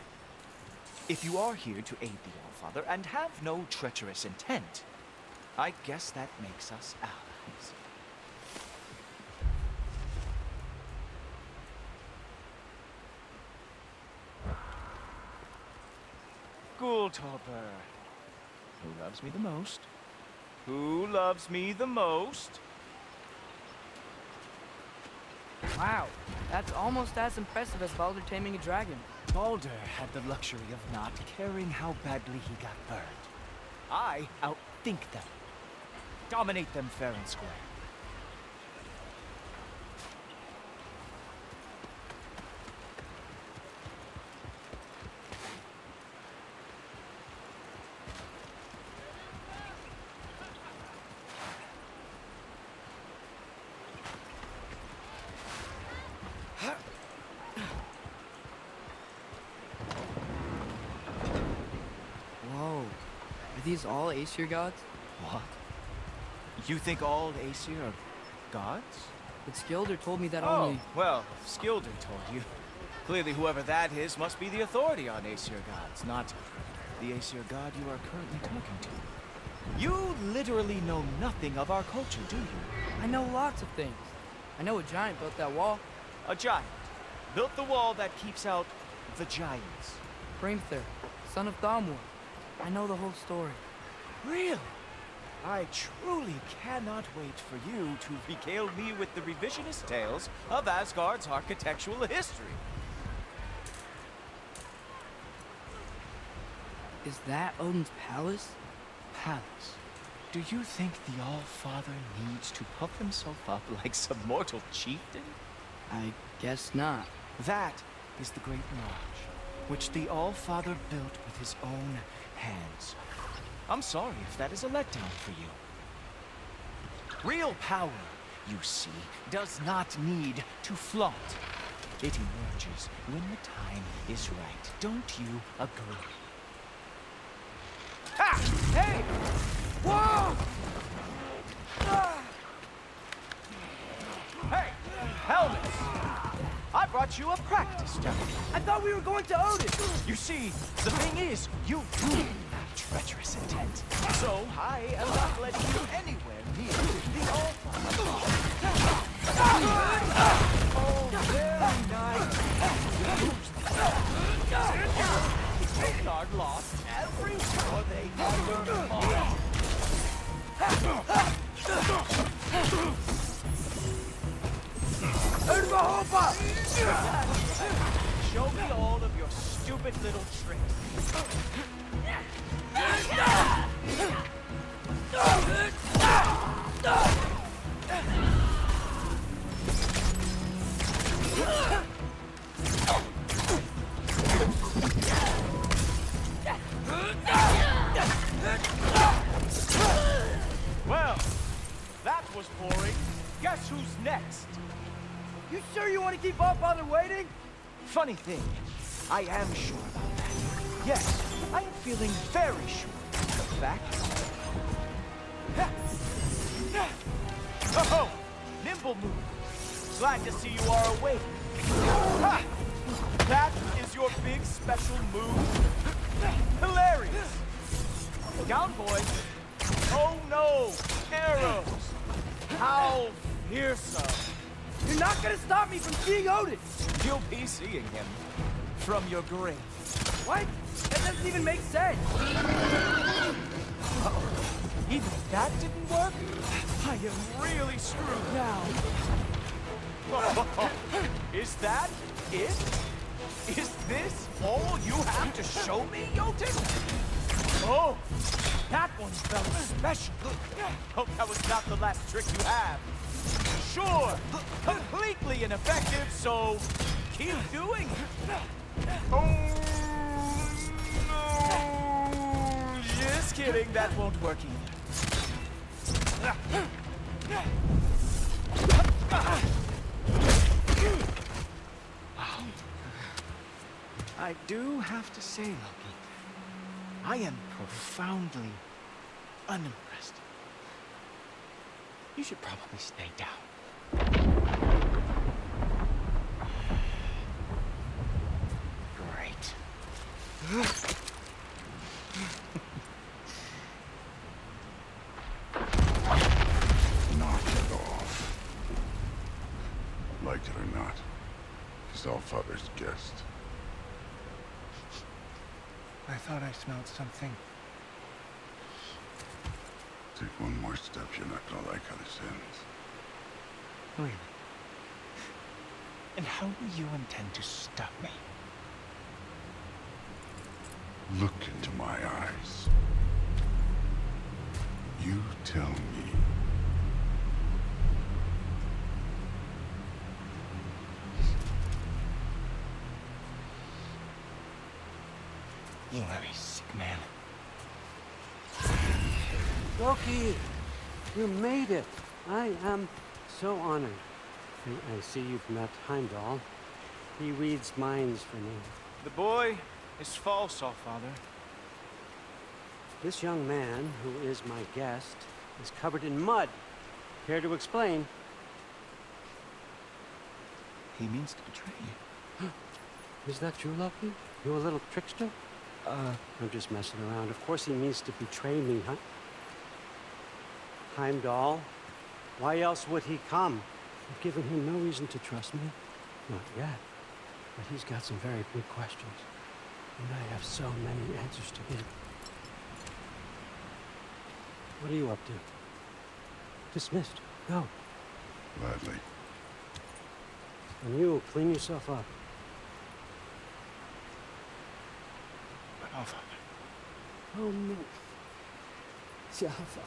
if you are here to aid the Allfather and have no treacherous intent, I guess that makes us allies. Gulltober. Who loves me the most? Who loves me the most? Wow, that's almost as impressive as Baldur taming a dragon. Baldur had the luxury of not caring how badly he got burned. I outthink them. Dominate them fair and square. Are these all Aesir gods? What? You think all Aesir are gods? But Skilder told me that Oh, only... well, if Skilder told you. Clearly whoever that is must be the authority on Aesir gods, not the Aesir god you are currently talking to. You literally know nothing of our culture, do you? I know lots of things. I know a giant built that wall. A giant built the wall that keeps out the giants. Hrimthur, son of Thamur. I know the whole story. Really? I truly cannot wait for you to regale me with the revisionist tales of Asgard's architectural history. Is that Odin's palace? Palace? Do you think the All-Father needs to puff himself up like some mortal chieftain? I guess not. That is the Great Lodge, which the All-Father built with his own hands. I'm sorry if that is a letdown for you. Real power, you see, does not need to flaunt. It emerges when the time is right. Don't you agree? Ha! Hey! Whoa! Hey! Helmets! I brought you a practice dummy. I thought we were going to Odin! You see, the thing is, you do have treacherous intent. So I am not letting you anywhere near the All-Father. Oh, very nice. Asgard lost every war they ever fought. Show me all of your stupid little tricks. You sure you want to keep our father waiting? Funny thing, I am sure about that. Yes, I am feeling very sure. In fact... Oh, nimble move. Glad to see you are awake. Ha! That is your big special move? Hilarious! Down, boys. Oh no! Arrows! How fearsome! You're not gonna stop me from seeing Odin! You'll be seeing him from your grave. What? That doesn't even make sense! Uh-oh. Even that didn't work? I am really screwed now. Is that it? Is this all you have to show me, Jotun? Oh, that one felt special. Hope that was not the last trick you have. Sure, completely ineffective, so keep doing it. Oh, no. Just kidding, that won't work either. I do have to say, Loki, I am profoundly unimpressed. You should probably stay down. Great. Knock it off. Like it or not, he's Allfather's guest. I thought I smelled something. Take one more step, you're not gonna like how this ends. Really? And how do you intend to stop me? Look into my eyes. You tell me. You very sick man. Loki, you made it. I am so honored. I see you've met Heimdall. He reads minds for me. The boy is false, Allfather. This young man, who is my guest, is covered in mud. Care to explain? He means to betray you. Is that true, Loki? You a little trickster? I'm just messing around. Of course he means to betray me, huh? Heimdall? Why else would he come? I've given him no reason to trust me. Not yet. But he's got some very big questions. And I have so many answers to give. What are you up to? Dismissed. Go. Gladly. And you, clean yourself up. Allfather. Oh, no. Jaffa.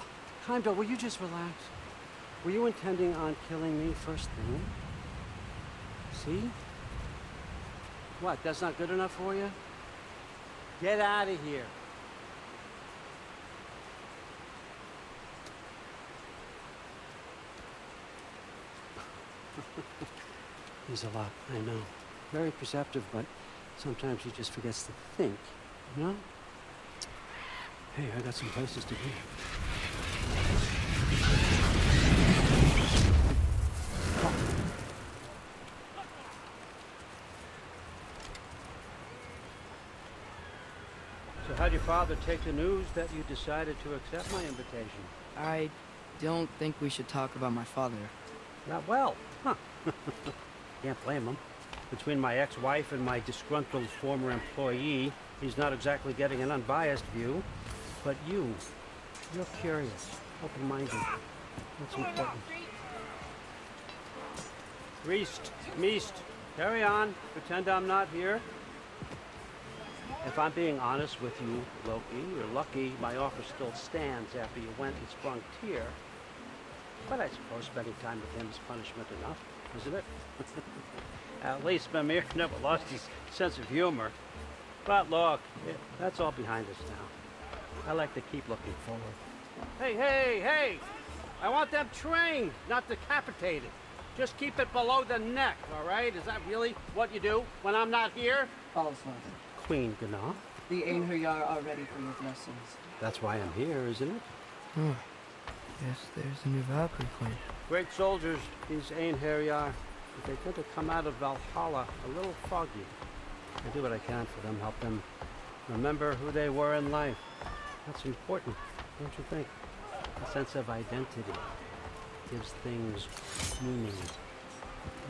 Heimdall, will you just relax? Were you intending on killing me first thing? See? What, that's not good enough for you? Get out of here. He's a lot, I know. Very perceptive, but sometimes he just forgets to think, you know? Hey, I got some places to be. So how'd your father take the news that you decided to accept my invitation? I don't think we should talk about my father. Not well, huh? Can't blame him. Between my ex-wife and my disgruntled former employee, he's not exactly getting an unbiased view. But you're curious, open-minded. That's important. Meest, carry on. Pretend I'm not here. If I'm being honest with you, Loki, you're lucky my offer still stands after you went and sprung Tyr. But I suppose spending time with him is punishment enough, isn't it? At least Mimir never lost his sense of humor. But look, that's all behind us now. I like to keep looking forward. Hey! I want them trained, not decapitated. Just keep it below the neck, all right? Is that really what you do when I'm not here? Allsfather, Queen Gná. the Einherjar are ready for your blessings. That's why I'm here, isn't it? Oh, yes, there's a new Valkyrie Queen. Great soldiers, these Einherjar. But they tend to come out of Valhalla a little foggy. I do what I can for them, help them remember who they were in life. That's important, don't you think? A sense of identity gives things meaning.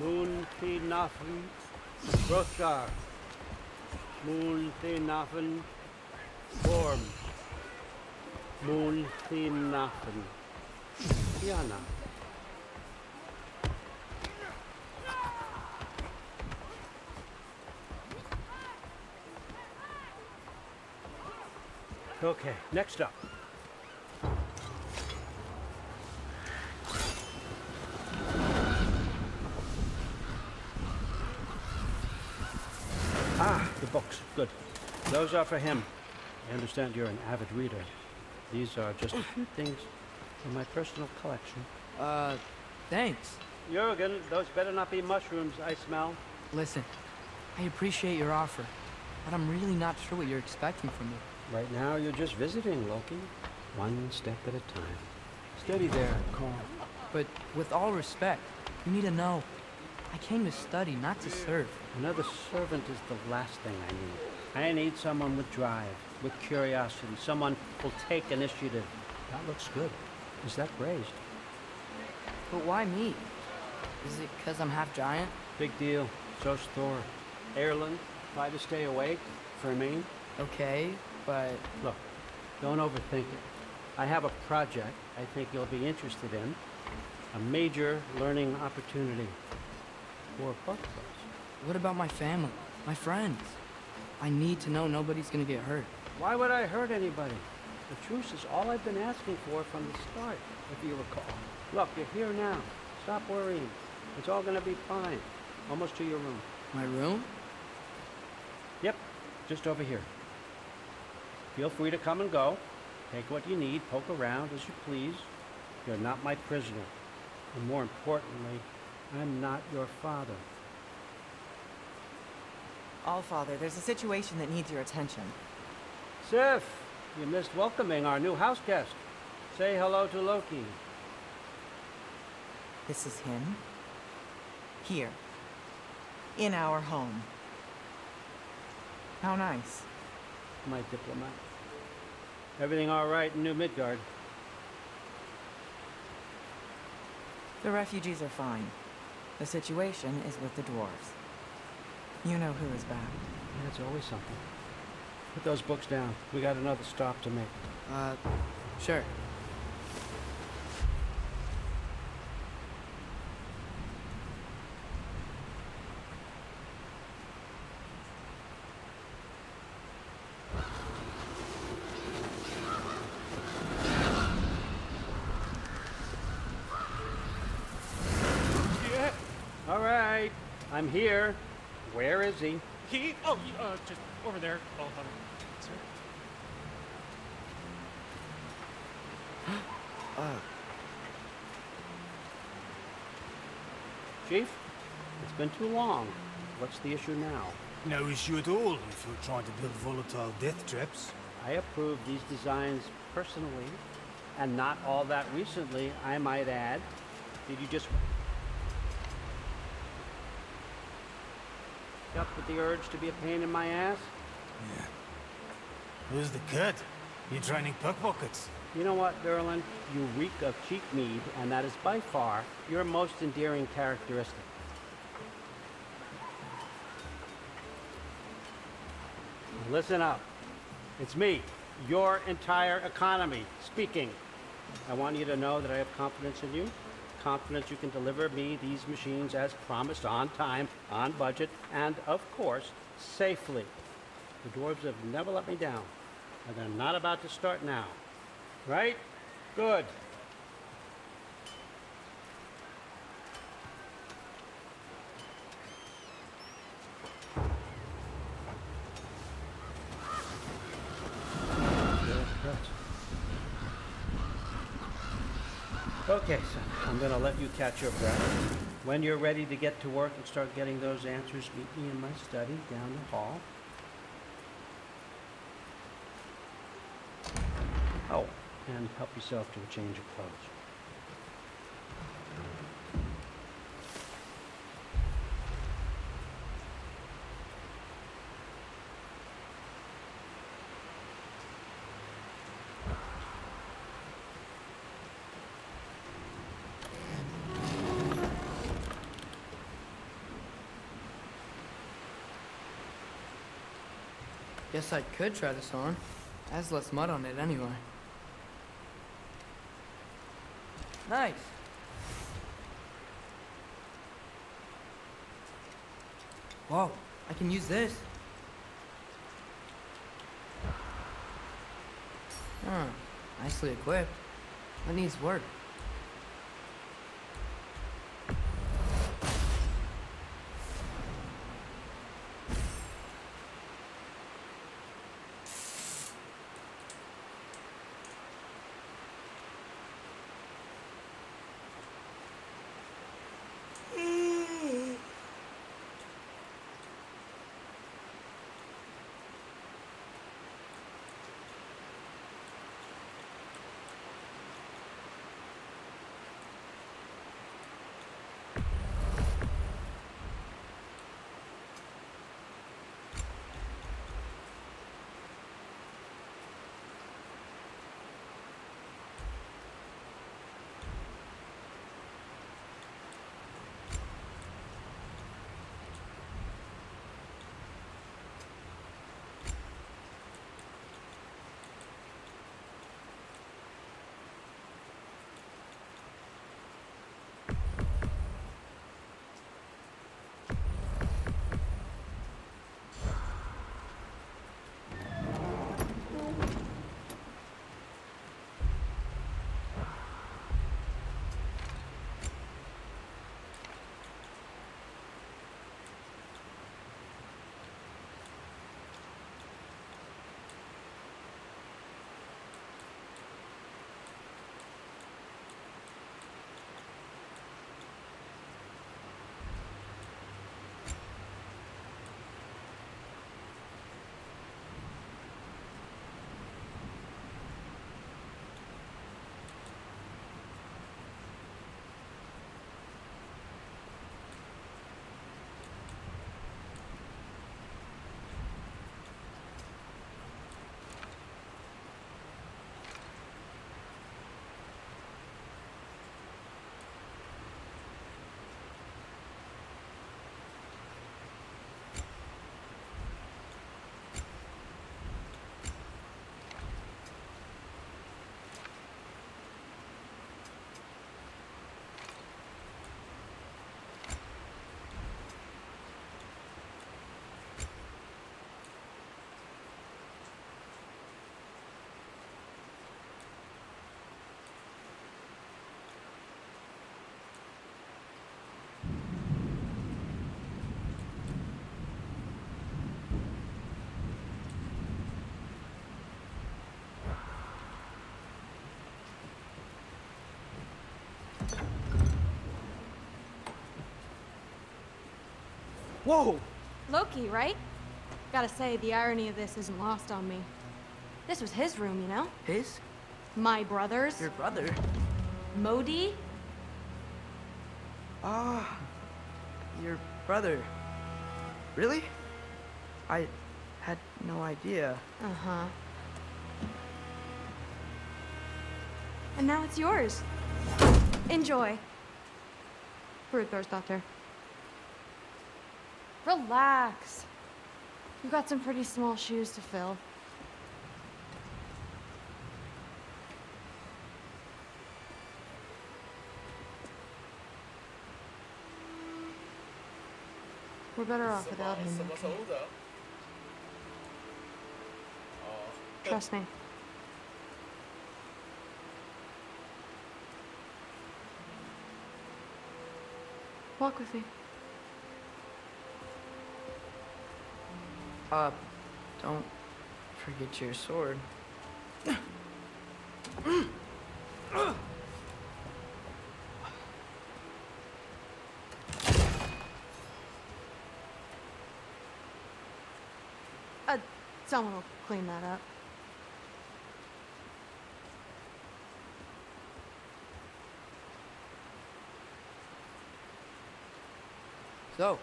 Moon Thi Nafen, Hrothgar. Moon Thi Nafen, Gorm. Moon Thi Nafen, Tiana. Okay, next up. Ah, the books. Good. Those are for him. I understand you're an avid reader. These are just a few things from my personal collection. Thanks. Jurgen, those better not be mushrooms I smell. Listen, I appreciate your offer, but I'm really not sure what you're expecting from me. Right now, you're just visiting, Loki. One step at a time. Steady there, Carl. But with all respect, you need to know, I came to study, not to serve. Another servant is the last thing I need. I need someone with drive, with curiosity, someone who'll take initiative. That looks good. Is that raised? But why me? Is it because I'm half giant? Big deal. So's Thor. Erland, try to stay awake. For me. Okay, but... Look, don't overthink it. I have a project I think you'll be interested in. A major learning opportunity. For both of us. What about my family? My friends? I need to know nobody's gonna get hurt. Why would I hurt anybody? The truce is all I've been asking for from the start, if you recall. Look, you're here now. Stop worrying. It's all gonna be fine. Almost to your room. My room? Yep, just over here. Feel free to come and go. Take what you need, poke around as you please. You're not my prisoner. And more importantly, I'm not your father. Allfather, there's a situation that needs your attention. Sif, you missed welcoming our new house guest. Say hello to Loki. This is him. Here. In our home. How nice. My diplomat. Everything all right in New Midgard? The refugees are fine. The situation is with the dwarves. You know who is back. That's always something. Put those books down. We got another stop to make. Sure. All right, I'm here. Where is he? Just over there. Oh, Chief, it's been too long. What's the issue now? No issue at all if you're trying to build volatile death traps. I approve these designs personally, and not all that recently, I might add. Did you just... up with the urge to be a pain in my ass? Yeah. Who's the cut? You training pickpockets? You know what, Derlin? You reek of cheap mead, and that is by far your most endearing characteristic. Listen up. It's me, your entire economy, speaking. I want you to know that I have confidence in you. Confidence you can deliver me these machines as promised, on time, on budget, and, of course, safely. The dwarves have never let me down, and they're not about to start now. Right? Good. Okay, son, I'm gonna let you catch your breath. When you're ready to get to work and start getting those answers, meet me in my study down the hall. Oh, and help yourself to a change of clothes. Guess I could try this on. Has less mud on it anyway. Nice. Whoa, I can use this. Nicely equipped. That needs work. Whoa! Loki, right? Gotta say, the irony of this isn't lost on me. This was his room, you know? His? My brother's. Your brother? Modi? Ah, your brother. Really? I had no idea. Uh-huh. And now it's yours. Enjoy. Fruit Thor's doctor. Relax. You've got some pretty small shoes to fill. We're better off without him. Okay? Trust me. Walk with me. Don't forget your sword. Someone will clean that up. So,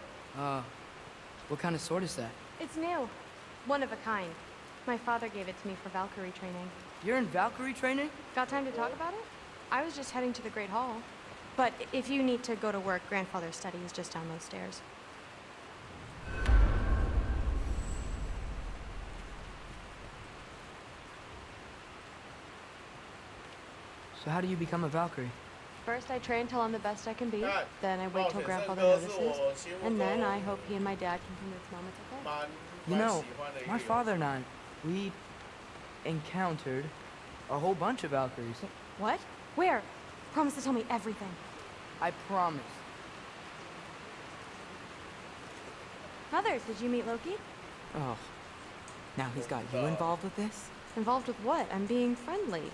what kind of sword is that? It's new. One of a kind. My father gave it to me for Valkyrie training. You're in Valkyrie training? Got time to talk about it? I was just heading to the Great Hall. But if you need to go to work, Grandfather's study is just down those stairs. So how do you become a Valkyrie? First, I train till I'm the best I can be. God. Then I wait till Grandfather notices. And then I hope he and my dad can convince Mom it's okay. You know, my father and I, we encountered a whole bunch of Valkyries. What? Where? Promise to tell me everything. I promise. Mother, did you meet Loki? Oh. Now he's got you involved with this? Involved with what? I'm being friendly.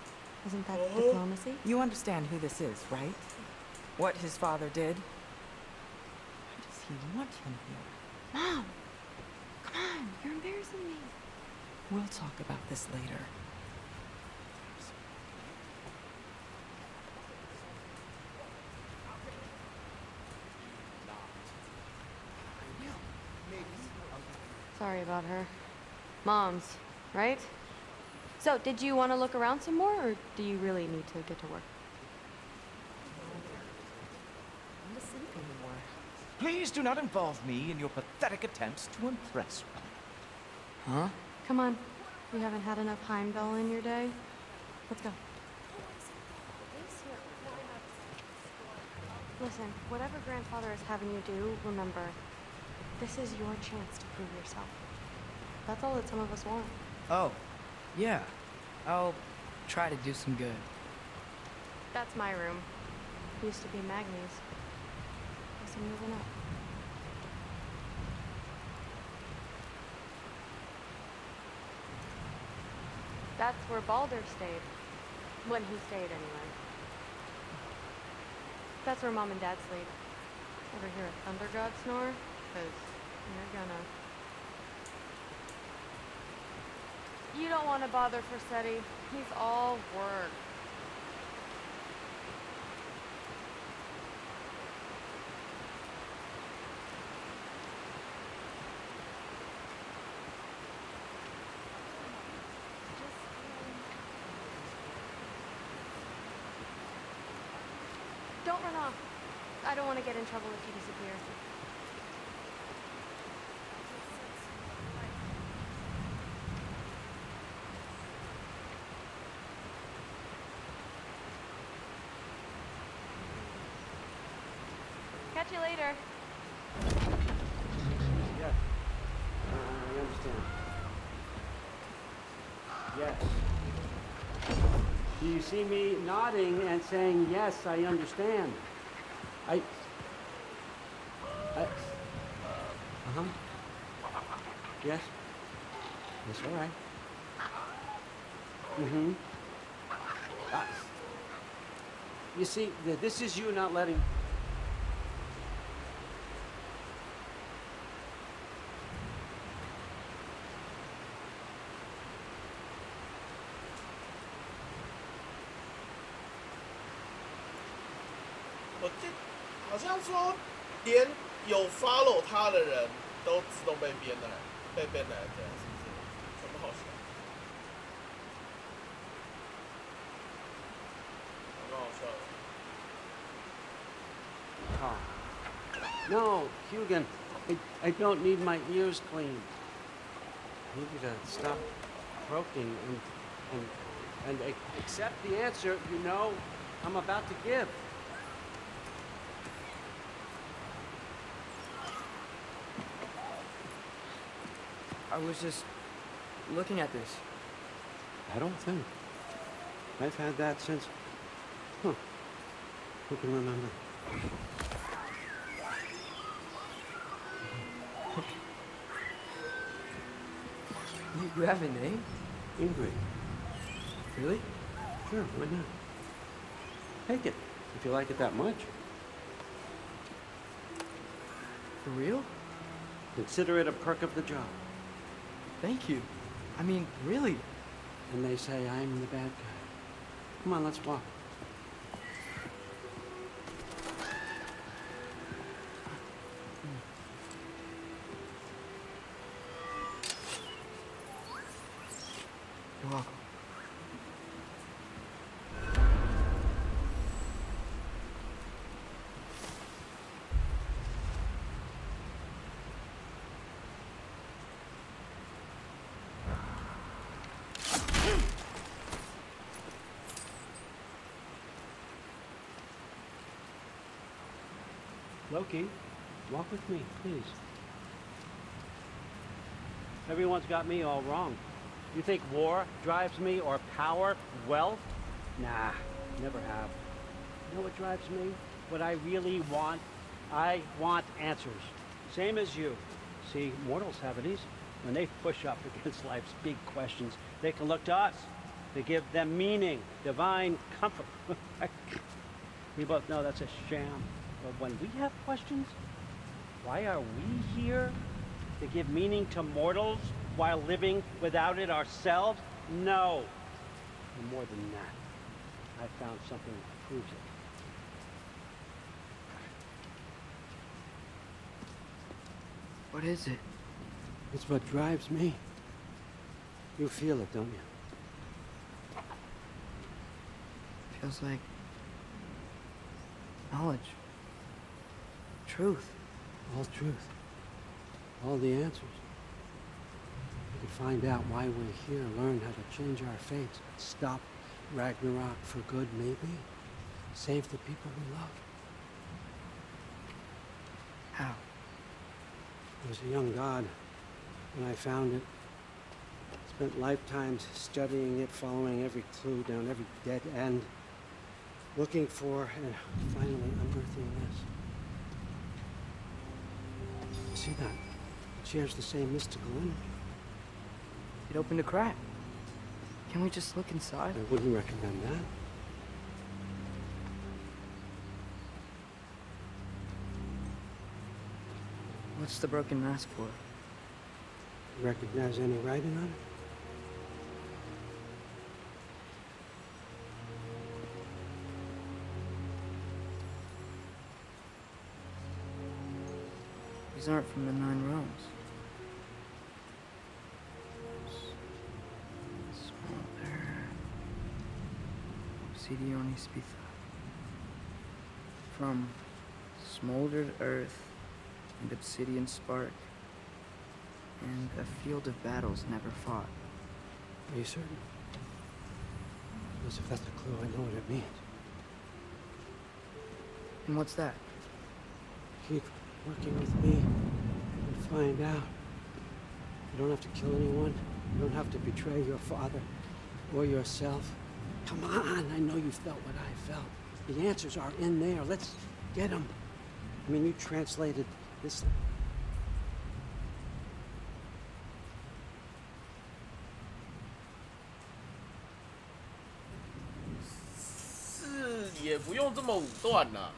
Isn't that diplomacy? You understand who this is, right? What his father did? Why does he want him here? Mom! Come on, you're embarrassing me. We'll talk about this later. Sorry about her. Mom's, right? So, did you want to look around some more, or do you really need to get to work? I'm not asleep anymore. Please do not involve me in your pathetic attempts to impress me. Huh? Come on. You haven't had enough Heimdall in your day. Let's go. Listen, whatever Grandfather is having you do, remember, this is your chance to prove yourself. That's all that some of us want. Oh, yeah. I'll try to do some good. That's my room. Used to be Magni's. Guess I'm moving up. That's where Baldur stayed. When he stayed, anyway. That's where Mom and Dad sleep. Ever hear a thunder god snore? 'Cause you're gonna. You don't want to bother Forseti. He's all work. Don't run off. I don't want to get in trouble if you disappear. Catch you later. Yes. I understand. Yes. Do you see me nodding and saying, yes, I understand? Uh-huh. Yes? Yes, all right. Mm-hmm. You see, this is you not letting...我记好像说，连有 follow 他的人都自动被编来，被编来这样，是不是？怎么好笑？蛮好笑的。Oh. No, Hugin, I don't need my ears cleaned. I need you to stop croaking and accept the answer you know I'm about to give. I was just looking at this. I don't think. I've had that since... Huh. Who can remember? You have a name? Ingrid. Really? Sure, why not? Take it, if you like it that much. For real? Consider it a perk of the job. Thank you. I mean, really. And they say I'm the bad guy. Come on, let's walk. You're welcome. Loki, walk with me, please. Everyone's got me all wrong. You think war drives me, or power, wealth? Nah, never have. You know what drives me? What I really want? I want answers. Same as you. See, mortals have it easy. When they push up against life's big questions, they can look to us to give them meaning, divine comfort. We both know that's a sham. But when we have questions, why are we here? To give meaning to mortals while living without it ourselves? No. And more than that, I found something that proves it. What is it? It's what drives me. You feel it, don't you? Feels like knowledge. Truth. All truth. All the answers. We can find out why we're here, learn how to change our fates, stop Ragnarok for good, maybe. Save the people we love. How? I was a young god when I found it. Spent lifetimes studying it, following every clue down every dead end, looking for and finally unearthing this. See that? It shares the same mystical energy. It opened a crack. Can we just look inside? I wouldn't recommend that. What's the broken mask for? You recognize any writing on it? These aren't from the 9 realms. Smolder. Obsidione Spitha. From smoldered earth and obsidian spark, and a field of battles never fought. Are you certain? Because if that's a clue, I know what it means. And what's that? Keep working with me and find out. You don't have to kill anyone. You don't have to betray your father or yourself. Come on, I know you felt what I felt. The answers are in there. Let's get them. I mean, you translated this.是也不用这么武断啦。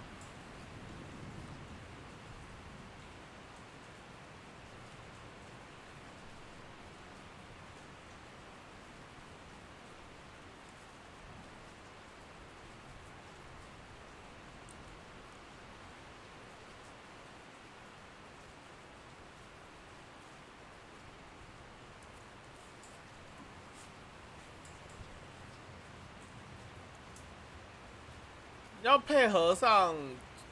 要配合上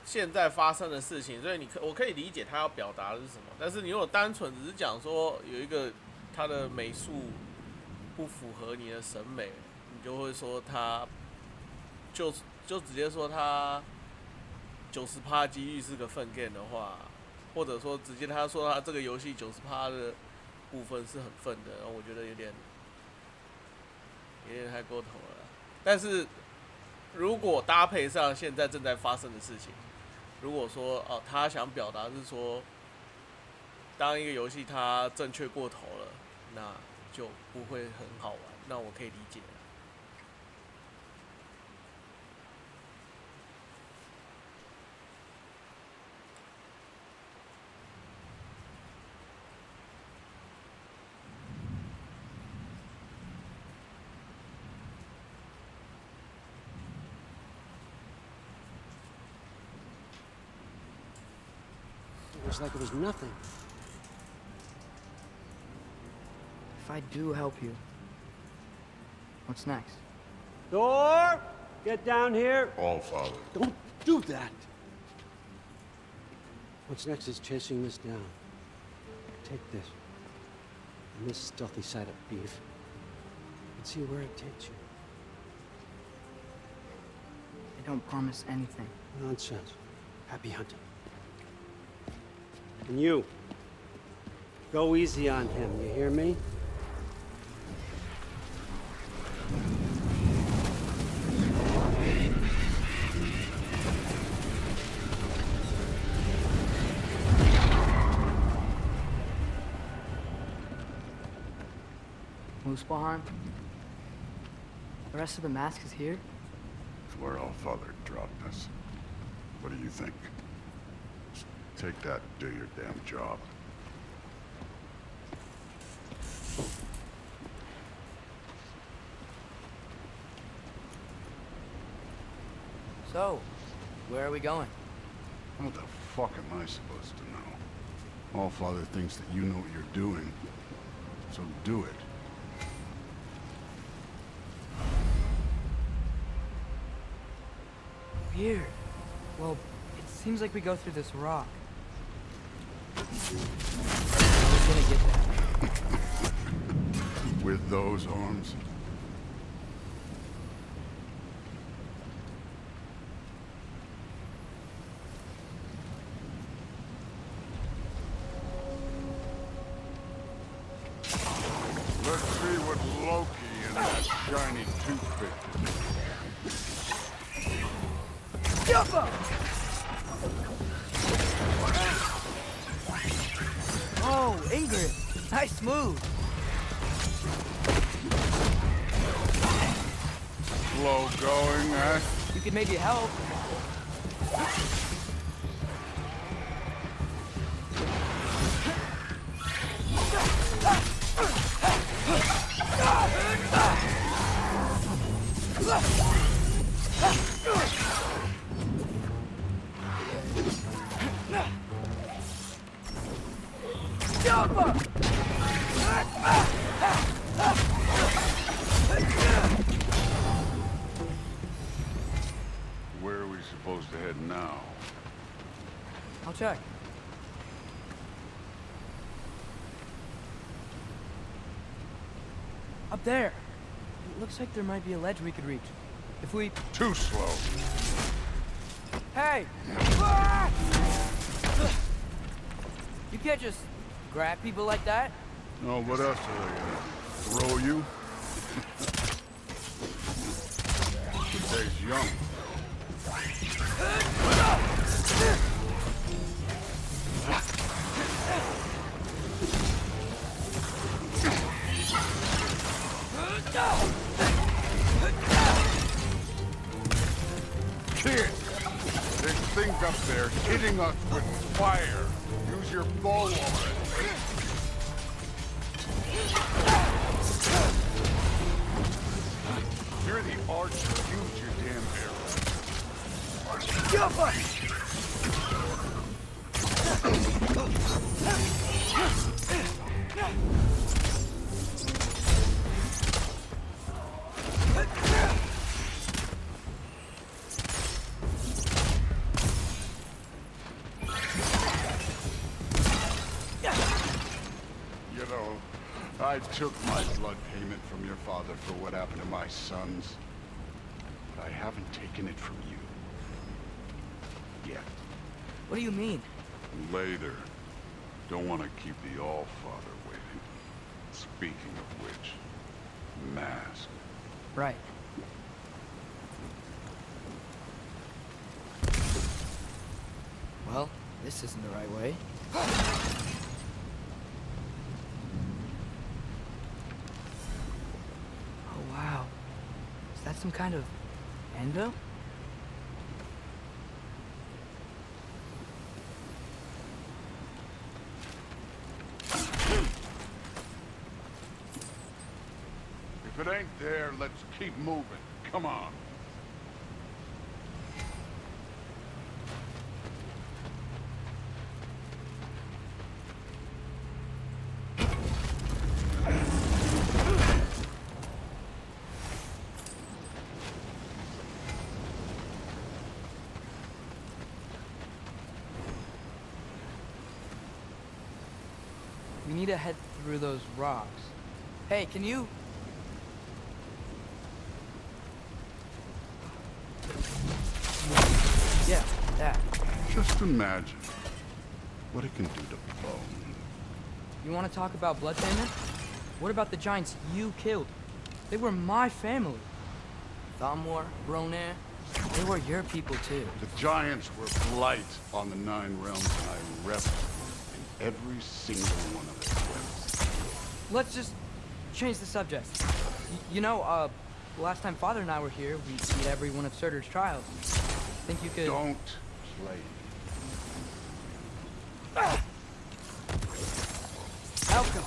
现在发生的事情，所以我可以理解他要表达的是什么。但是你如果单纯只是讲说有一个他的美术不符合你的审美，你就会说他就直接说他90%几率是个粪 game 的话，或者说直接他说他这个游戏90%的部分是很粪的，然后我觉得有点太过头了。但是如果搭配上现在正在发生的事情，如果说他想表达是说，当一个游戏它正确过头了，那就不会很好玩，那我可以理解。was like it was nothing. If I do help you, what's next? Thor! Get down here! All father. Don't do that! What's next is chasing this down. Take this. And this stealthy side of beef. And see where it takes you. I don't promise anything. Nonsense. Happy hunting. And you. Go easy on him, you hear me? Muspelheim? The rest of the mask is here? It's where All Father dropped us. What do you think? Just take that, do your damn job. So, where are we going? What the fuck am I supposed to know? All Father thinks that you know what you're doing, so do it. Weird. Well, it seems like we go through this rock. I was gonna get that. With those arms? Let's see what Loki and that shiny toothpick can do. Oh, Ingrid! Nice move! Slow going, eh? You could maybe help. Where are we supposed to head now? I'll check. Up there. It looks like there might be a ledge we could reach. If we... Too slow. Hey! You can't just grab people like that. No, what else are they gonna throw you? Today's young. Kid! There's things up there hitting us with fire. Use your bow already. You're the archer. Use your damn arrow. Jump up! You know, I took my blood payment from your father for what happened to my sons. But I haven't taken it from you. Yet. What do you mean? Later. Don't want to keep the All-Father waiting. Speaking of which, mask. Right. Well, this isn't the right way. Oh, wow. Is that some kind of anvil? If it ain't there, let's keep moving. Come on. We need to head through those rocks. Hey, can you... Yeah, that. Just imagine what it can do to bone. You want to talk about blood payment? What about the giants you killed? They were my family. Thamor, Bronir, they were your people too. The giants were blight on the 9 realms, and I reveled in every single one of their quest. Let's just change the subject. You know, last time Father and I were here, we beat every one of Surtur's trials. Think you could... Don't play. Outcome.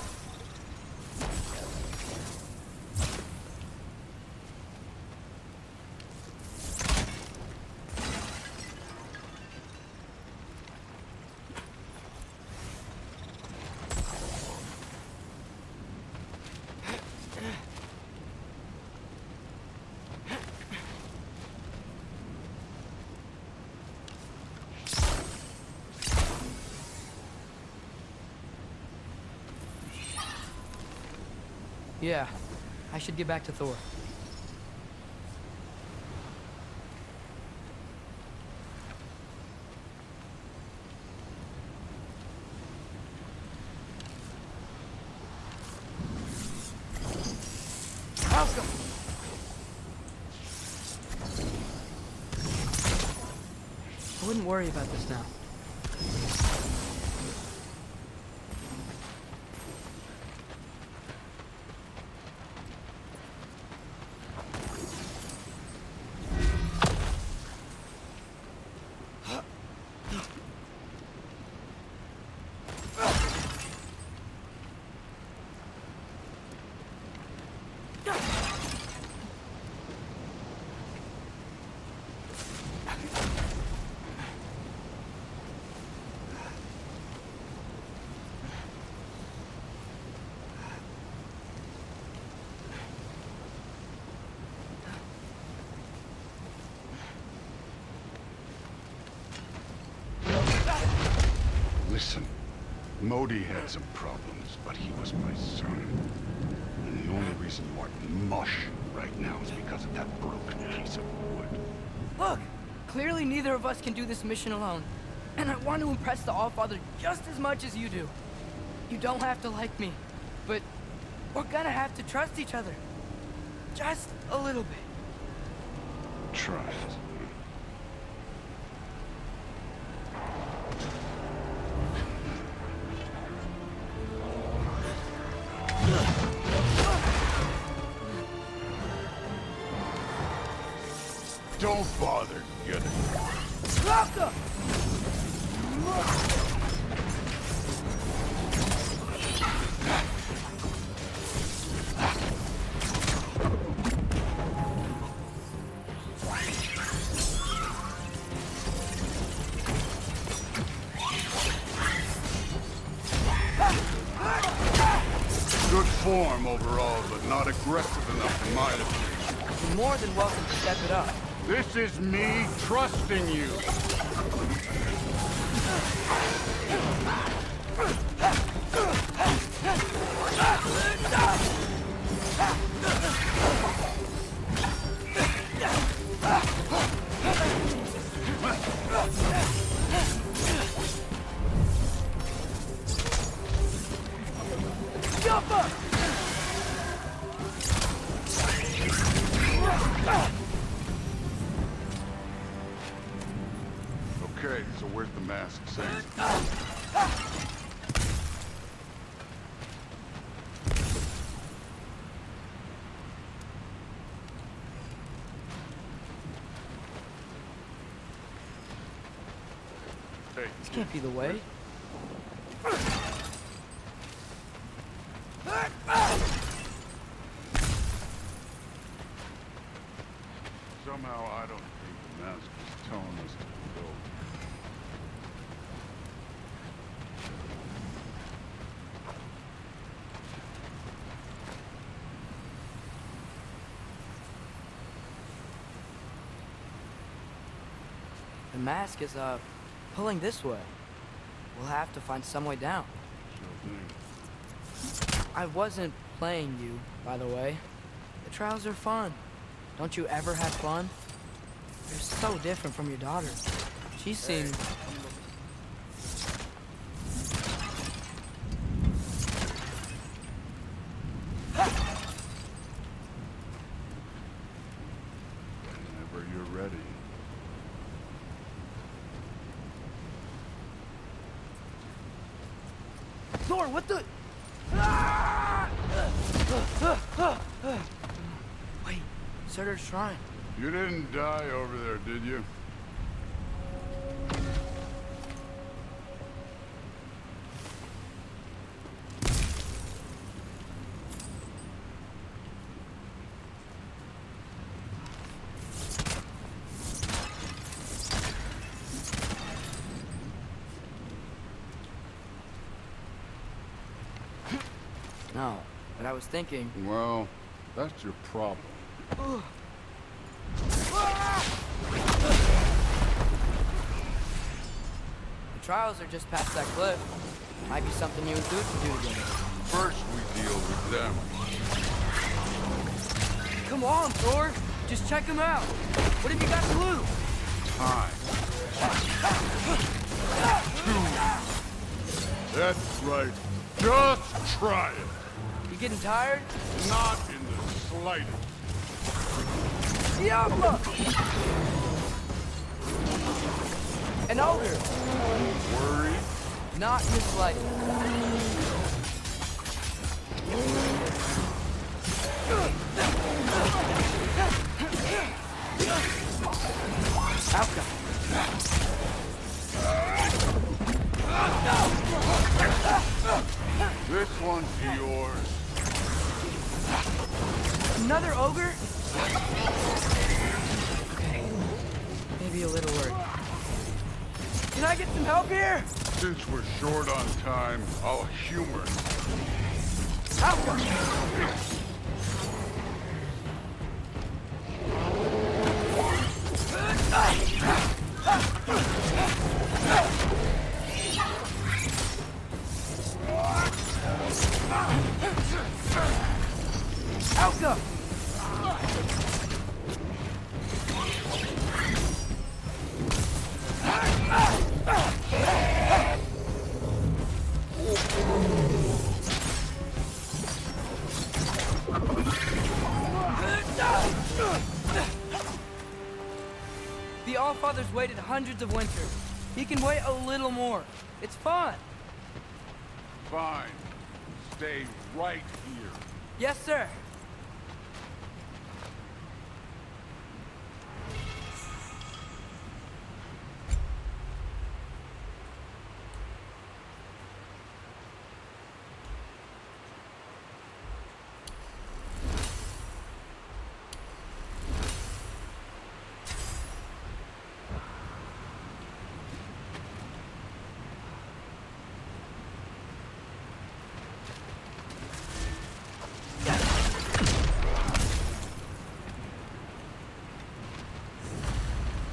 Yeah, I should get back to Thor. Welcome. I wouldn't worry about this now. Listen, Modi had some problems, but he was my son. And the only reason you aren't mush right now is because of that broken piece of wood. Look! Clearly neither of us can do this mission alone. And I want to impress the Allfather just as much as you do. You don't have to like me, but we're gonna have to trust each other. Just a little bit. Trust. Don't bother getting it. Welcome! Good form overall, but not aggressive enough in my opinion. You're more than welcome to step it up. This is me trusting you. Jump up! Okay, so where's the mask saying? Hey, this can't be the way. Somehow I don't think the mask is telling us to go. The mask is, pulling this way. We'll have to find some way down. Sure thing. I wasn't playing you, by the way. The trials are fun. Don't you ever have fun? You're so different from your daughter. She seemed... Whenever you're ready. Thor, what the... Wait, Surtur's shrine. You didn't die over there, did you? No, but I was thinking... Well, that's your problem. The trials are just past that cliff. Might be something you and Duke can do together. First we deal with them. Come on, Thor! Just check them out! What have you got to lose? Time. That's right. Just try it. You getting tired? Not in the slightest. Diablo! An ogre! Worried? Not in the slightest. Outcome. This one's yours. Another ogre? Okay. Maybe a little worried. Can I get some help here? Since we're short on time, I'll humor you. Outcome. Outcome! The Allfather's waited hundreds of winters. He can wait a little more. It's fun. Fine. Stay right here. Yes, sir.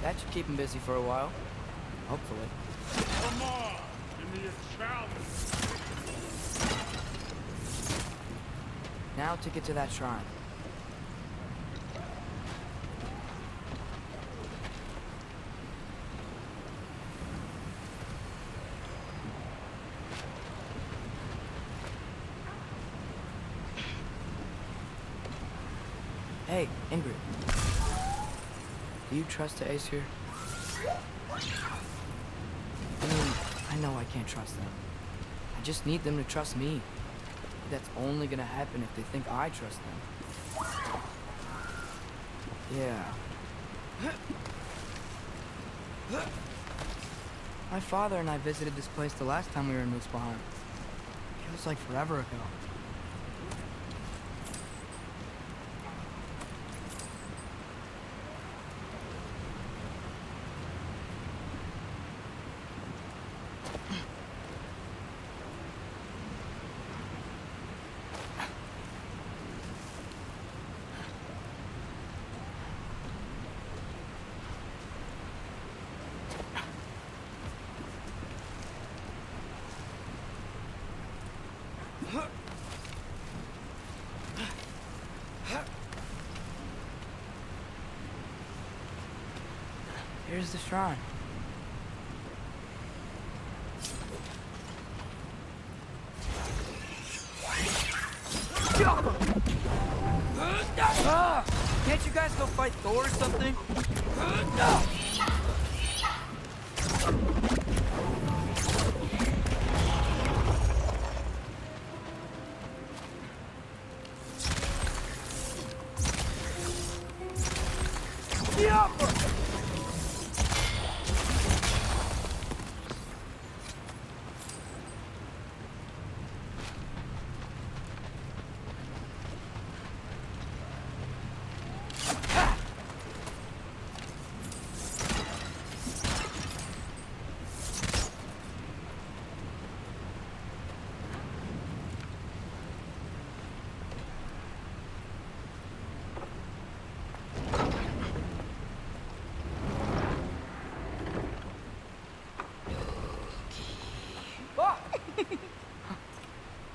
That should keep him busy for a while. Hopefully. Come on! Give me a challenge! Now to get to that shrine. Hey, Ingrid. Do you trust the Aesir? I mean, I know I can't trust them. I just need them to trust me. But that's only gonna happen if they think I trust them. Yeah. My father and I visited this place the last time we were in Muspelheim. It was like forever ago. is the shrine? Can't you guys go fight Thor or something?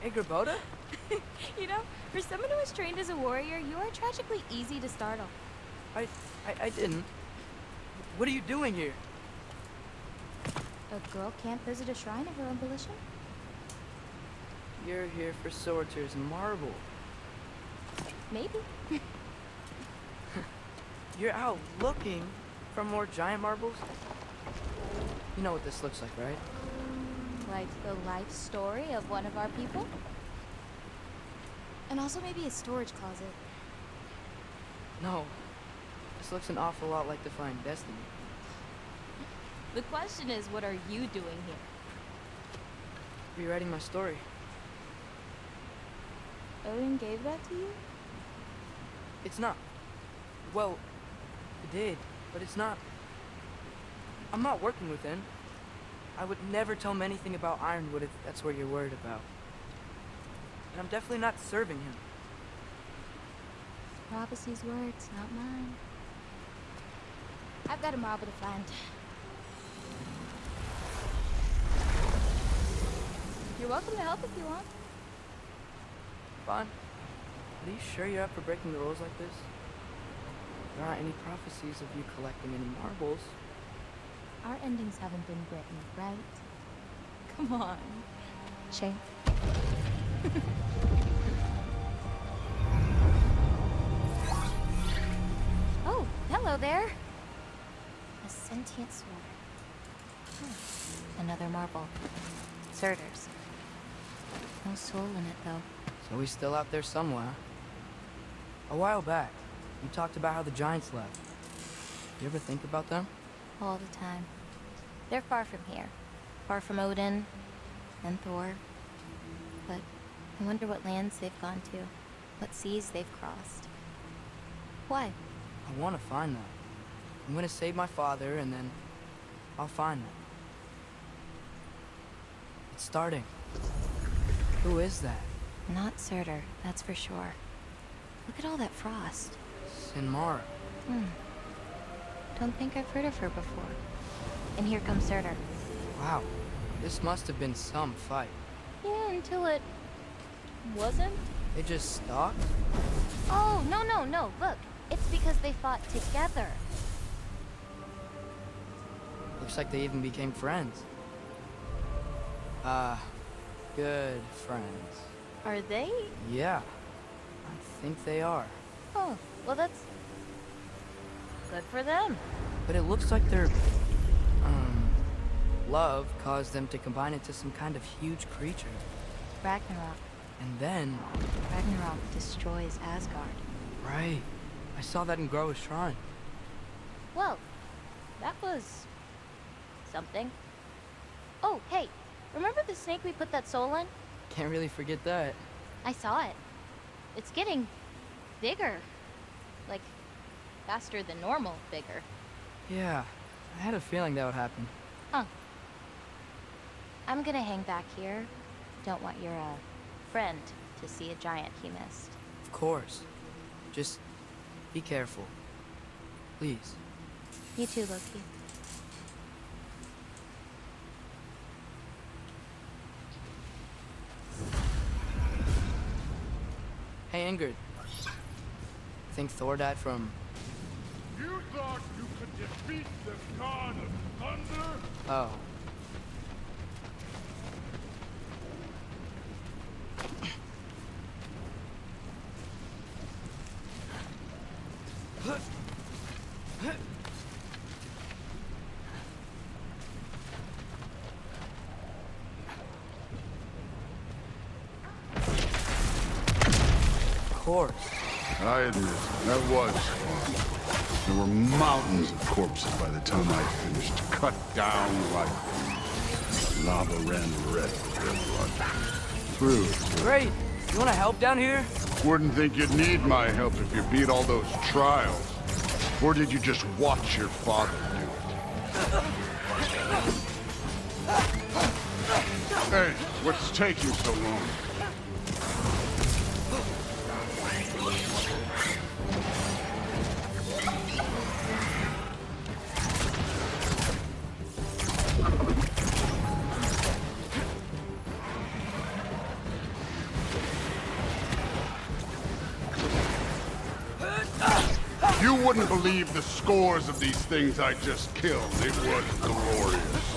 Hey, Gerboda? You know, for someone who was trained as a warrior, you are tragically easy to startle. I didn't. What are you doing here? A girl can't visit a shrine of her own volition? You're here for Sorcerer's marble. Maybe. You're out looking for more giant marbles? You know what this looks like, right? Like the life story of one of our people? And also maybe a storage closet. No. This looks an awful lot like Defying Destiny. The question is, what are you doing here? Rewriting my story. Odin gave that to you? It's not. Well, it did, but it's not. I'm not working with him. I would never tell him anything about Ironwood if that's what you're worried about. And I'm definitely not serving him. Prophecy's words, not mine. I've got a marble to find. You're welcome to help if you want. Fine. Are you sure you're up for breaking the rules like this? There aren't any prophecies of you collecting any marbles. Our endings haven't been written, right? Come on. Shane. Oh, hello there. A sentient sword. Another marble. Surtur's. No soul in it, though. So he's still out there somewhere. A while back, you talked about how the giants left. You ever think about them? All the time. They're far from here. Far from Odin and Thor. But I wonder what lands they've gone to. What seas they've crossed. Why? I want to find them. I'm gonna save my father, and then I'll find them. It's starting. Who is that? Not Surtur, that's for sure. Look at all that frost. Sinmara. Don't think I've heard of her before. And here comes Surtur. Wow. This must have been some fight. Yeah, until it wasn't. They just stalked? Oh, no. Look, it's because they fought together. Looks like they even became friends. Good friends. Are they? Yeah. I think they are. Oh, well that's good for them. But it looks like their, love caused them to combine into some kind of huge creature. Ragnarok. And then... Ragnarok destroys Asgard. Right. I saw that in Groa's shrine. Well, that was... something. Oh, hey, remember the snake we put that soul in? Can't really forget that. I saw it. It's getting bigger. Like, faster than normal bigger. Yeah, I had a feeling that would happen. Huh. I'm gonna hang back here. Don't want your, friend to see a giant he missed. Of course. Just be careful. Please. You too, Loki. Hey, Ingrid. Think Thor died from... You thought you could Defeat the god of thunder? Oh. Of course. I admit, that was fun. There were mountains of corpses by the time I finished, cut down like lava ran red with their blood. Through. Great. You want to help down here? Wouldn't think you'd need my help if you beat all those trials. Or did you just watch your father do it? Hey, what's taking so long? You wouldn't believe the scores of these things I just killed. It was glorious.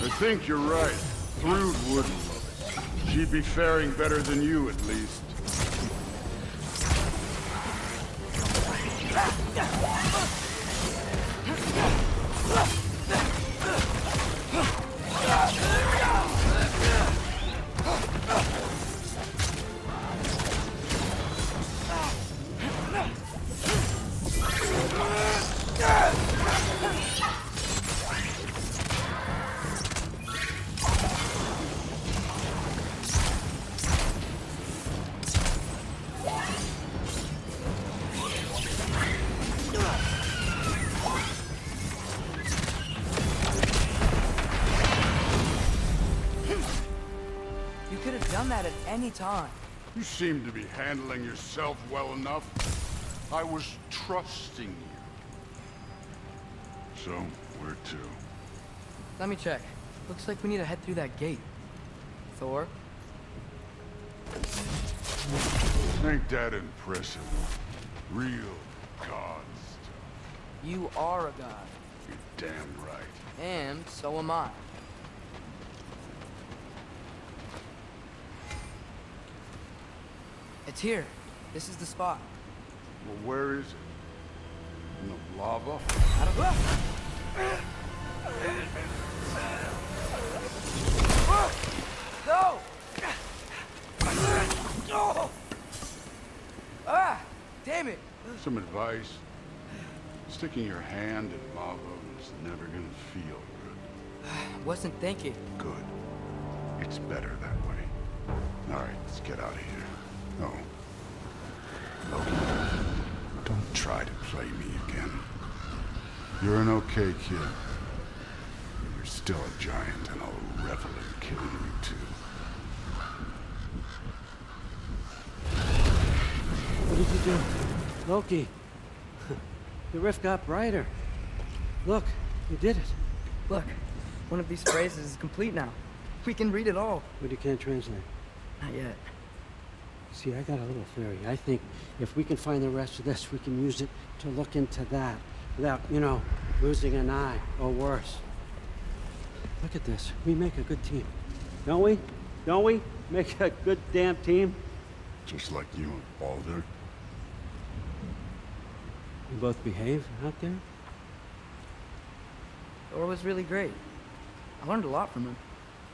I think you're right. Thrud wouldn't love it. She'd be faring better than you, at least. That at any time. You seem to be handling yourself well enough. I was trusting you. So, where to? Let me check. Looks like we need to head through that gate. Thor? Ain't that impressive? Real god stuff. You are a god. You're damn right. And so am I. It's here. This is the spot. Well, where is it? In the lava? I don't know. No! Oh! Ah! Damn it! Some advice. Sticking your hand in lava is never gonna feel good. Wasn't thinking. Good. It's better that way. All right, let's get out of here. Oh. Loki, don't try to play me again. You're an okay kid. You're still a giant, and I'll revel in killing you too. What did you do? Loki. The rift got brighter. Look, you did it. Look, one of these phrases is complete now. We can read it all. But you can't translate. Not yet. See, I got a little theory. I think if we can find the rest of this, we can use it to look into that without, you know, losing an eye or worse. Look at this. We make a good team. Don't we? Don't we? Make a good damn team? Just like you and Baldur. You both behave out there? Thor was really great. I learned a lot from him.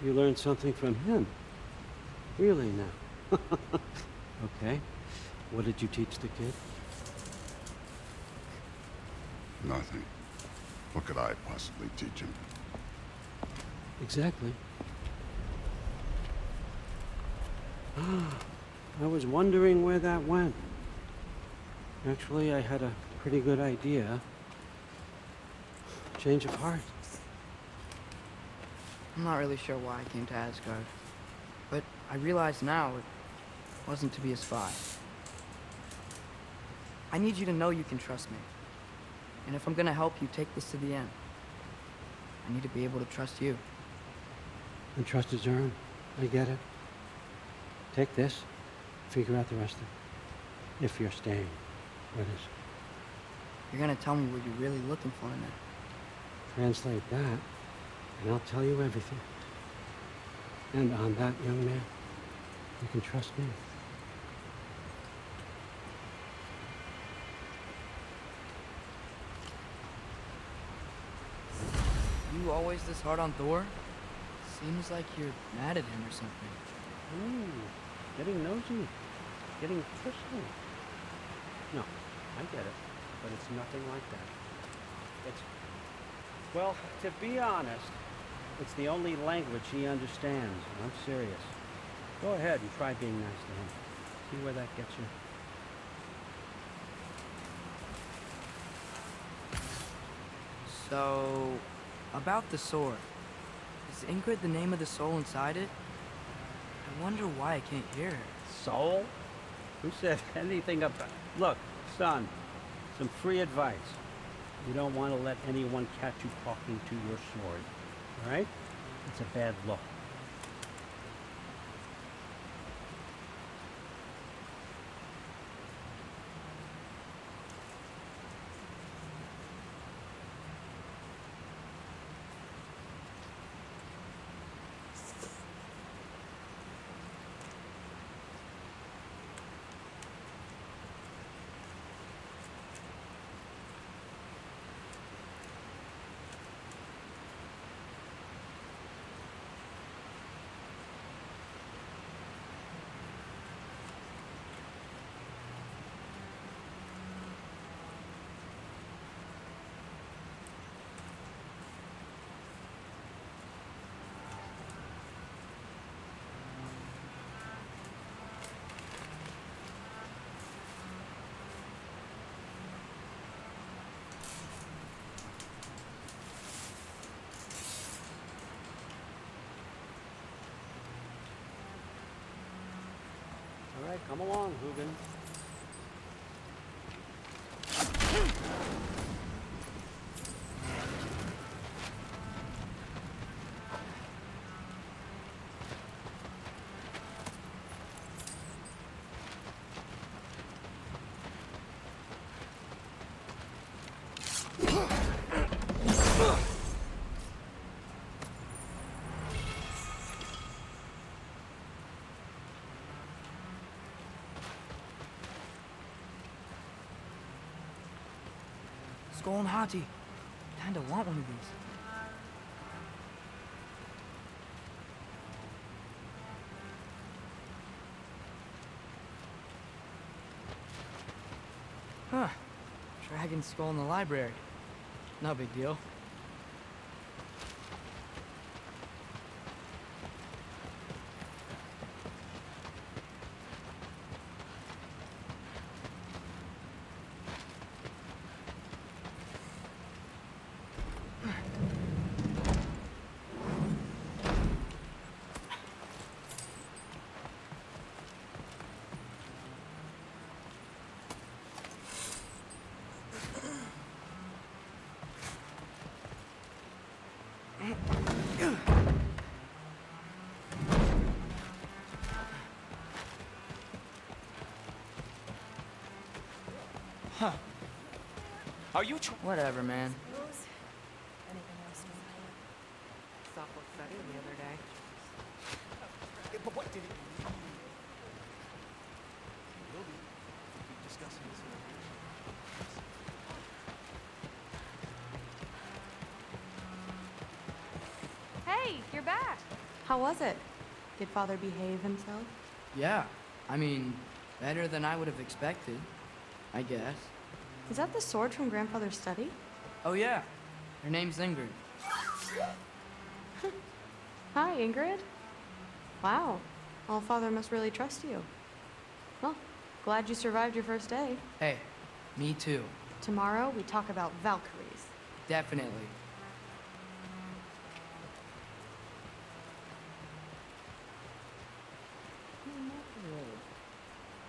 You learned something from him? Really now? Okay. What did you teach the kid? Nothing. What could I possibly teach him? Exactly. I was wondering where that went. Actually, I had a pretty good idea. Change of heart. I'm not really sure why I came to Asgard, but I realize now it wasn't to be a spy. I need you to know you can trust me. And if I'm gonna help you take this to the end, I need to be able to trust you. And trust is earned. I get it. Take this. Figure out the rest of it. If you're staying with us. You're gonna tell me what you're really looking for in it. Translate that, and I'll tell you everything. And on that, young man, you can trust me. You always this hard on Thor? Seems like you're mad at him or something. Ooh, getting nosy. Getting personal. No, I get it, but it's nothing like that. It's, well, to be honest, it's the only language he understands. I'm serious. Go ahead and try being nice to him. See where that gets you. So, about the sword. Is Ingrid the name of the soul inside it? I wonder why I can't hear her. Soul? Who said anything about... Look, son, some free advice. You don't want to let anyone catch you talking to your sword, all right? It's a bad look. All right, come along, Hugin. Skull and Hati. Kinda want one of these. Huh. Dragon skull in the library. No big deal. Huh. Are you Whatever, man. Anything else to say? Softball study the other day. But what did it mean? We'll be discussing this. Hey, you're back. How was it? Did Father behave himself? Yeah. I mean, better than I would have expected, I guess. Is that the sword from Grandfather's study? Oh yeah. Her name's Ingrid. Hi, Ingrid. Wow. Allfather must really trust you. Well, glad you survived your first day. Hey, me too. Tomorrow, we talk about Valkyries. Definitely.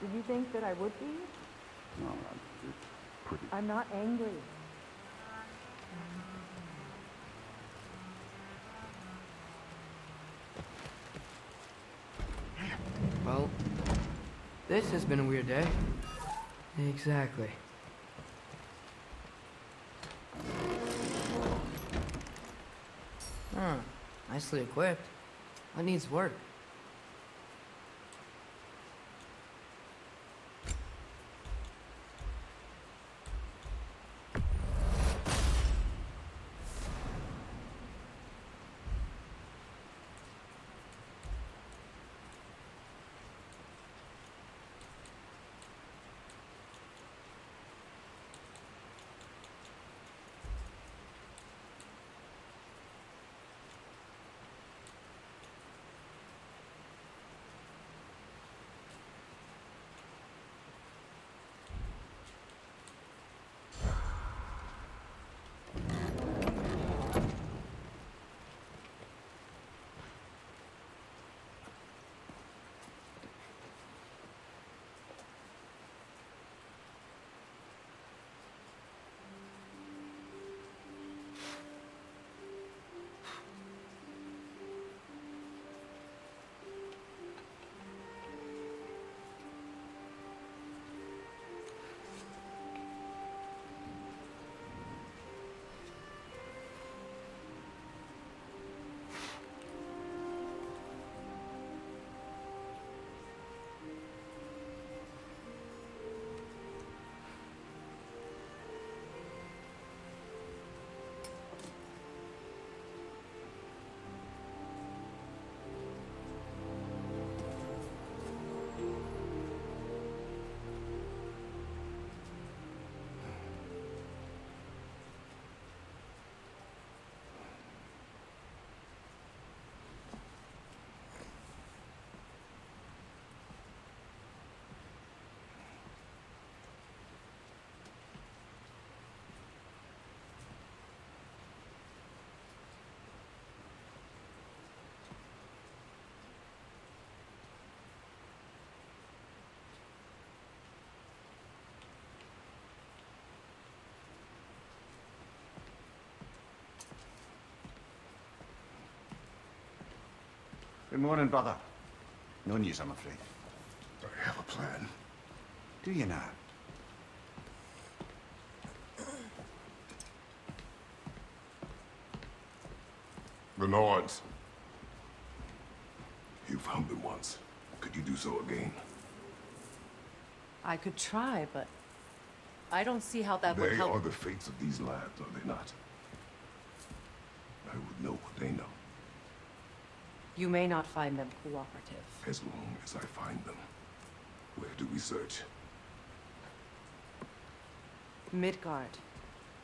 Did you think that I would be? No, it's pretty. I'm not angry. Well, this has been a weird day. Exactly. Nicely equipped. What needs work? Good morning, brother. No news, I'm afraid. I have a plan. Do you now? The Nords. You found them once. Could you do so again? I could try, but I don't see how that would They help. are the fates of these lands, are they not? I would know what they know. You may not find them cooperative. As long as I find them. Where do we search? Midgard.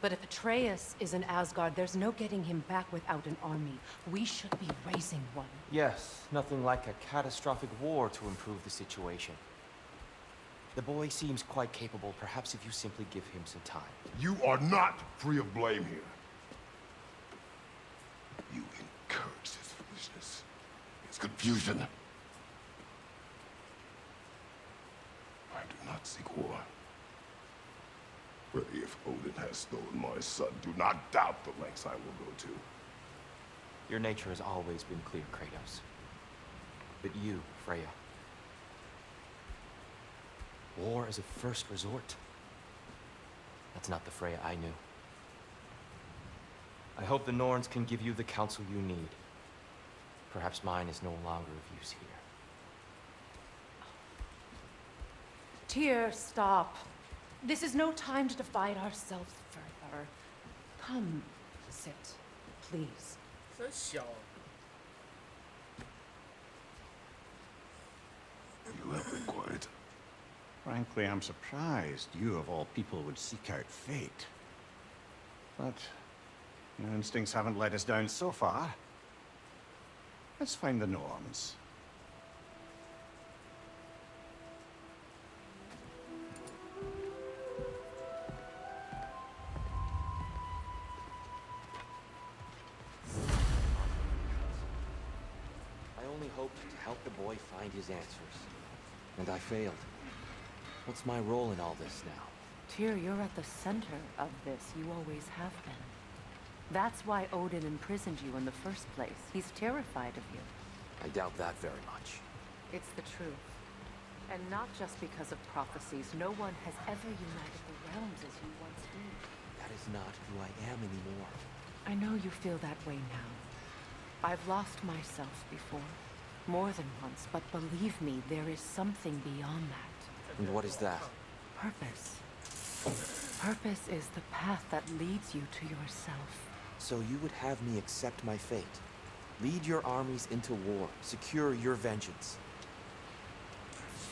But if Atreus is in Asgard, there's no getting him back without an army. We should be raising one. Yes, nothing like a catastrophic war to improve the situation. The boy seems quite capable. Perhaps if you simply give him some time. You are not free of blame here. You encouraged his foolishness. His confusion. I do not seek war. But if Odin has stolen my son, do not doubt the lengths I will go to. Your nature has always been clear, Kratos. But you, Freya. War as a first resort. That's not the Freya I knew. I hope the Norns can give you the counsel you need. Perhaps mine is no longer of use here. Tyr, stop. This is no time to divide ourselves further. Come, sit, please. 真小。 You have been quiet. Frankly, I'm surprised you, of all people, would seek out fate. But your instincts haven't let us down so far. Let's find the Norns. I only hoped to help the boy find his answers. And I failed. What's my role in all this now? Tyr, you're at the center of this. You always have been. That's why Odin imprisoned you in the first place. He's terrified of you. I doubt that very much. It's the truth. And not just because of prophecies. No one has ever united the realms as you once did. That is not who I am anymore. I know you feel that way now. I've lost myself before. More than once, but believe me, there is something beyond that. And what is that? Purpose. Purpose is the path that leads you to yourself. So you would have me accept my fate. Lead your armies into war. Secure your vengeance.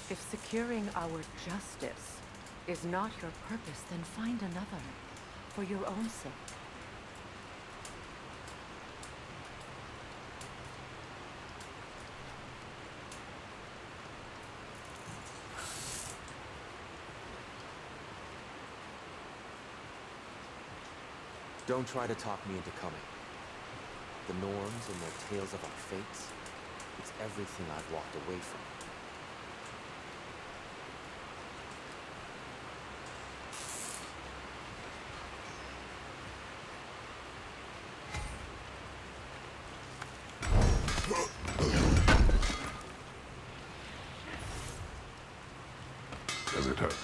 If securing our justice is not your purpose, then find another. For your own sake. Don't try to talk me into coming. The norms and their tales of our fates, it's everything I've walked away from. Does it hurt?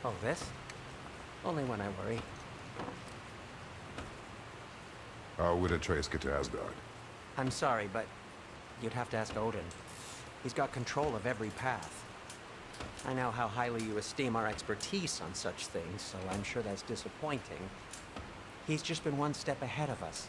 Oh, this? Only when I worry. How would Atreus get to Asgard? I'm sorry, but you'd have to ask Odin. He's got control of every path. I know how highly you esteem our expertise on such things, so I'm sure that's disappointing. He's just been one step ahead of us.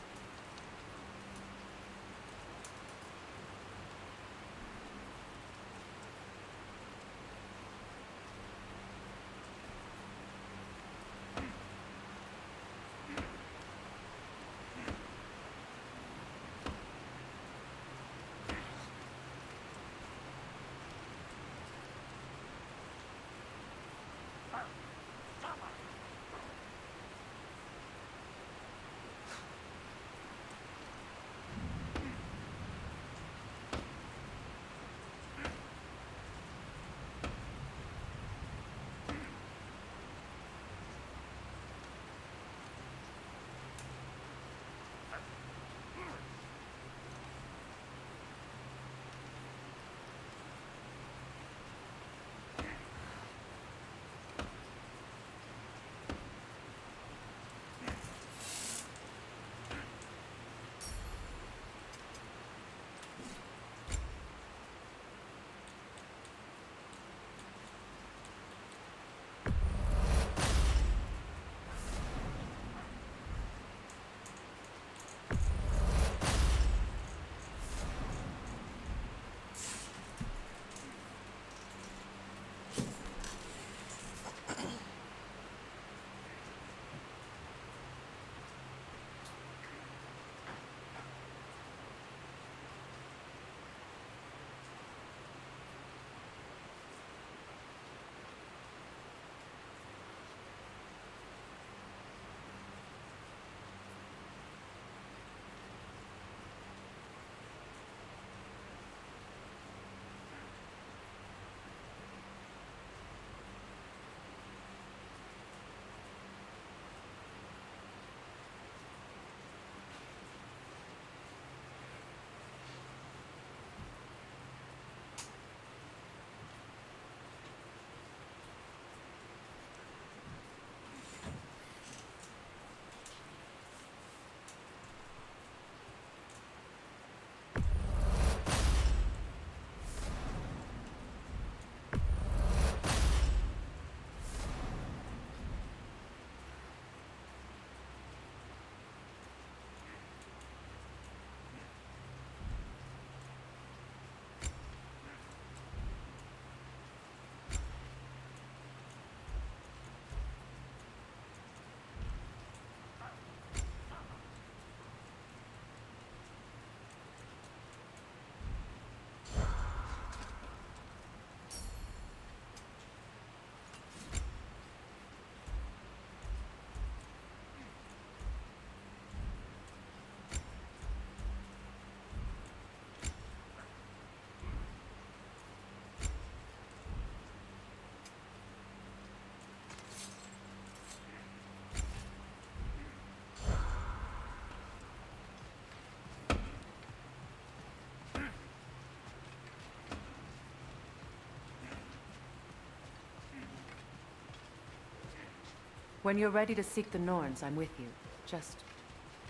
When you're ready to seek the Norns, I'm with you. Just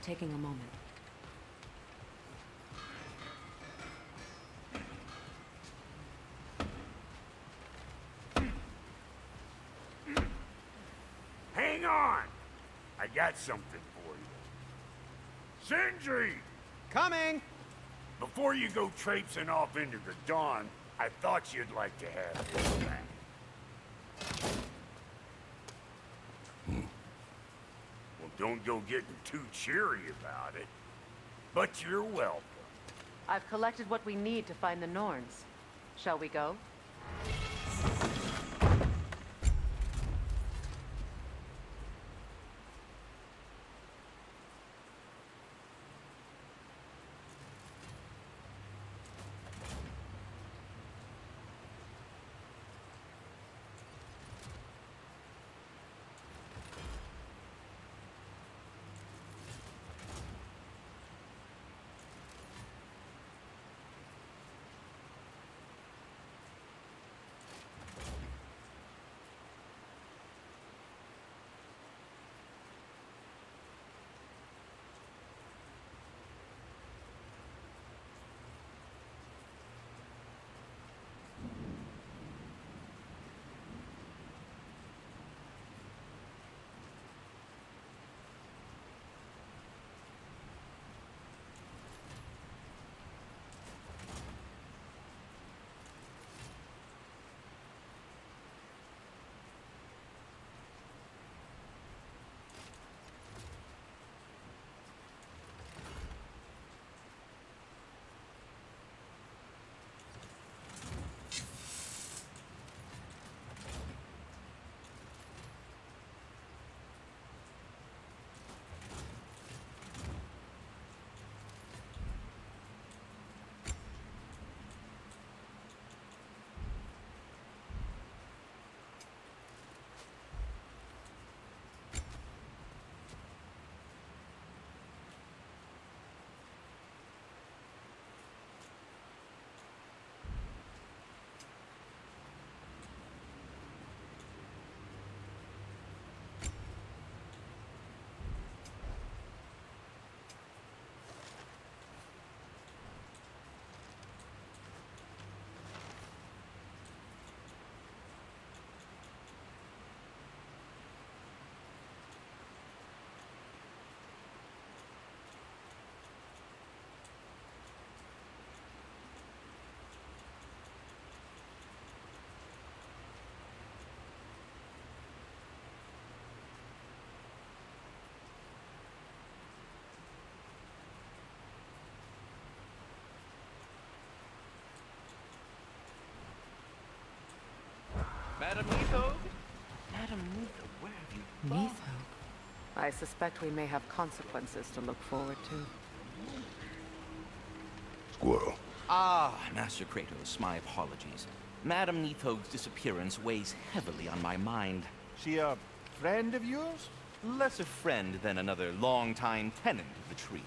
taking a moment. Hang on! I got something for you. Sindri! Coming! Before you go traipsing off into the dawn, I thought you'd like to have this back. Well, don't go getting too cheery about it. But you're welcome. I've collected what we need to find the Norns. Shall we go? Madam Neathog? Madam Neathog, where have you gone? Neathog? I suspect we may have consequences to look forward to. Squirrel. Ah, Master Kratos, my apologies. Madam Neathog's disappearance weighs heavily on my mind. She a friend of yours? Less a friend than another long-time tenant of the tree.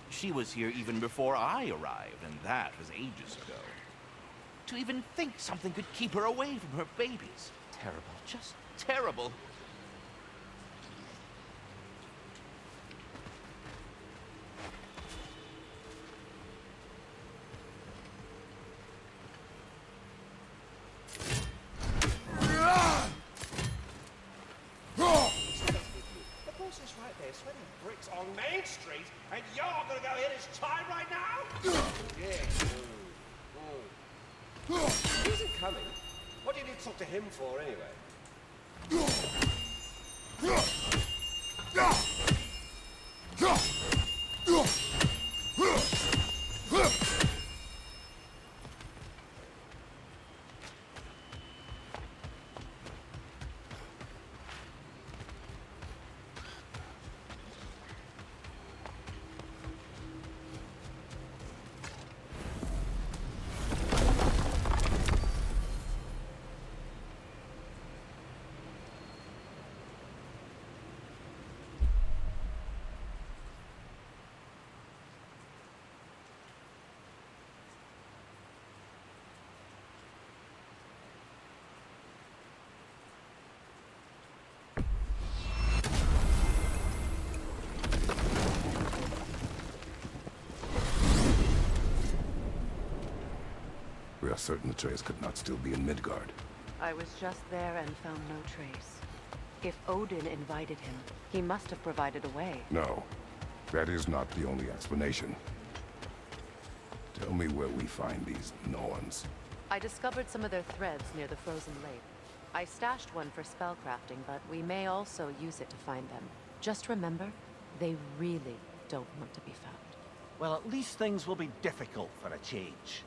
She was here even before I arrived, and that was ages ago. To even think something could keep her away from her babies. Terrible, just terrible. The boss is right there, sweating bricks on Main Street, and you're gonna go hit his time right now? Yeah. He isn't coming. What do you need to talk to him for, anyway? just certain Atreus could not still be in Midgard? I was just there and found no trace. If Odin invited him, he must have provided a way. No, that is not the only explanation. Tell me where we find these Norns. I discovered some of their threads near the frozen lake. I stashed one for spellcrafting, but we may also use it to find them. Just remember, they really don't want to be found. Well, at least things will be difficult for a change.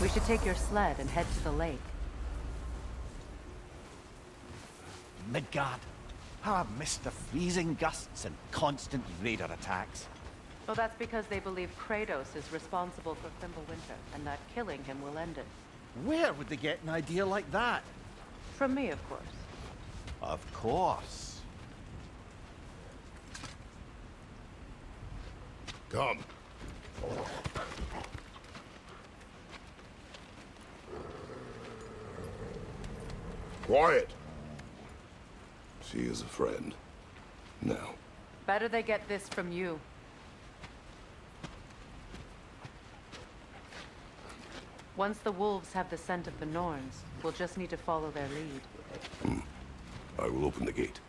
We should take your sled and head to the lake. Midgard. How I've missed the freezing gusts and constant raider attacks. Well, that's because they believe Kratos is responsible for Fimbulwinter, and that killing him will end it. Where would they get an idea like that? From me, of course. Of course. Come. Quiet. She is a friend. Now. Better they get this from you. Once the wolves have the scent of the Norns, we'll just need to follow their lead. I will open the gate.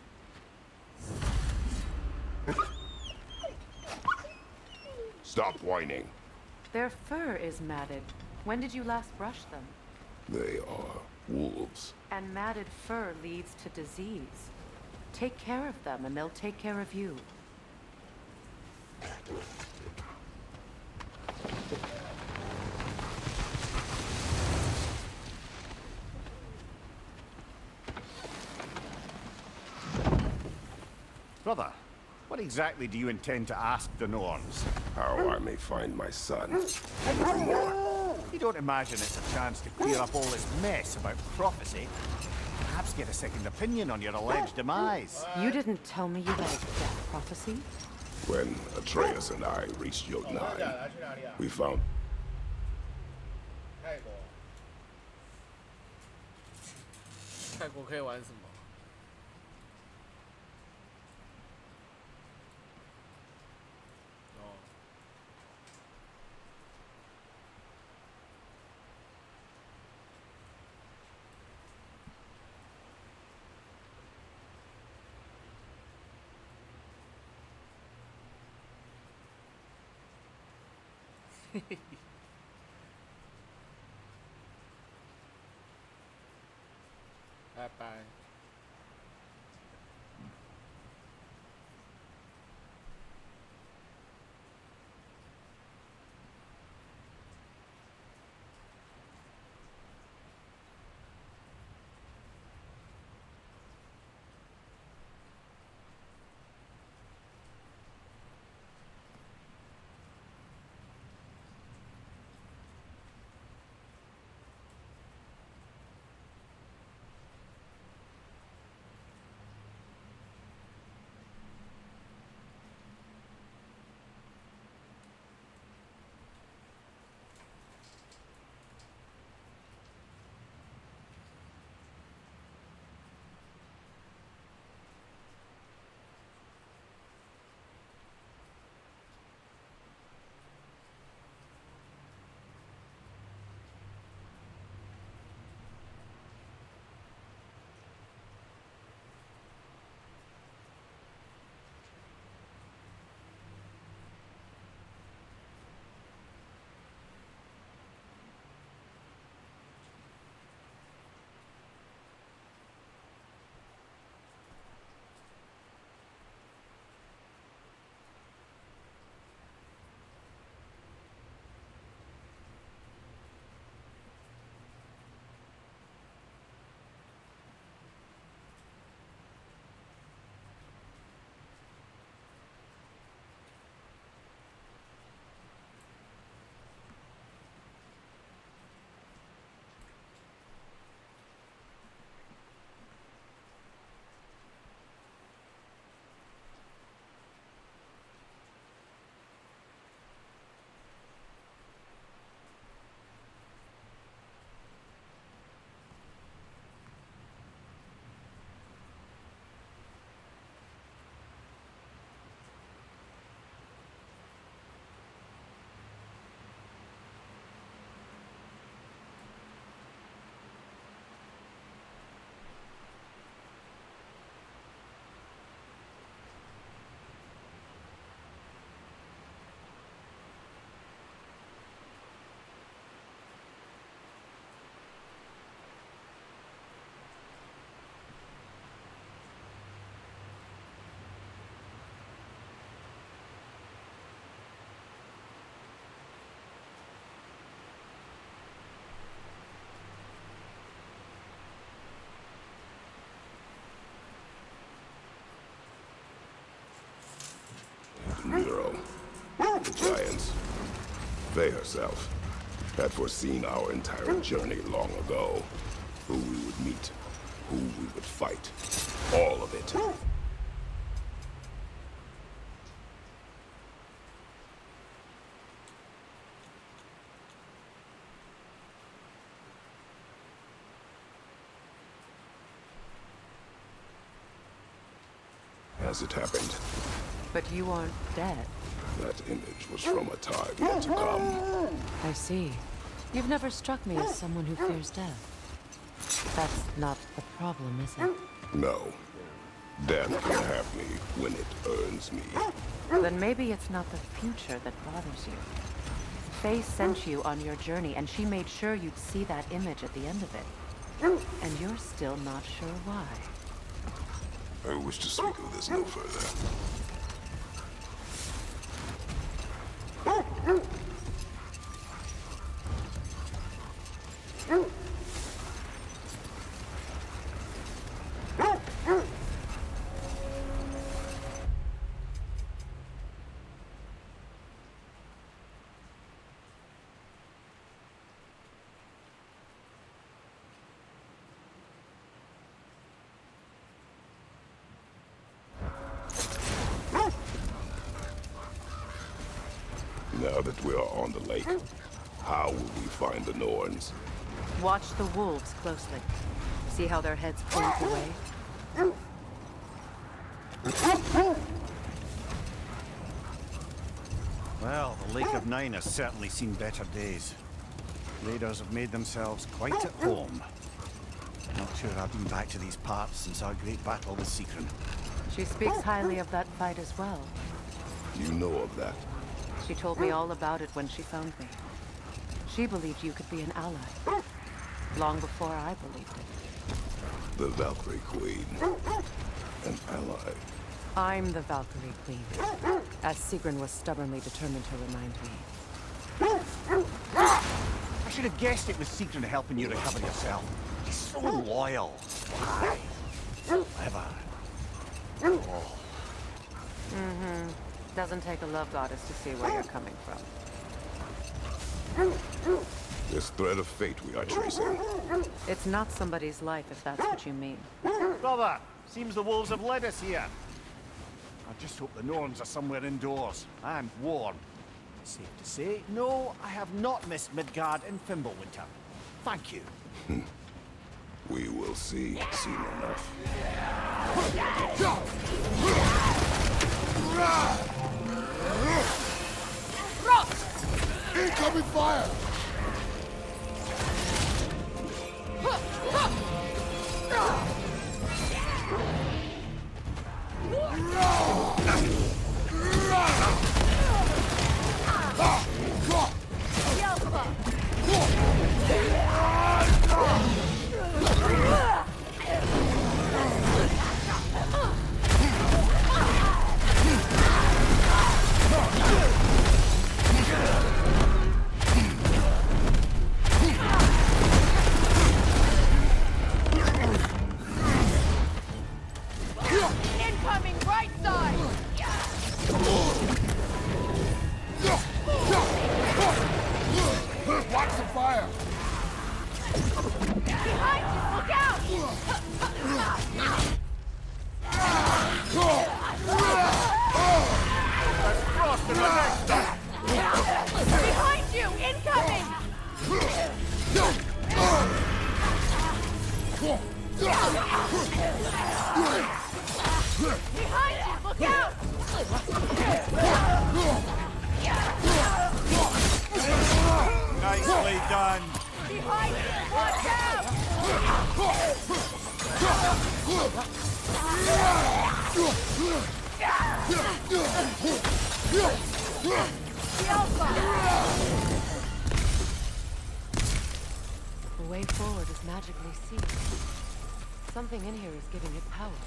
Stop whining. Their fur is matted. When did you last brush them? They are wolves. And matted fur leads to disease. Take care of them, and they'll take care of you. Brother, what exactly do you intend to ask the Norns? How I may find my son. Nothing more. You don't imagine it's a chance to clear up all this mess about prophecy? Perhaps get a second opinion on your alleged demise. You didn't tell me you had a death prophecy? When Atreus and I reached Jotunheim, we found... 泰国可以玩什么？哦。嘿嘿嘿。拜拜。Nero. The Giants. Faye herself had foreseen our entire journey long ago. Who we would meet, who we would fight. All of it. As it happened. But you aren't dead. That image was from a time yet to come. I see. You've never struck me as someone who fears death. That's not the problem, is it? No. Death can have me when it earns me. Then maybe it's not the future that bothers you. Faye sent you on your journey, and she made sure you'd see that image at the end of it. And you're still not sure why. I wish to speak of this no further. Now that we are on the lake, how will we find the Norns? Watch the wolves closely. See how their heads point away? Well, the Lake of Nine has certainly seen better days. Raiders have made themselves quite at home. Not sure I've been back to these parts since our great battle with Sigrun. She speaks highly of that fight as well. You know of that? She told me all about it when she found me. She believed you could be an ally. Long before I believed it. The Valkyrie Queen. An ally. I'm the Valkyrie Queen, as Sigrun was stubbornly determined to remind me. I should have guessed it was Sigrun helping you recover yourself. He's so loyal. Why? Clever. Oh. Mm-hmm. Doesn't take a love goddess to see where you're coming from. This thread of fate we are tracing. It's not somebody's life, if that's what you mean. Brother, seems the wolves have led us here. I just hope the Norns are somewhere indoors. I'm warm. Safe to say, no, I have not missed Midgard and Fimbulwinter. Thank you. We will see soon enough. Incoming fire! Incoming right side! Watch the fire! Behind you! Look out! Let's cross the next step! Behind you! Incoming! Behind you! Look out! Nicely done. Behind you! Watch out! The Alpha! The way forward is magically sealed. Something in here is giving it power.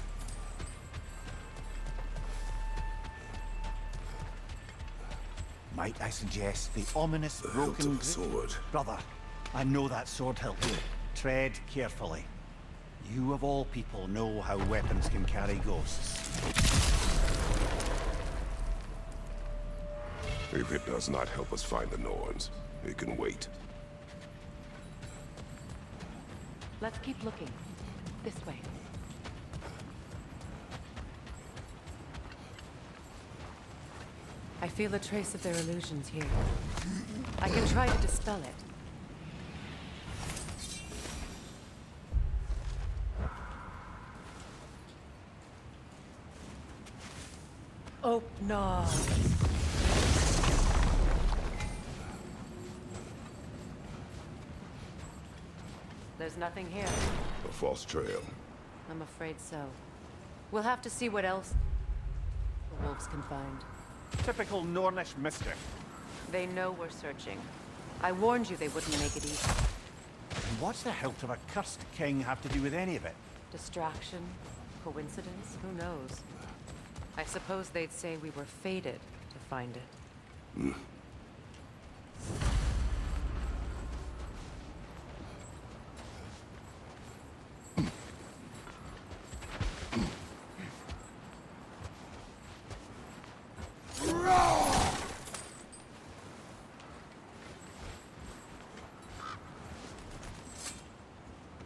Might I suggest the ominous broken grip? Sword. Brother, I know that sword hilt. Tread carefully. You of all people know how weapons can carry ghosts. If it does not help us find the Norns, it can wait. Let's keep looking. This way. I feel a trace of their illusions here. I can try to dispel it. Oh, no. There's nothing here. A false trail. I'm afraid so. We'll have to see what else the wolves can find. Typical Nornish mischief. They know we're searching. I warned you they wouldn't make it easy. And what's the hilt of a cursed king have to do with any of it? Distraction? Coincidence? Who knows? I suppose they'd say we were fated to find it.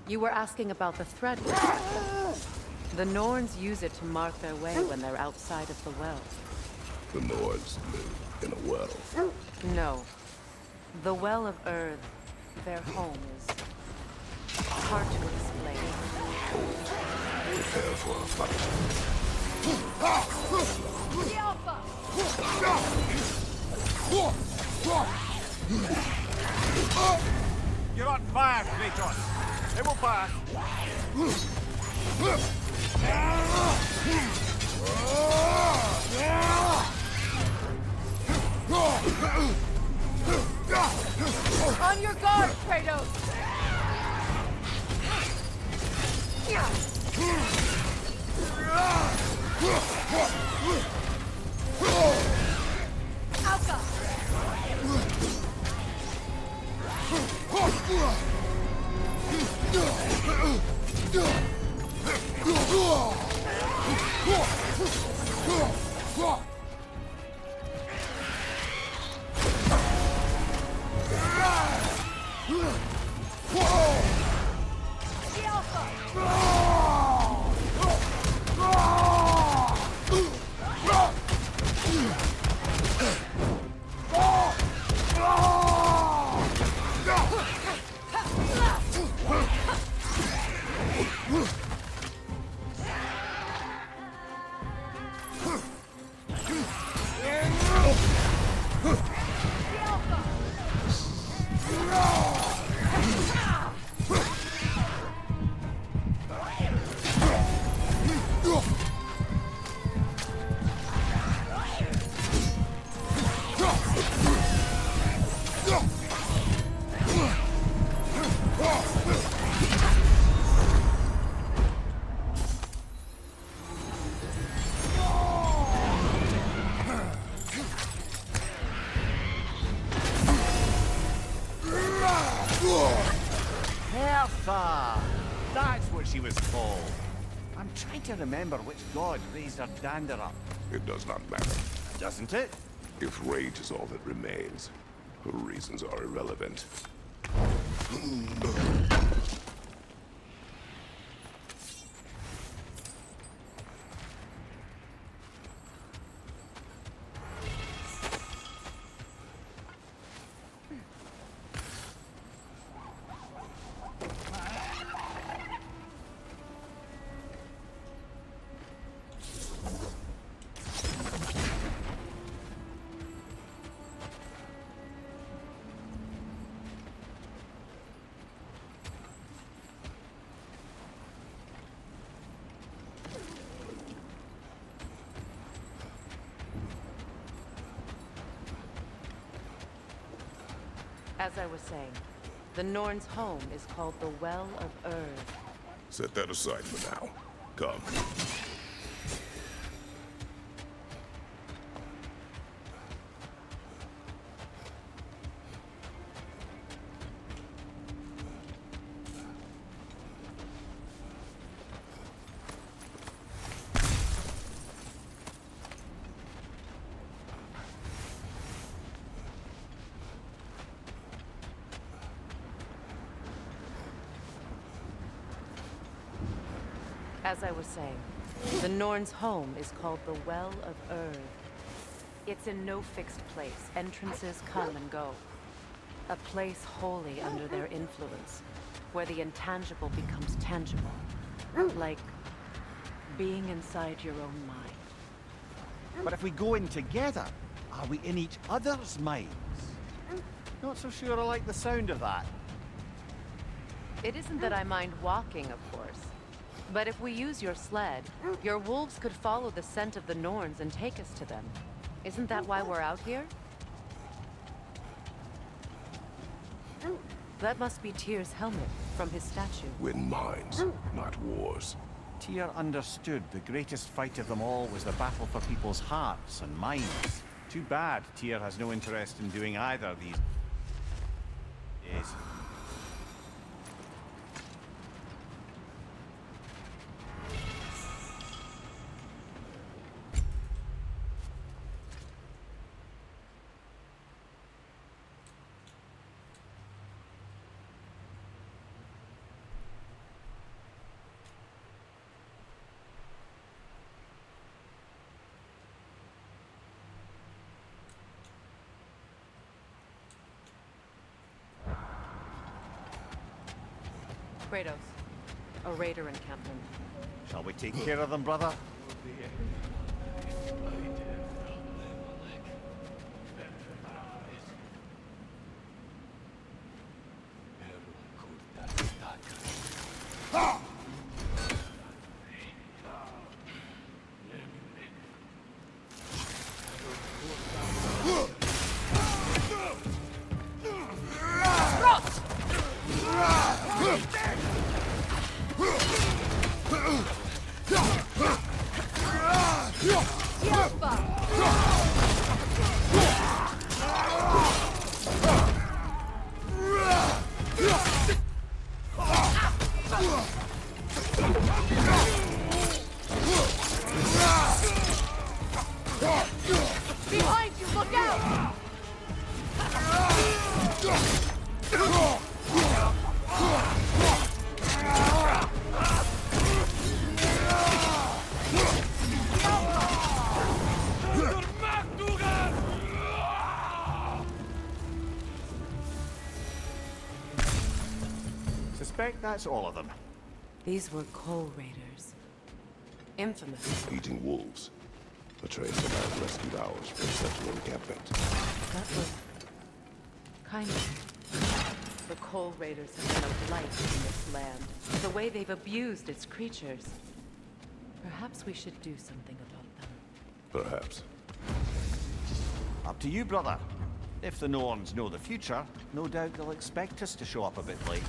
You were asking about the thread. The Norns use it to mark their way when they're outside of the well. The Norns live in a well. No. The Well of Earth, their home, is hard to explain. Prepare for a fight. You're on fire, Kratos. It will pass. On your guard, Kratos! Alka! Hertha! That's what she was called. I'm trying to remember which god raised her dander up. It does not matter. Doesn't it? If rage is all that remains, her reasons are irrelevant. As I was saying, the Norns' home is called the Well of Earth. Set that aside for now. Come. As I was saying, the Norn's home is called the Well of Erd. It's in no fixed place. Entrances come and go. A place wholly under their influence, where the intangible becomes tangible. Like being inside your own mind. But if we go in together, are we in each other's minds? Not so sure I like the sound of that. It isn't that I mind walking, of course. But if we use your sled, your wolves could follow the scent of the Norns and take us to them. Isn't that why we're out here? That must be Tyr's helmet from his statue. Win minds, not wars. Tyr understood the greatest fight of them all was the battle for people's hearts and minds. Too bad Tyr has no interest in doing either these days. Kratos, a raider encampment. Shall we take care of them, brother? Behind you, look out! Suspect that's all of them. These were coal raiders. Infamous. Eating wolves. A trace that I rescued ours from such an encampment. That was kind of. The coal raiders have been a blight in this land. The way they've abused its creatures. Perhaps we should do something about them. Perhaps. Up to you, brother. If the Norns know the future, no doubt they'll expect us to show up a bit late.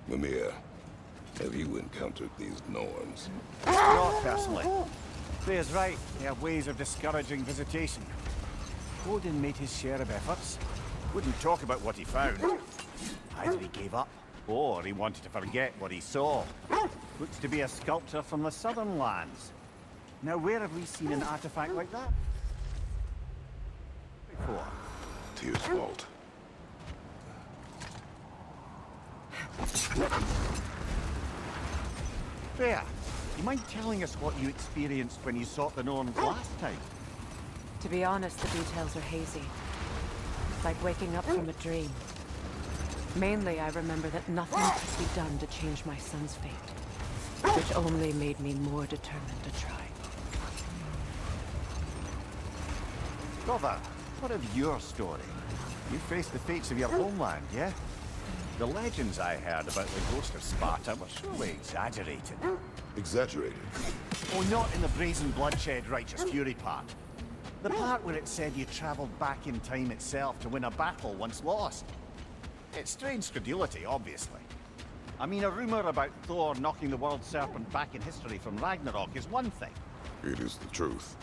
Mimir, have you encountered these Norns? Not personally. Freya's right. They have ways of discouraging visitation. Odin made his share of efforts. Wouldn't talk about what he found. Either he gave up, or he wanted to forget what he saw. Looks to be a sculptor from the southern lands. Now, where have we seen an artifact like that before? Tyr's fault. Freya, you mind telling us what you experienced when you sought the Norns last time? To be honest, the details are hazy. Like waking up from a dream. Mainly, I remember that nothing could be done to change my son's fate. Which only made me more determined to try. Brother, what of your story? You faced the fates of your homeland, yeah? The legends I heard about the ghost of Sparta were surely exaggerated. Exaggerated? Oh, not in the brazen bloodshed righteous fury part. The part where it said you travelled back in time itself to win a battle once lost. It's strange credulity, obviously. I mean, a rumour about Thor knocking the world serpent back in history from Ragnarok is one thing. It is the truth.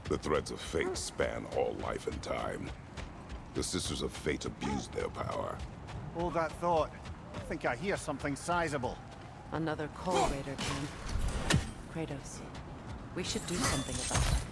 The threads of fate span all life and time. The Sisters of Fate abused their power. Hold that thought. I think I hear something sizable. Another Coal Raider camp. Kratos, we should do something about that.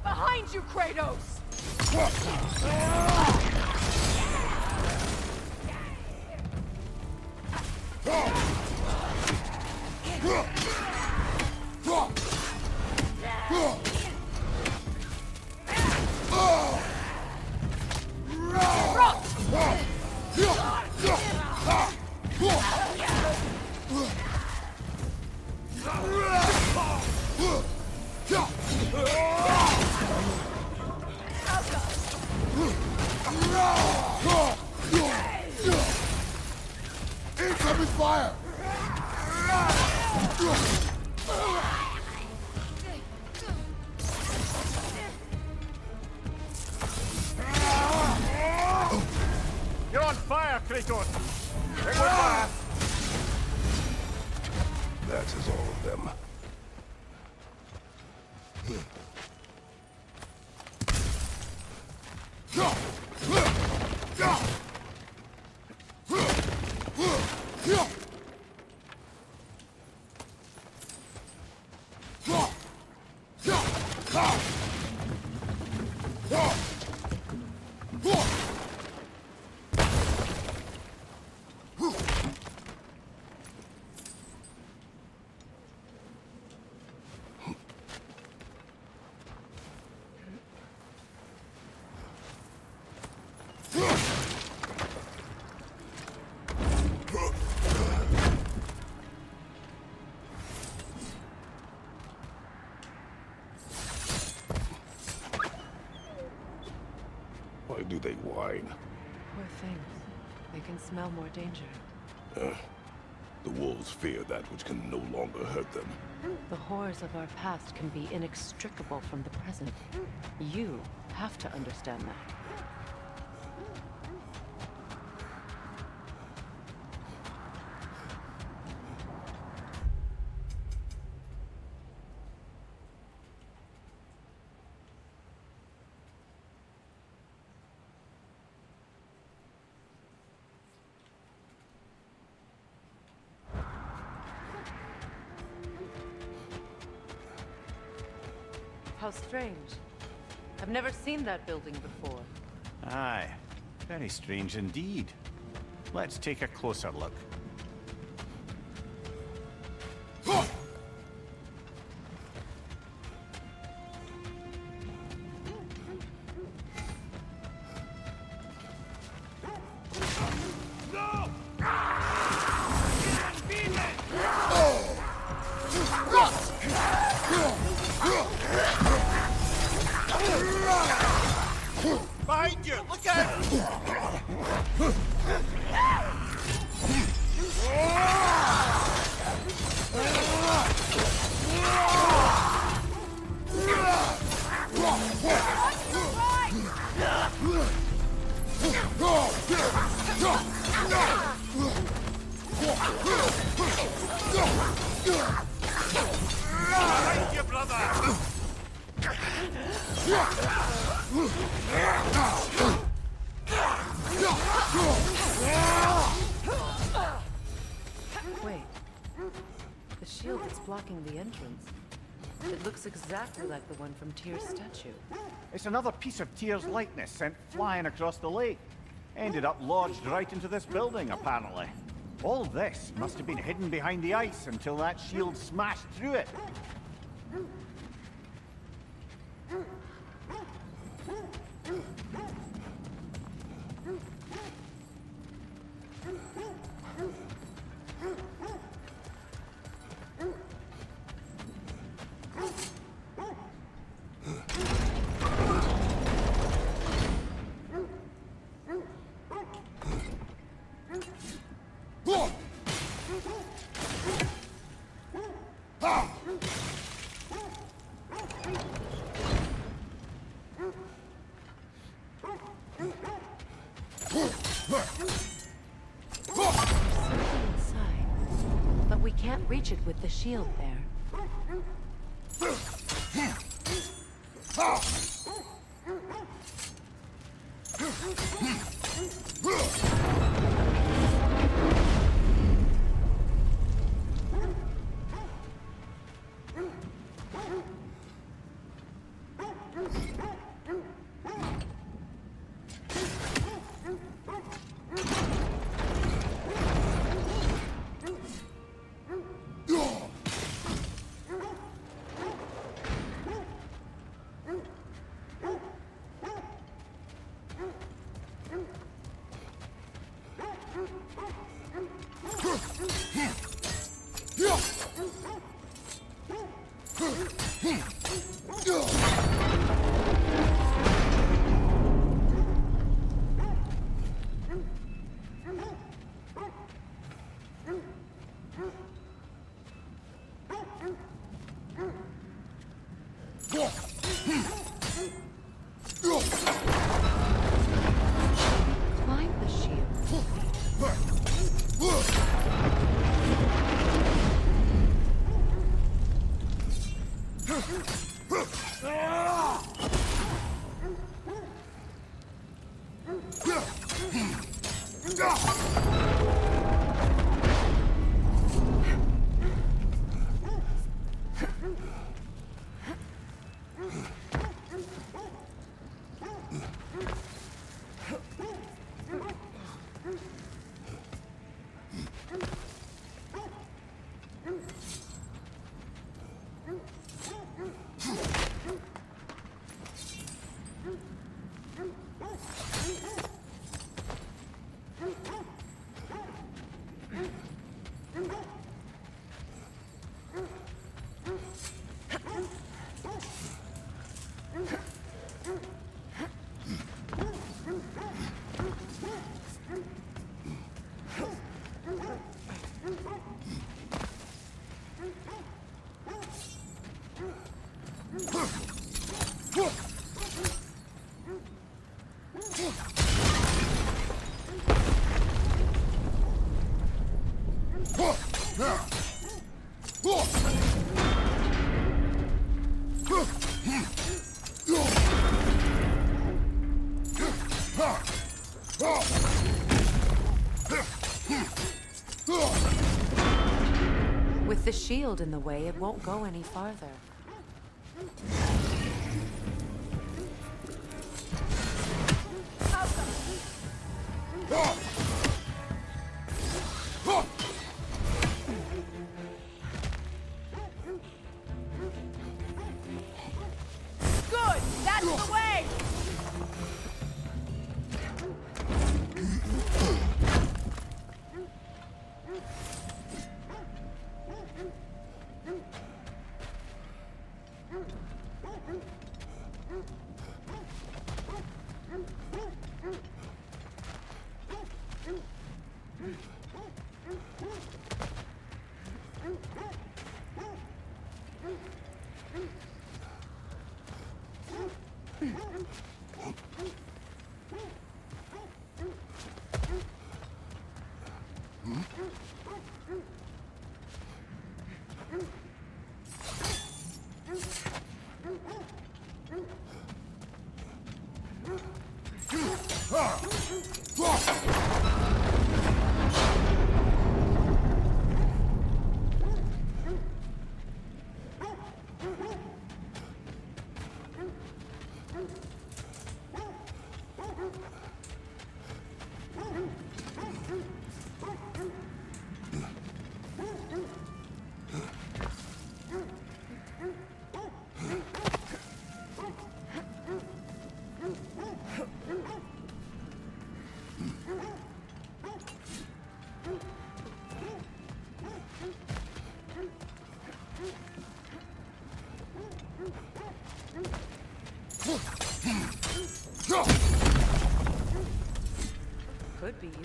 Behind you, Kratos! Incoming fire! You're on fire, Kratos! It was last! That is all of them. Why do they whine? Poor things. They can smell more danger. The wolves fear that which can no longer hurt them. The horrors of our past can be inextricable from the present. You have to understand that. How strange. I've never seen that building before. Aye, very strange indeed. Let's take a closer look. Behind you! Look out! Behind you, brother! Wait. The shield that's blocking the entrance. It looks exactly like the one from Tyr's statue. It's another piece of Tyr's likeness sent flying across the lake. Ended up lodged right into this building, apparently. All this must have been hidden behind the ice until that shield smashed through it. But we can't reach it with the shield there. Climb the shield. With the shield in the way, it won't go any farther. Good! That's the way!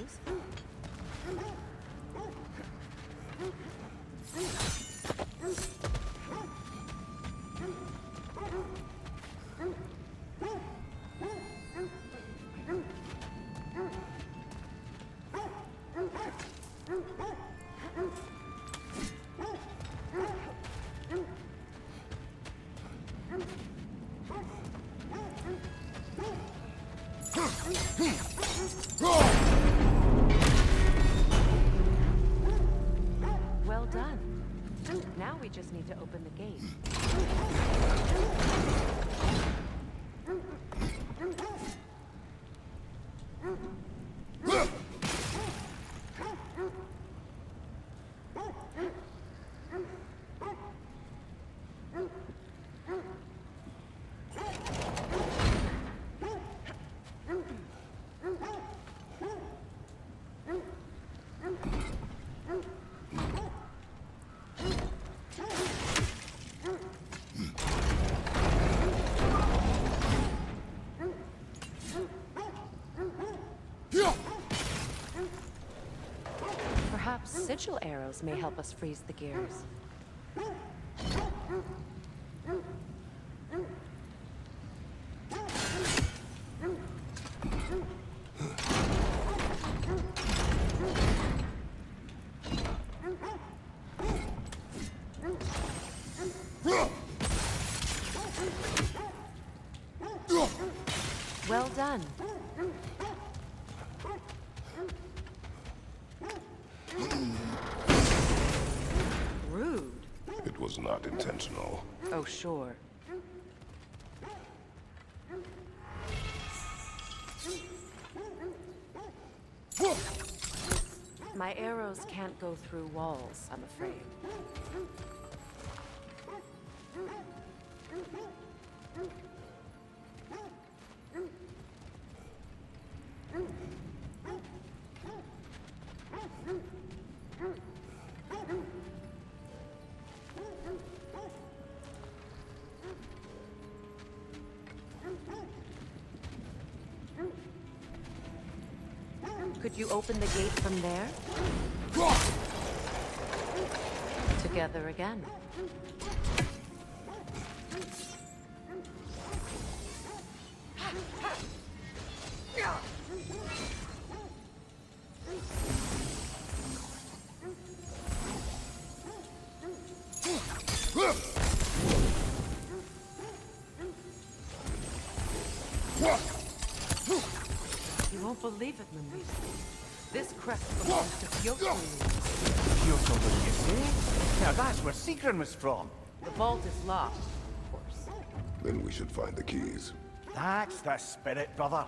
lose. Well done. Now we just need to open the gate. Perhaps sigil arrows may help us freeze the gears. Well done. Rude. It was not intentional. Oh, sure. My arrows can't go through walls, I'm afraid. Could you open the gate from there? Together again. You won't believe it, Mimi. This crest belongs to Kyoto. Kyoto, what you say? Now that's where Seagrin was from. The vault is locked, of course. Then we should find the keys. That's the spirit, brother.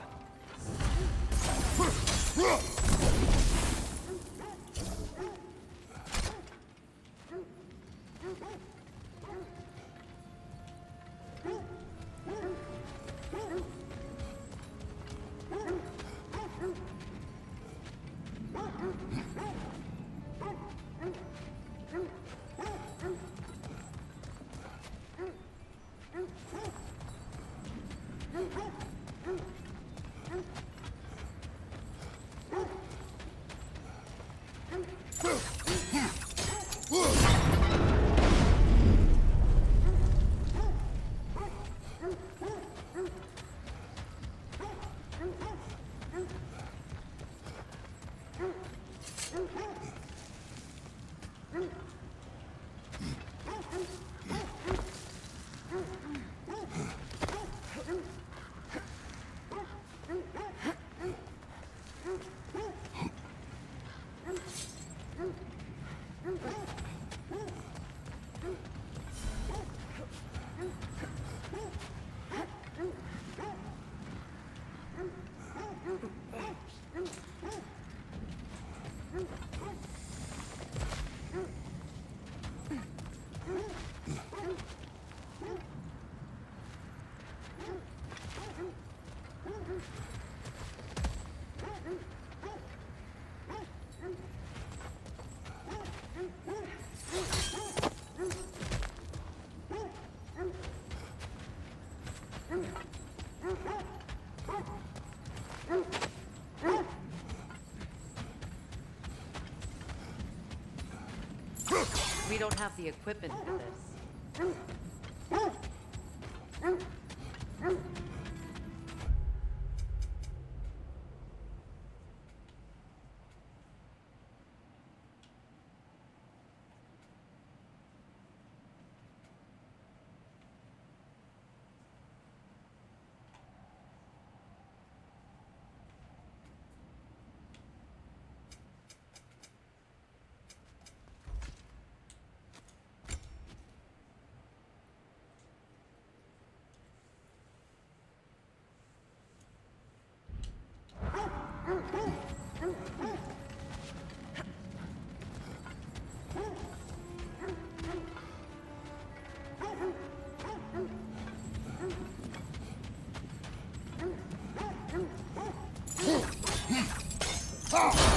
We don't have the equipment for this. Ah!